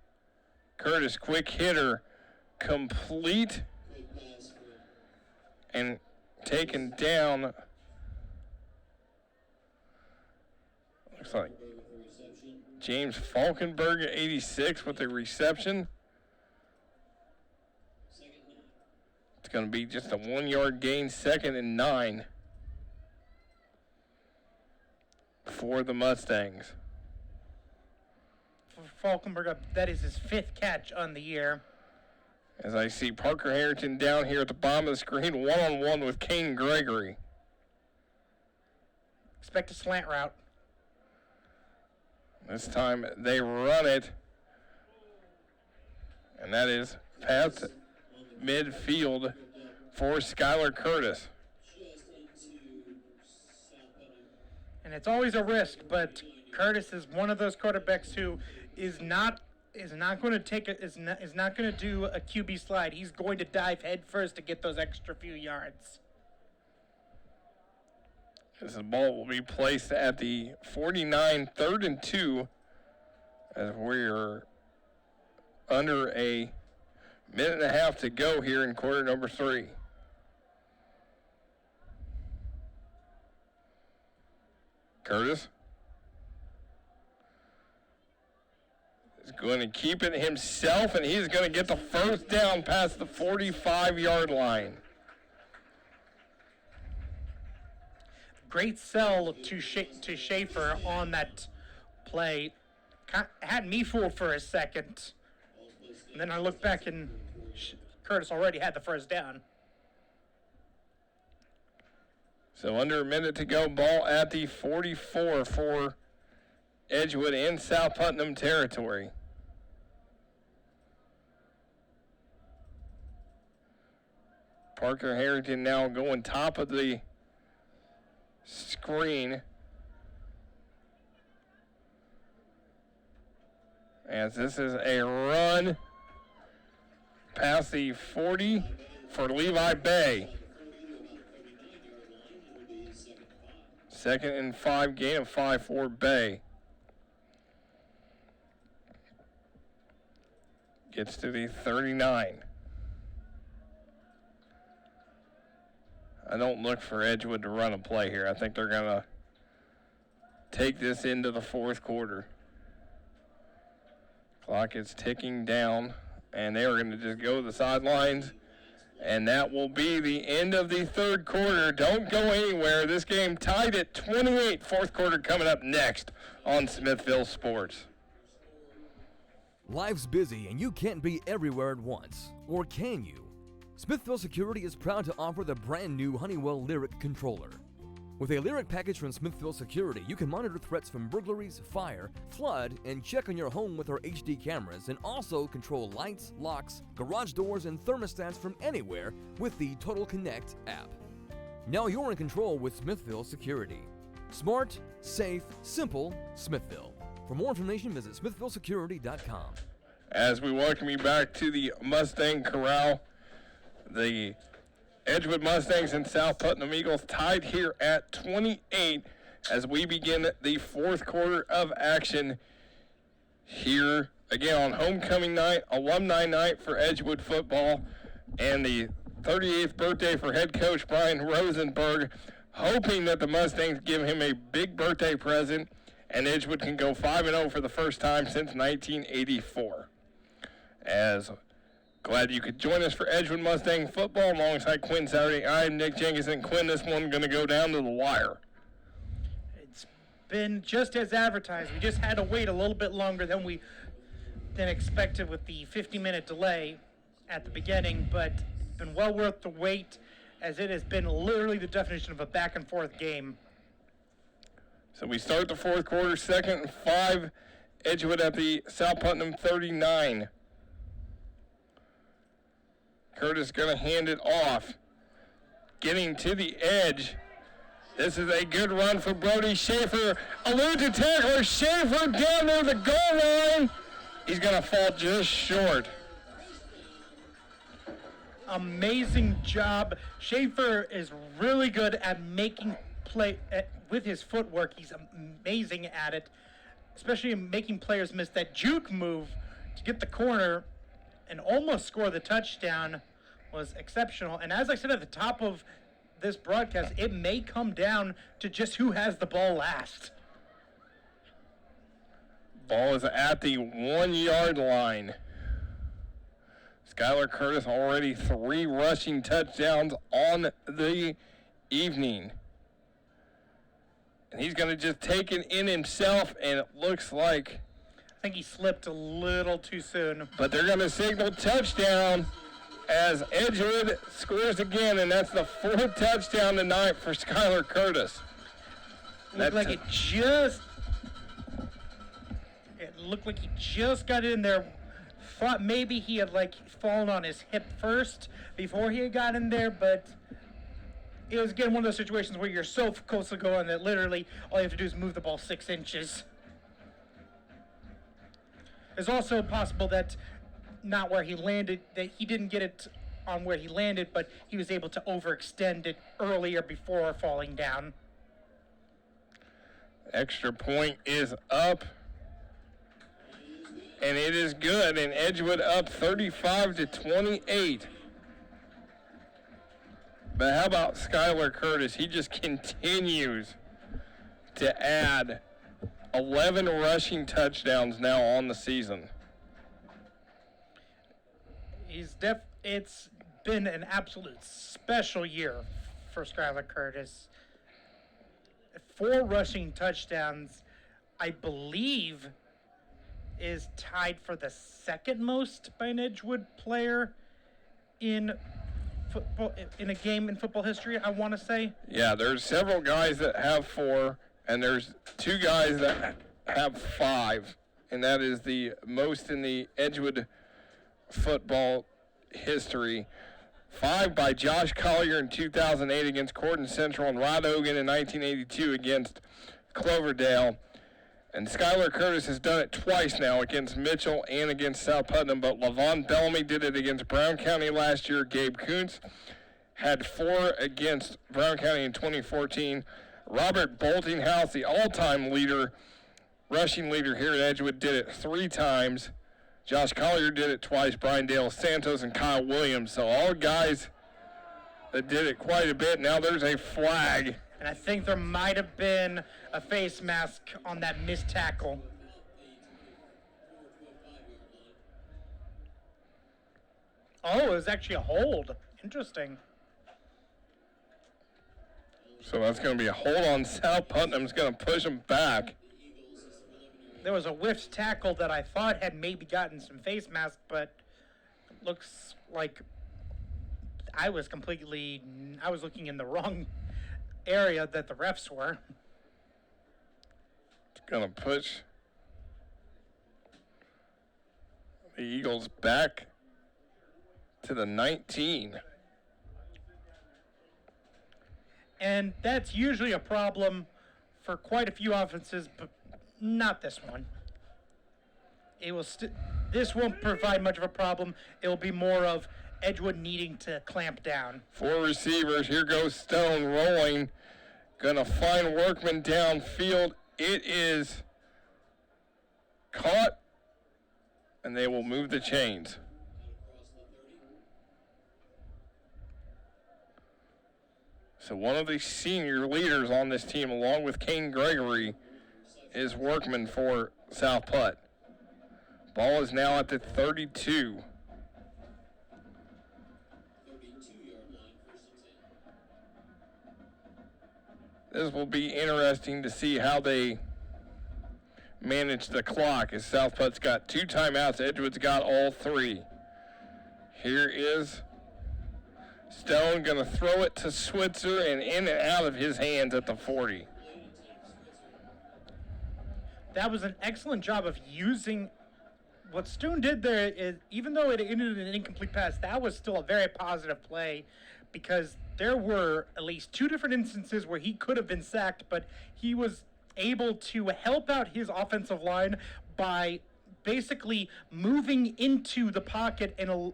Curtis, quick hitter, complete and taken down. Looks like James Falkenberg at 86 with the reception. It's going to be just a 1-yard gain, 2nd and 9 for the Mustangs. For Falkenberg, that is his 5th catch on the year. As I see Parker Harrington down here at the bottom of the screen, one-on-one with Kane Gregory. Expect a slant route. This time they run it, and that is past midfield for Skylar Curtis. And it's always a risk, but Curtis is one of those quarterbacks who is not going to do a QB slide. He's going to dive head first to get those extra few yards. This ball will be placed at the 49, 3rd and 2, as we're under a minute and a half to go here in quarter number 3. Curtis is going to keep it himself, and he's going to get the first down past the 45-yard line. Great sell to Schaefer on that play. Had me fooled for a second. And then I looked back and Curtis already had the first down. So under a minute to go, ball at the 44 for Edgewood in South Putnam territory. Parker Harrington now going top of the screen. As this is a run past the 40 for Levi Bay. 2nd and 5, gain of 5 for Bay. Gets to the 39. I don't look for Edgewood to run a play here. I think they're going to take this into the 4th quarter. Clock is ticking down, and they are going to just go to the sidelines. And that will be the end of the 3rd quarter. Don't go anywhere. This game tied at 28. 4th quarter coming up next on Smithville Sports. Life's busy and you can't be everywhere at once. Or can you? Smithville Security is proud to offer the brand new Honeywell Lyric controller. With a Lyric package from Smithville Security, you can monitor threats from burglaries, fire, flood, and check on your home with our HD cameras, and also control lights, locks, garage doors, and thermostats from anywhere with the Total Connect app. Now you're in control with Smithville Security. Smart, safe, simple, Smithville. For more information, visit smithvillesecurity.com. As we welcome you back to the Mustang Corral, the Edgewood Mustangs and South Putnam Eagles tied here at 28 as we begin the 4th quarter of action here again on homecoming night, alumni night for Edgewood Football, and the 38th birthday for head coach Brian Rosenberg, hoping that the Mustangs give him a big birthday present and Edgewood can go 5-0 for the first time since 1984. As glad you could join us for Edgewood Mustang football alongside Quinn Saturday. I'm Nick Jenkins, and Quinn, this one going to go down to the wire. It's been just as advertised. We just had to wait a little bit longer than expected with the 50-minute delay at the beginning, but it's been well worth the wait as it has been literally the definition of a back-and-forth game. So we start the fourth quarter, 2nd and 5. Edgewood at the South Putnam 39. Curtis going to hand it off. Getting to the edge. This is a good run for Brody Schaefer. Eludes a tackler. Schaefer down near the goal line. He's going to fall just short. Amazing job. Schaefer is really good at making play with his footwork. He's amazing at it, especially in making players miss. That juke move to get the corner and almost score the touchdown was exceptional. And as I said at the top of this broadcast, it may come down to just who has the ball last. Ball is at the 1-yard line. Skylar Curtis already 3 rushing touchdowns on the evening. And he's going to just take it in himself, and it looks like... I think he slipped a little too soon. But they're going to signal touchdown as Edgewood scores again, and that's the 4th touchdown tonight for Skylar Curtis. It looked like he just got in there. Thought maybe he had fallen on his hip first before he had got in there, but it was again one of those situations where you're so close to going that literally all you have to do is move the ball 6 inches. It's also possible that not where he landed, that he didn't get it on where he landed, but he was able to overextend it earlier before falling down. Extra point is up. And it is good, and Edgewood up 35-28. But how about Skylar Curtis? He just continues to add 11 rushing touchdowns now on the season. It's been an absolute special year for Skylar Curtis. 4 rushing touchdowns, I believe, is tied for the 2nd most by an Edgewood player in football, in a game in football history, I want to say. Yeah, there's several guys that have 4, and there's 2 guys that have 5, and that is the most in the Edgewood football history. 5 by Josh Collier in 2008 against Corden Central, and Rod Ogan in 1982 against Cloverdale. And Skylar Curtis has done it twice now against Mitchell and against South Putnam, but LaVon Bellamy did it against Brown County last year. Gabe Kuntz had 4 against Brown County in 2014. Robert Boltinghouse, the all-time rushing leader here at Edgewood, did it 3 times. Josh Collier did it twice. Brian Dale Santos and Kyle Williams. So all guys that did it quite a bit. Now there's a flag. And I think there might have been a face mask on that missed tackle. Oh, it was actually a hold. Interesting. So that's going to be a hold on South Putnam. It's going to push them back. There was a whiffed tackle that I thought had maybe gotten some face mask, but it looks like I was looking in the wrong area that the refs were. It's going to push the Eagles back to the 19. And that's usually a problem for quite a few offenses, but not this one. This won't provide much of a problem. It will be more of Edgewood needing to clamp down. 4 receivers. Here goes Stone rolling. Gonna find Workman downfield. It is caught, and they will move the chains. So one of the senior leaders on this team, along with Kane Gregory, is Workman for South Putt. Ball is now at the 32. This will be interesting to see how they manage the clock, as South Putt's got 2 timeouts. Edgewood's got all 3. Here is Stone going to throw it to Switzer and in and out of his hands at the 40. That was an excellent job of using what Stone did there. Is even though it ended in an incomplete pass, that was still a very positive play, because there were at least 2 different instances where he could have been sacked, but he was able to help out his offensive line by basically moving into the pocket and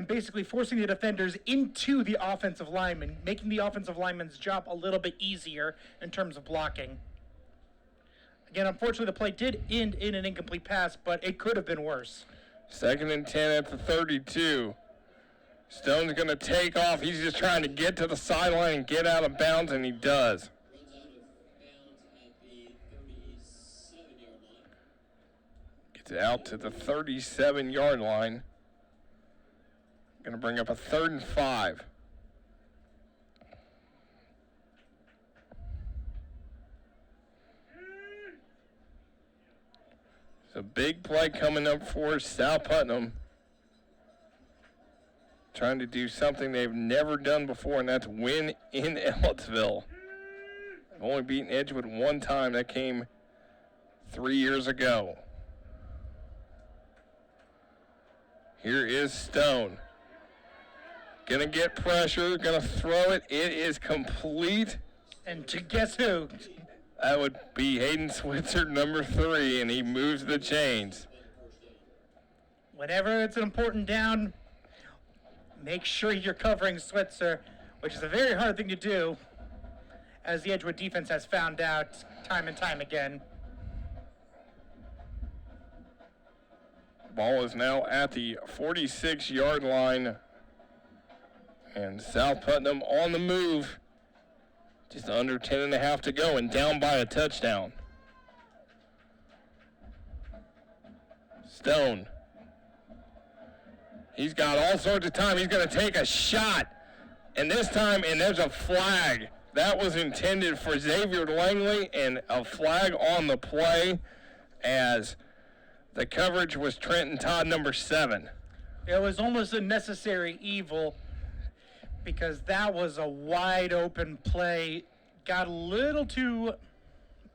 basically forcing the defenders into the offensive lineman, making the offensive lineman's job a little bit easier in terms of blocking. Again, unfortunately, the play did end in an incomplete pass, but it could have been worse. 2nd and 10 at the 32. Stone's going to take off. He's just trying to get to the sideline and get out of bounds, and he does. Gets out to the 37-yard line. Going to bring up a 3rd and 5. So big play coming up for South Putnam. Trying to do something they've never done before, and that's win in Ellettsville. They've only beaten Edgewood one time. That came 3 years ago. Here is Stone. Gonna get pressure, gonna throw it. It is complete. And to guess who? That would be Hayden Switzer, number 3, and he moves the chains. Whenever it's an important down, make sure you're covering Switzer, which is a very hard thing to do, as the Edgewood defense has found out time and time again. Ball is now at the 46-yard line, and South Putnam on the move. Just under 10 and a half to go and down by a touchdown. Stone. He's got all sorts of time. He's going to take a shot. And this time, and there's a flag. That was intended for Xavier Langley, and a flag on the play as the coverage was Trenton Todd, number 7. It was almost a necessary evil, because that was a wide open play. Got a little too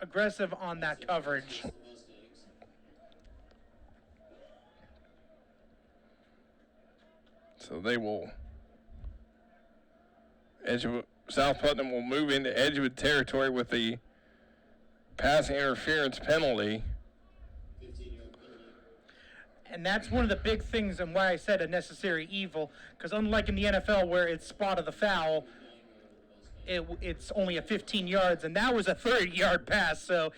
aggressive on that coverage. So they will, South Putnam will move into Edgewood territory with the pass interference penalty. And that's one of the big things and why I said a necessary evil, because unlike in the NFL where it's spot of the foul, it's only a 15 yards, and that was a 30-yard pass, so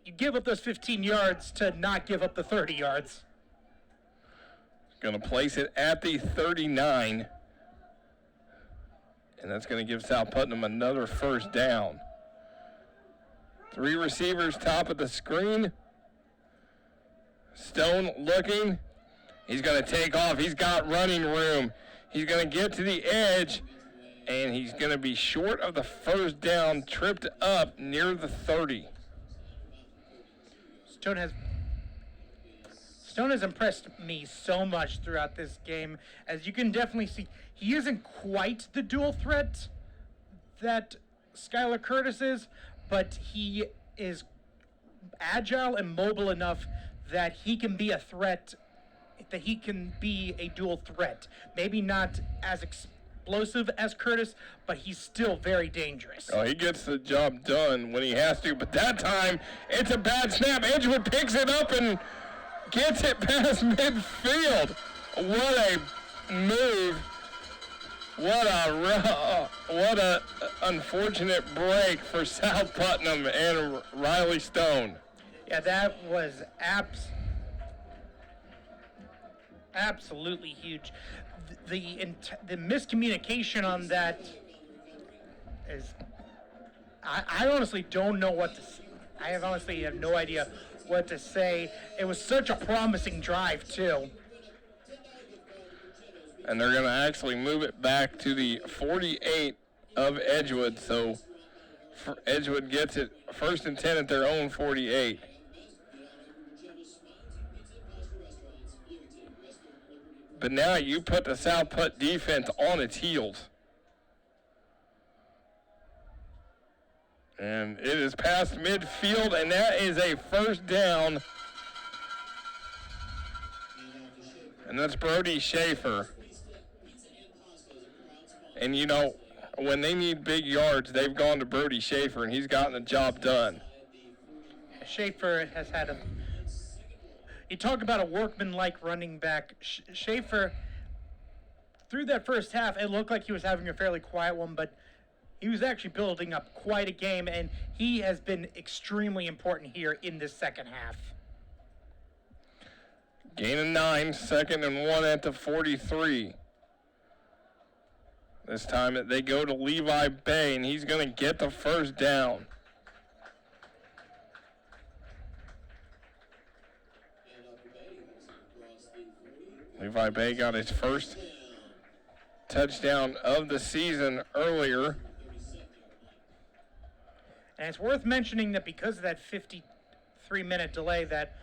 you give up those 15 yards to not give up the 30 yards. Going to place it at the 39, and that's going to give South Putnam another first down. 3 receivers top of the screen. Stone looking. He's going to take off. He's got running room. He's going to get to the edge, and he's going to be short of the first down, tripped up near the 30. Stone has impressed me so much throughout this game. As you can definitely see, he isn't quite the dual threat that Skylar Curtis is, but he is agile and mobile enough that he can be a threat, that he can be a dual threat. Maybe not as explosive as Curtis, but he's still very dangerous. Oh, he gets the job done when he has to, but that time it's a bad snap. Edgewood picks it up and gets it past midfield. What a move. What a unfortunate break for South Putnam and Riley Stone. Yeah, that was absolutely huge. The miscommunication on that is, I honestly don't know what to say. I honestly have no idea what to say. It was such a promising drive, too. And they're going to actually move it back to the 48 of Edgewood. So Edgewood gets it 1st and 10 at their own 48. But now you put the South Put defense on its heels. And it is past midfield, and that is a first down. And that's Brody Schaefer. And, you know, when they need big yards, they've gone to Brody Schaefer, and he's gotten the job done. Schaefer has had a... You talk about a workman-like running back. Schaefer, through that first half, it looked like he was having a fairly quiet one, but he was actually building up quite a game, and he has been extremely important here in this second half. Gain of 9, 2nd and 1 at the 43. This time they go to Levi Bay, and he's going to get the first down. Levi Bay got his first touchdown of the season earlier. And it's worth mentioning that because of that 53-minute delay, that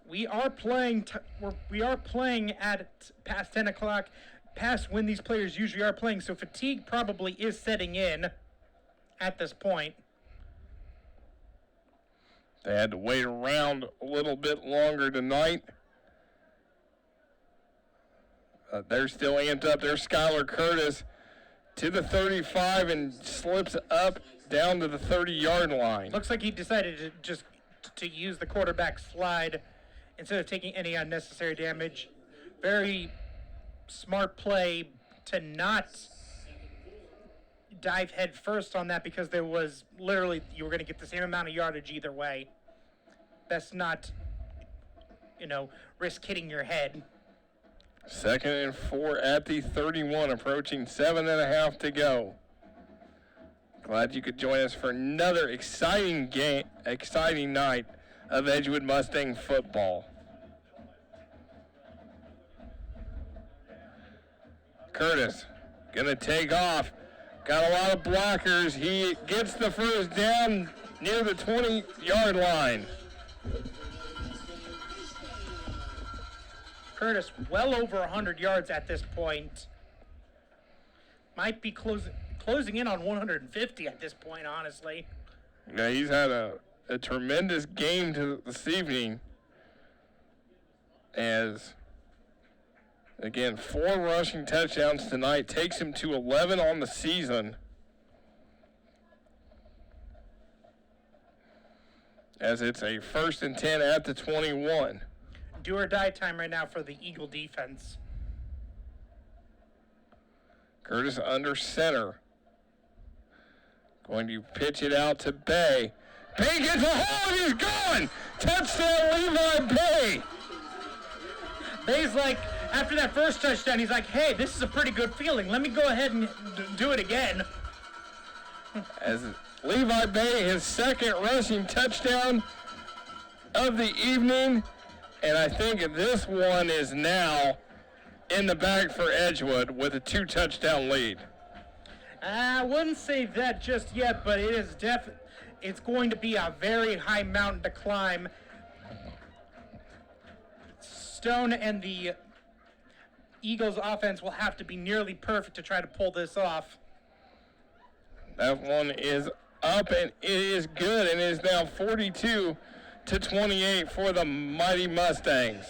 we are playing at past 10 o'clock, past when these players usually are playing, so fatigue probably is setting in at this point. They had to wait around a little bit longer tonight. They're still amped up. There's Skylar Curtis to the 35 and slips up down to the 30-yard line. Looks like he decided to use the quarterback slide instead of taking any unnecessary damage. Very smart play to not dive head first on that, because there was literally, you were going to get the same amount of yardage either way. Best not, risk hitting your head. 2nd and 4 at the 31, approaching 7.5 to go. Glad you could join us for another exciting night of Edgewood Mustang football. Curtis gonna take off. Got a lot of blockers. He gets the first down near the 20-yard line. Curtis, well over 100 yards at this point. Might be closing in on 150 at this point, honestly. Yeah, he's had a tremendous game this evening. As, again, 4 rushing touchdowns tonight. Takes him to 11 on the season. As it's a 1st and 10 at the 21. Do or die time right now for the Eagle defense. Curtis under center. Going to pitch it out to Bay. Bay gets a hold, he's gone! Touchdown, Levi Bay! Bay's like, after that first touchdown, he's like, hey, this is a pretty good feeling. Let me go ahead and do it again. As Levi Bay, his 2nd rushing touchdown of the evening. And I think this one is now in the bag for Edgewood with a 2-touchdown lead. I wouldn't say that just yet, but it is it's going to be a very high mountain to climb. Stone and the Eagles offense will have to be nearly perfect to try to pull this off. That one is up, and it is good, and it is now 42-28 for the mighty Mustangs.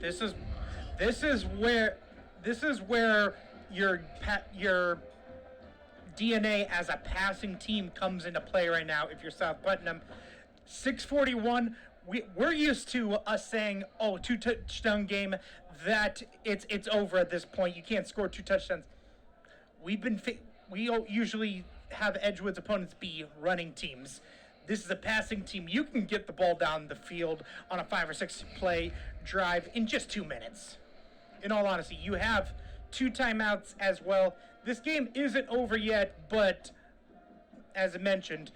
This is where your DNA as a passing team comes into play right now. If you're South Putnam, 6:41. We're used to us saying, "Oh, 2-touchdown game, that it's over at this point. You can't score 2 touchdowns." We usually have Edgewood's opponents be running teams. This is a passing team. You can get the ball down the field on a 5 or 6 play drive in just 2 minutes. In all honesty, you have 2 timeouts as well. This game isn't over yet, but as I mentioned,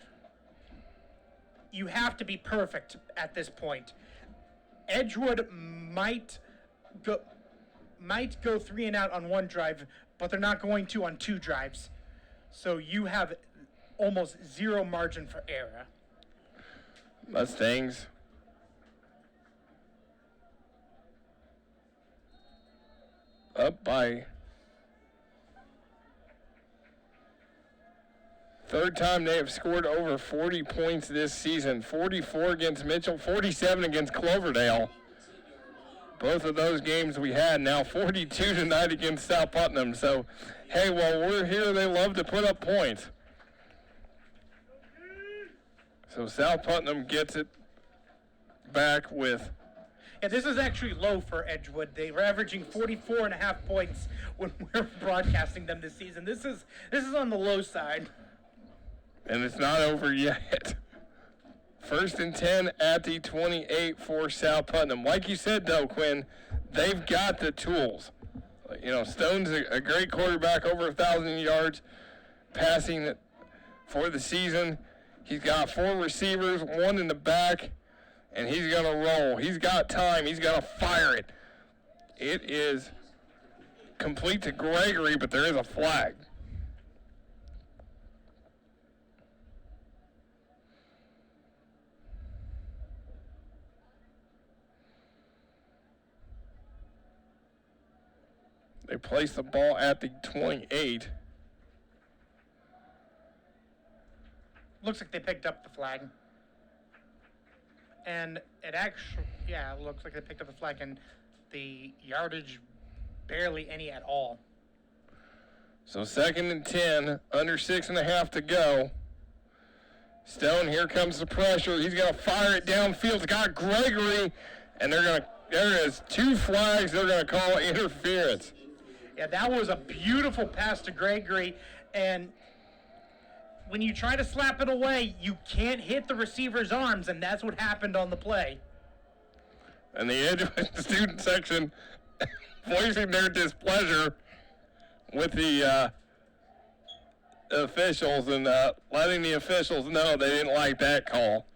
you have to be perfect at this point. Edgewood might go 3 and out on 1 drive, but they're not going to on 2 drives. So you have almost 0 margin for error. Mustangs up by Third time they have scored over 40 points this season. 44 against Mitchell, 47 against Cloverdale. Both of those games we had. Now 42 tonight against South Putnam. So, hey, while we're here, they love to put up points. So South Putnam gets it back with... Yeah, this is actually low for Edgewood. They were averaging 44.5 points when we're broadcasting them this season. This is on the low side. And it's not over yet. 1st and 10 at the 28 for South Putnam. Like you said, though, Quinn, they've got the tools. You know, Stone's a great quarterback, over 1,000 yards passing for the season. He's got 4 receivers, 1 in the back, and he's going to roll. He's got time. He's got to fire it. It is complete to Gregory, but there is a flag. They place the ball at the 28. Looks like they picked up the flag. And it actually, yeah, it looks like they picked up the flag, and the yardage barely any at all. So 2nd and 10, under 6.5 to go. Stone, here comes the pressure. He's going to fire it downfield. It's got Gregory, and there is 2 flags. They're going to call interference. Yeah, that was a beautiful pass to Gregory, and when you try to slap it away, you can't hit the receiver's arms, and that's what happened on the play. And the Edgewood student section voicing their displeasure with the officials and letting the officials know they didn't like that call.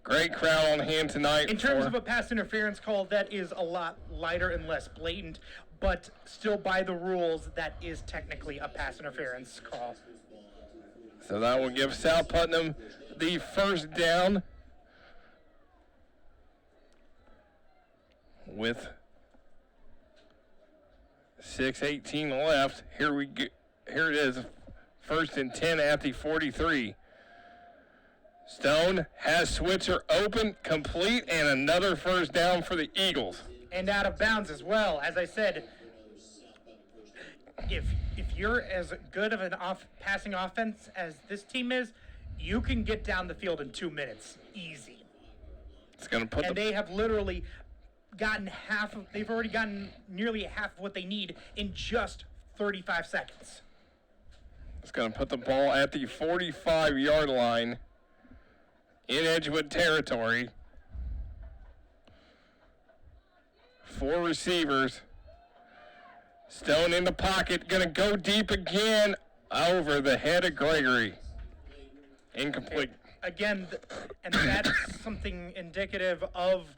Great crowd on hand tonight. In terms of a pass interference call, that is a lot lighter and less blatant, but still by the rules, that is technically a pass interference call. So that will give South Putnam the first down with 6:18 left. Here it is, 1st and 10 at the 43. Stone has Switzer open, complete, and another first down for the Eagles. And out of bounds as well. As I said, if you're as good of an passing offense as this team is, you can get down the field in 2 minutes, easy. It's going to put. And they have literally gotten they've already gotten nearly half of what they need in just 35 seconds. It's going to put the ball at the 45-yard line in Edgewood territory. 4 receivers. Stone in the pocket, going to go deep again over the head of Gregory. Incomplete. Again, and that's something indicative of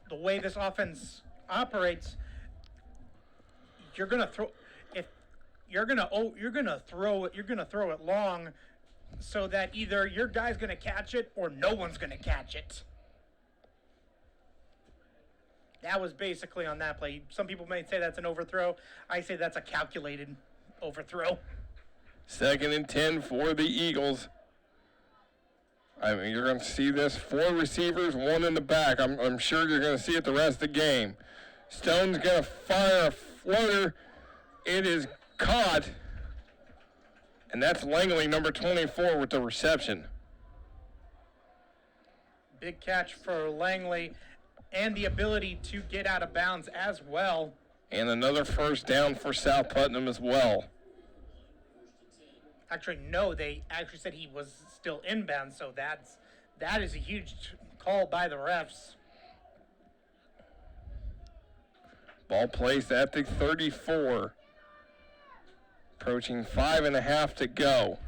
the way this offense operates. You're going to throw it long so that either your guy's going to catch it or no one's going to catch it. That was basically on that play. Some people may say that's an overthrow. I say that's a calculated overthrow. 2nd and 10 for the Eagles. I mean, you're going to see this. 4 receivers, 1 in the back. I'm sure you're going to see it the rest of the game. Stone's going to fire a floater. It is caught. And that's Langley, number 24, with the reception. Big catch for Langley. And the ability to get out of bounds as well. And another first down for South Putnam as well. Actually, no, they actually said he was still inbound, so that is a huge call by the refs. Ball placed at the 34. Approaching 5.5 to go.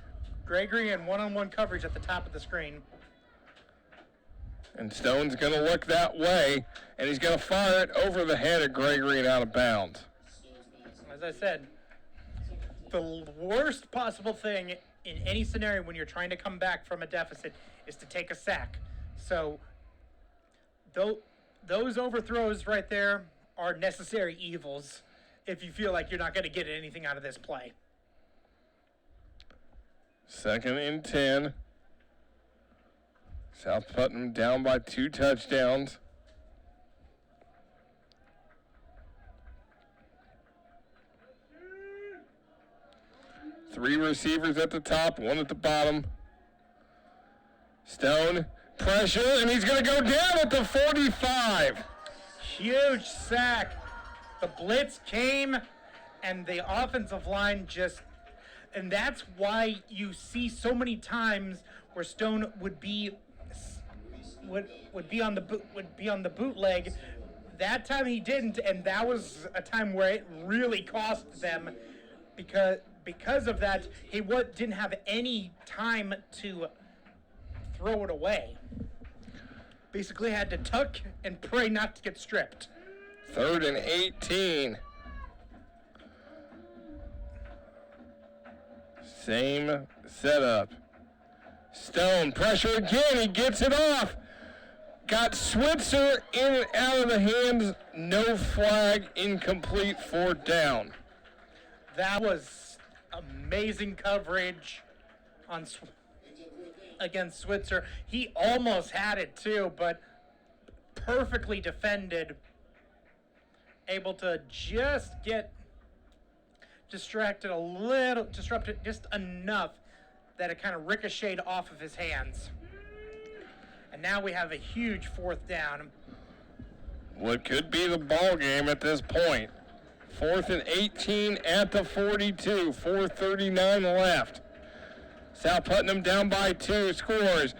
Gregory in one-on-one coverage at the top of the screen. And Stone's going to look that way, and he's going to fire it over the head of Gregory and out of bounds. As I said, the worst possible thing in any scenario when you're trying to come back from a deficit is to take a sack. So those overthrows right there are necessary evils if you feel like you're not going to get anything out of this play. 2nd and 10. South Putnam down by 2 touchdowns. Three receivers at the top, one at the bottom. Stone, pressure, and he's going to go down at the 45. Huge sack. The blitz came, and the offensive line just, and that's why you see so many times where Stone would be on the bootleg. That time he didn't, and that was a time where it really cost them because of that. He didn't have any time to throw it away. Basically had to tuck and pray not to get stripped. 3rd and 18. Same setup. Stone, pressure again, he gets it off. Got Switzer in and out of the hands, no flag, incomplete, 4th down. That was amazing coverage against Switzer. He almost had it too, but perfectly defended. Able to just get disrupted just enough that it kind of ricocheted off of his hands. And now we have a huge 4th down. What could be the ball game at this point. 4th and 18 at the 42. 4:39 left. South Putnam down by 2. Scores.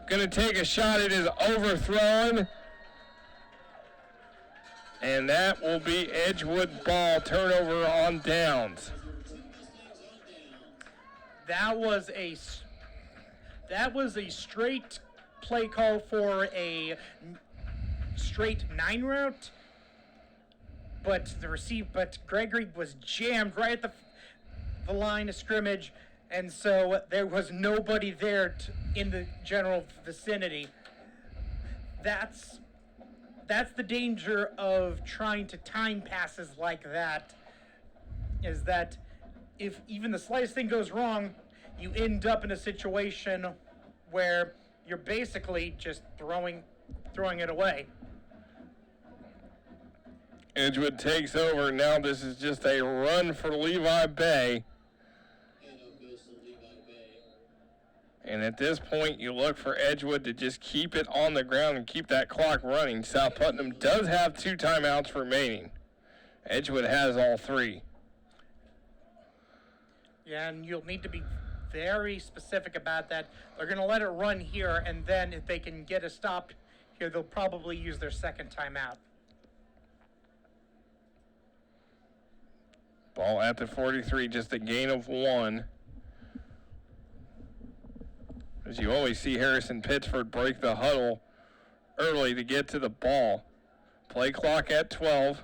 Going to take a shot. It is overthrown. And that will be Edgewood ball. Turnover on downs. That was a straight play call for a straight 9 route, but Gregory was jammed right at the line of scrimmage, and so there was nobody there in the general vicinity. That's the danger of trying to time passes like that, is that if even the slightest thing goes wrong, you end up in a situation where you're basically just throwing it away. Edgewood takes over. Now this is just a run for Levi Bay. And at this point, you look for Edgewood to just keep it on the ground and keep that clock running. South Putnam does have 2 timeouts remaining. Edgewood has all 3. Yeah, and you'll need to be very specific about that. They're going to let it run here, and then if they can get a stop here, they'll probably use their 2nd timeout. Ball at the 43, just a gain of 1. As you always see Harrison Pittsford break the huddle early to get to the ball. Play clock at 12.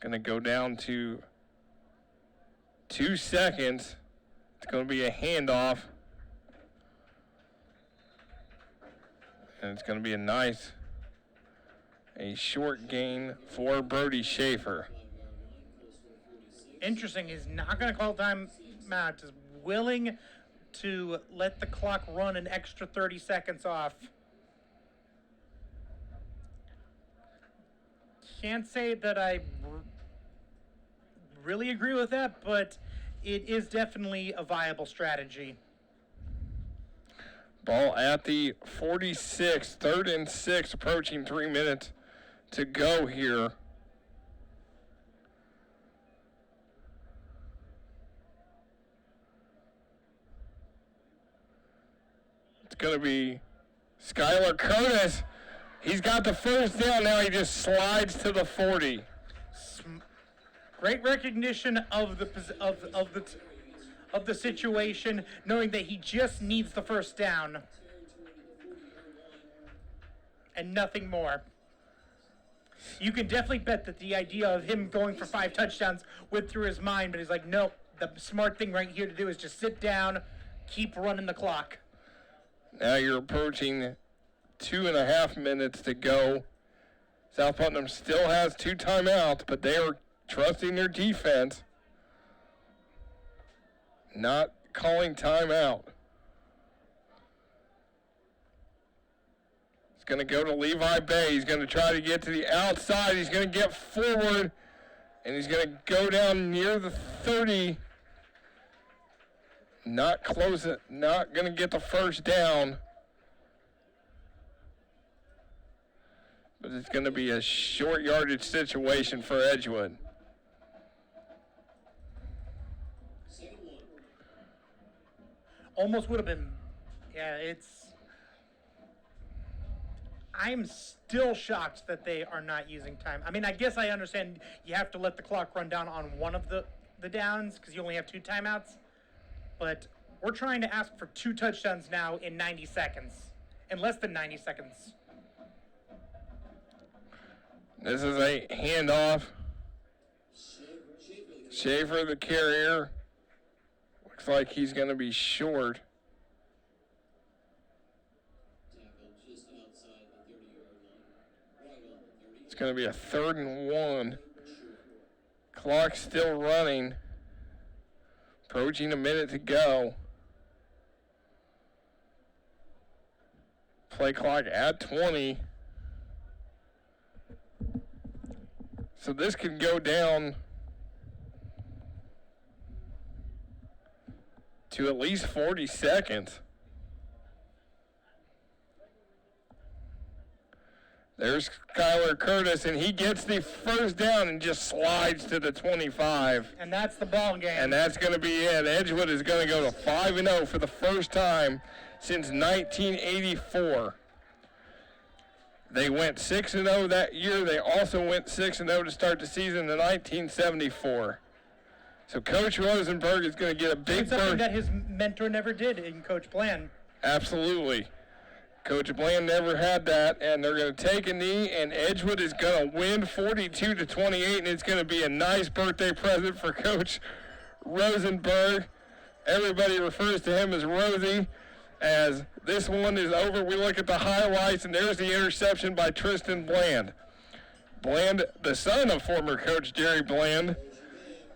Going to go down to 2 seconds. It's going to be a handoff. And it's going to be a short gain for Brody Schaefer. Interesting, he's not going to call timeout. He's willing to let the clock run an extra 30 seconds off. Can't say that I really agree with that, but it is definitely a viable strategy. Ball at the 46, 3rd and 6, approaching 3 minutes to go here. It's going to be Skylar Curtis. He's got the 1st down. Now he just slides to the 40. Great recognition of the situation, knowing that he just needs the 1st down and nothing more. You can definitely bet that the idea of him going for 5 touchdowns went through his mind, but he's like, nope, the smart thing right here to do is just sit down, keep running the clock. Now you're approaching 2.5 minutes to go South Putnam still has 2 timeouts, but they are trusting their defense, not calling timeout. It's going to go to Levi Bay. He's going to try to get to the outside. He's going to get forward, and he's going to go down near the 30. Not close it, not going to get the first down. But it's going to be a short yardage situation for Edgewood. Almost would have been, I'm still shocked that they are not using time. I mean, I guess I understand you have to let the clock run down on one of the downs because you only have 2 timeouts. But we're trying to ask for 2 touchdowns now in 90 seconds, in less than 90 seconds. This is a handoff. Schaefer, the carrier. Looks like he's going to be short. It's going to be a 3rd and 1. Clock still running. Approaching a minute to go. Play clock at 20. So this could go down to at least 40 seconds. There's Skylar Curtis, and he gets the first down and just slides to the 25. And that's the ball game. And that's going to be it. Edgewood is going to go to 5-0 for the first time since 1984. They went 6-0 that year. They also went 6-0 to start the season in 1974. So Coach Rosenberg is going to get a big something that his mentor never did in Coach Bland. Absolutely. Coach Bland never had that, and they're going to take a knee, and Edgewood is going to win 42-28, and it's going to be a nice birthday present for Coach Rosenberg. Everybody refers to him as Rosie. As this one is over, we look at the highlights, and there's the interception by Tristan Bland. Bland, the son of former Coach Jerry Bland,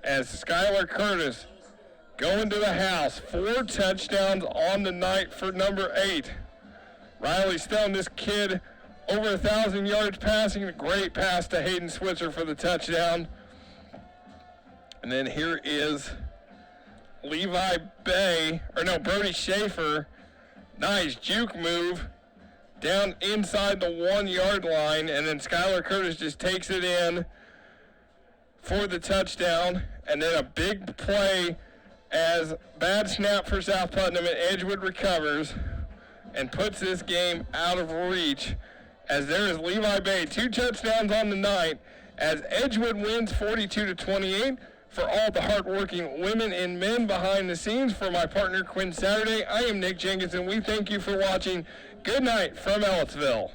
as Skylar Curtis going to the house. 4 touchdowns on the night for number 8. Riley Stone, this kid, over 1,000 yards passing. A great pass to Hayden Switzer for the touchdown. And then here is Brody Schaefer. Nice juke move down inside the 1-yard line. And then Skylar Curtis just takes it in for the touchdown. And then a big play as bad snap for South Putnam, and Edgewood recovers and puts this game out of reach, as there is Levi Bay, 2 touchdowns on the night, as Edgewood wins 42-28. For all the hardworking women and men behind the scenes, for my partner Quinn Saturday, I am Nick Jenkins, and we thank you for watching. Good night from Ellettsville.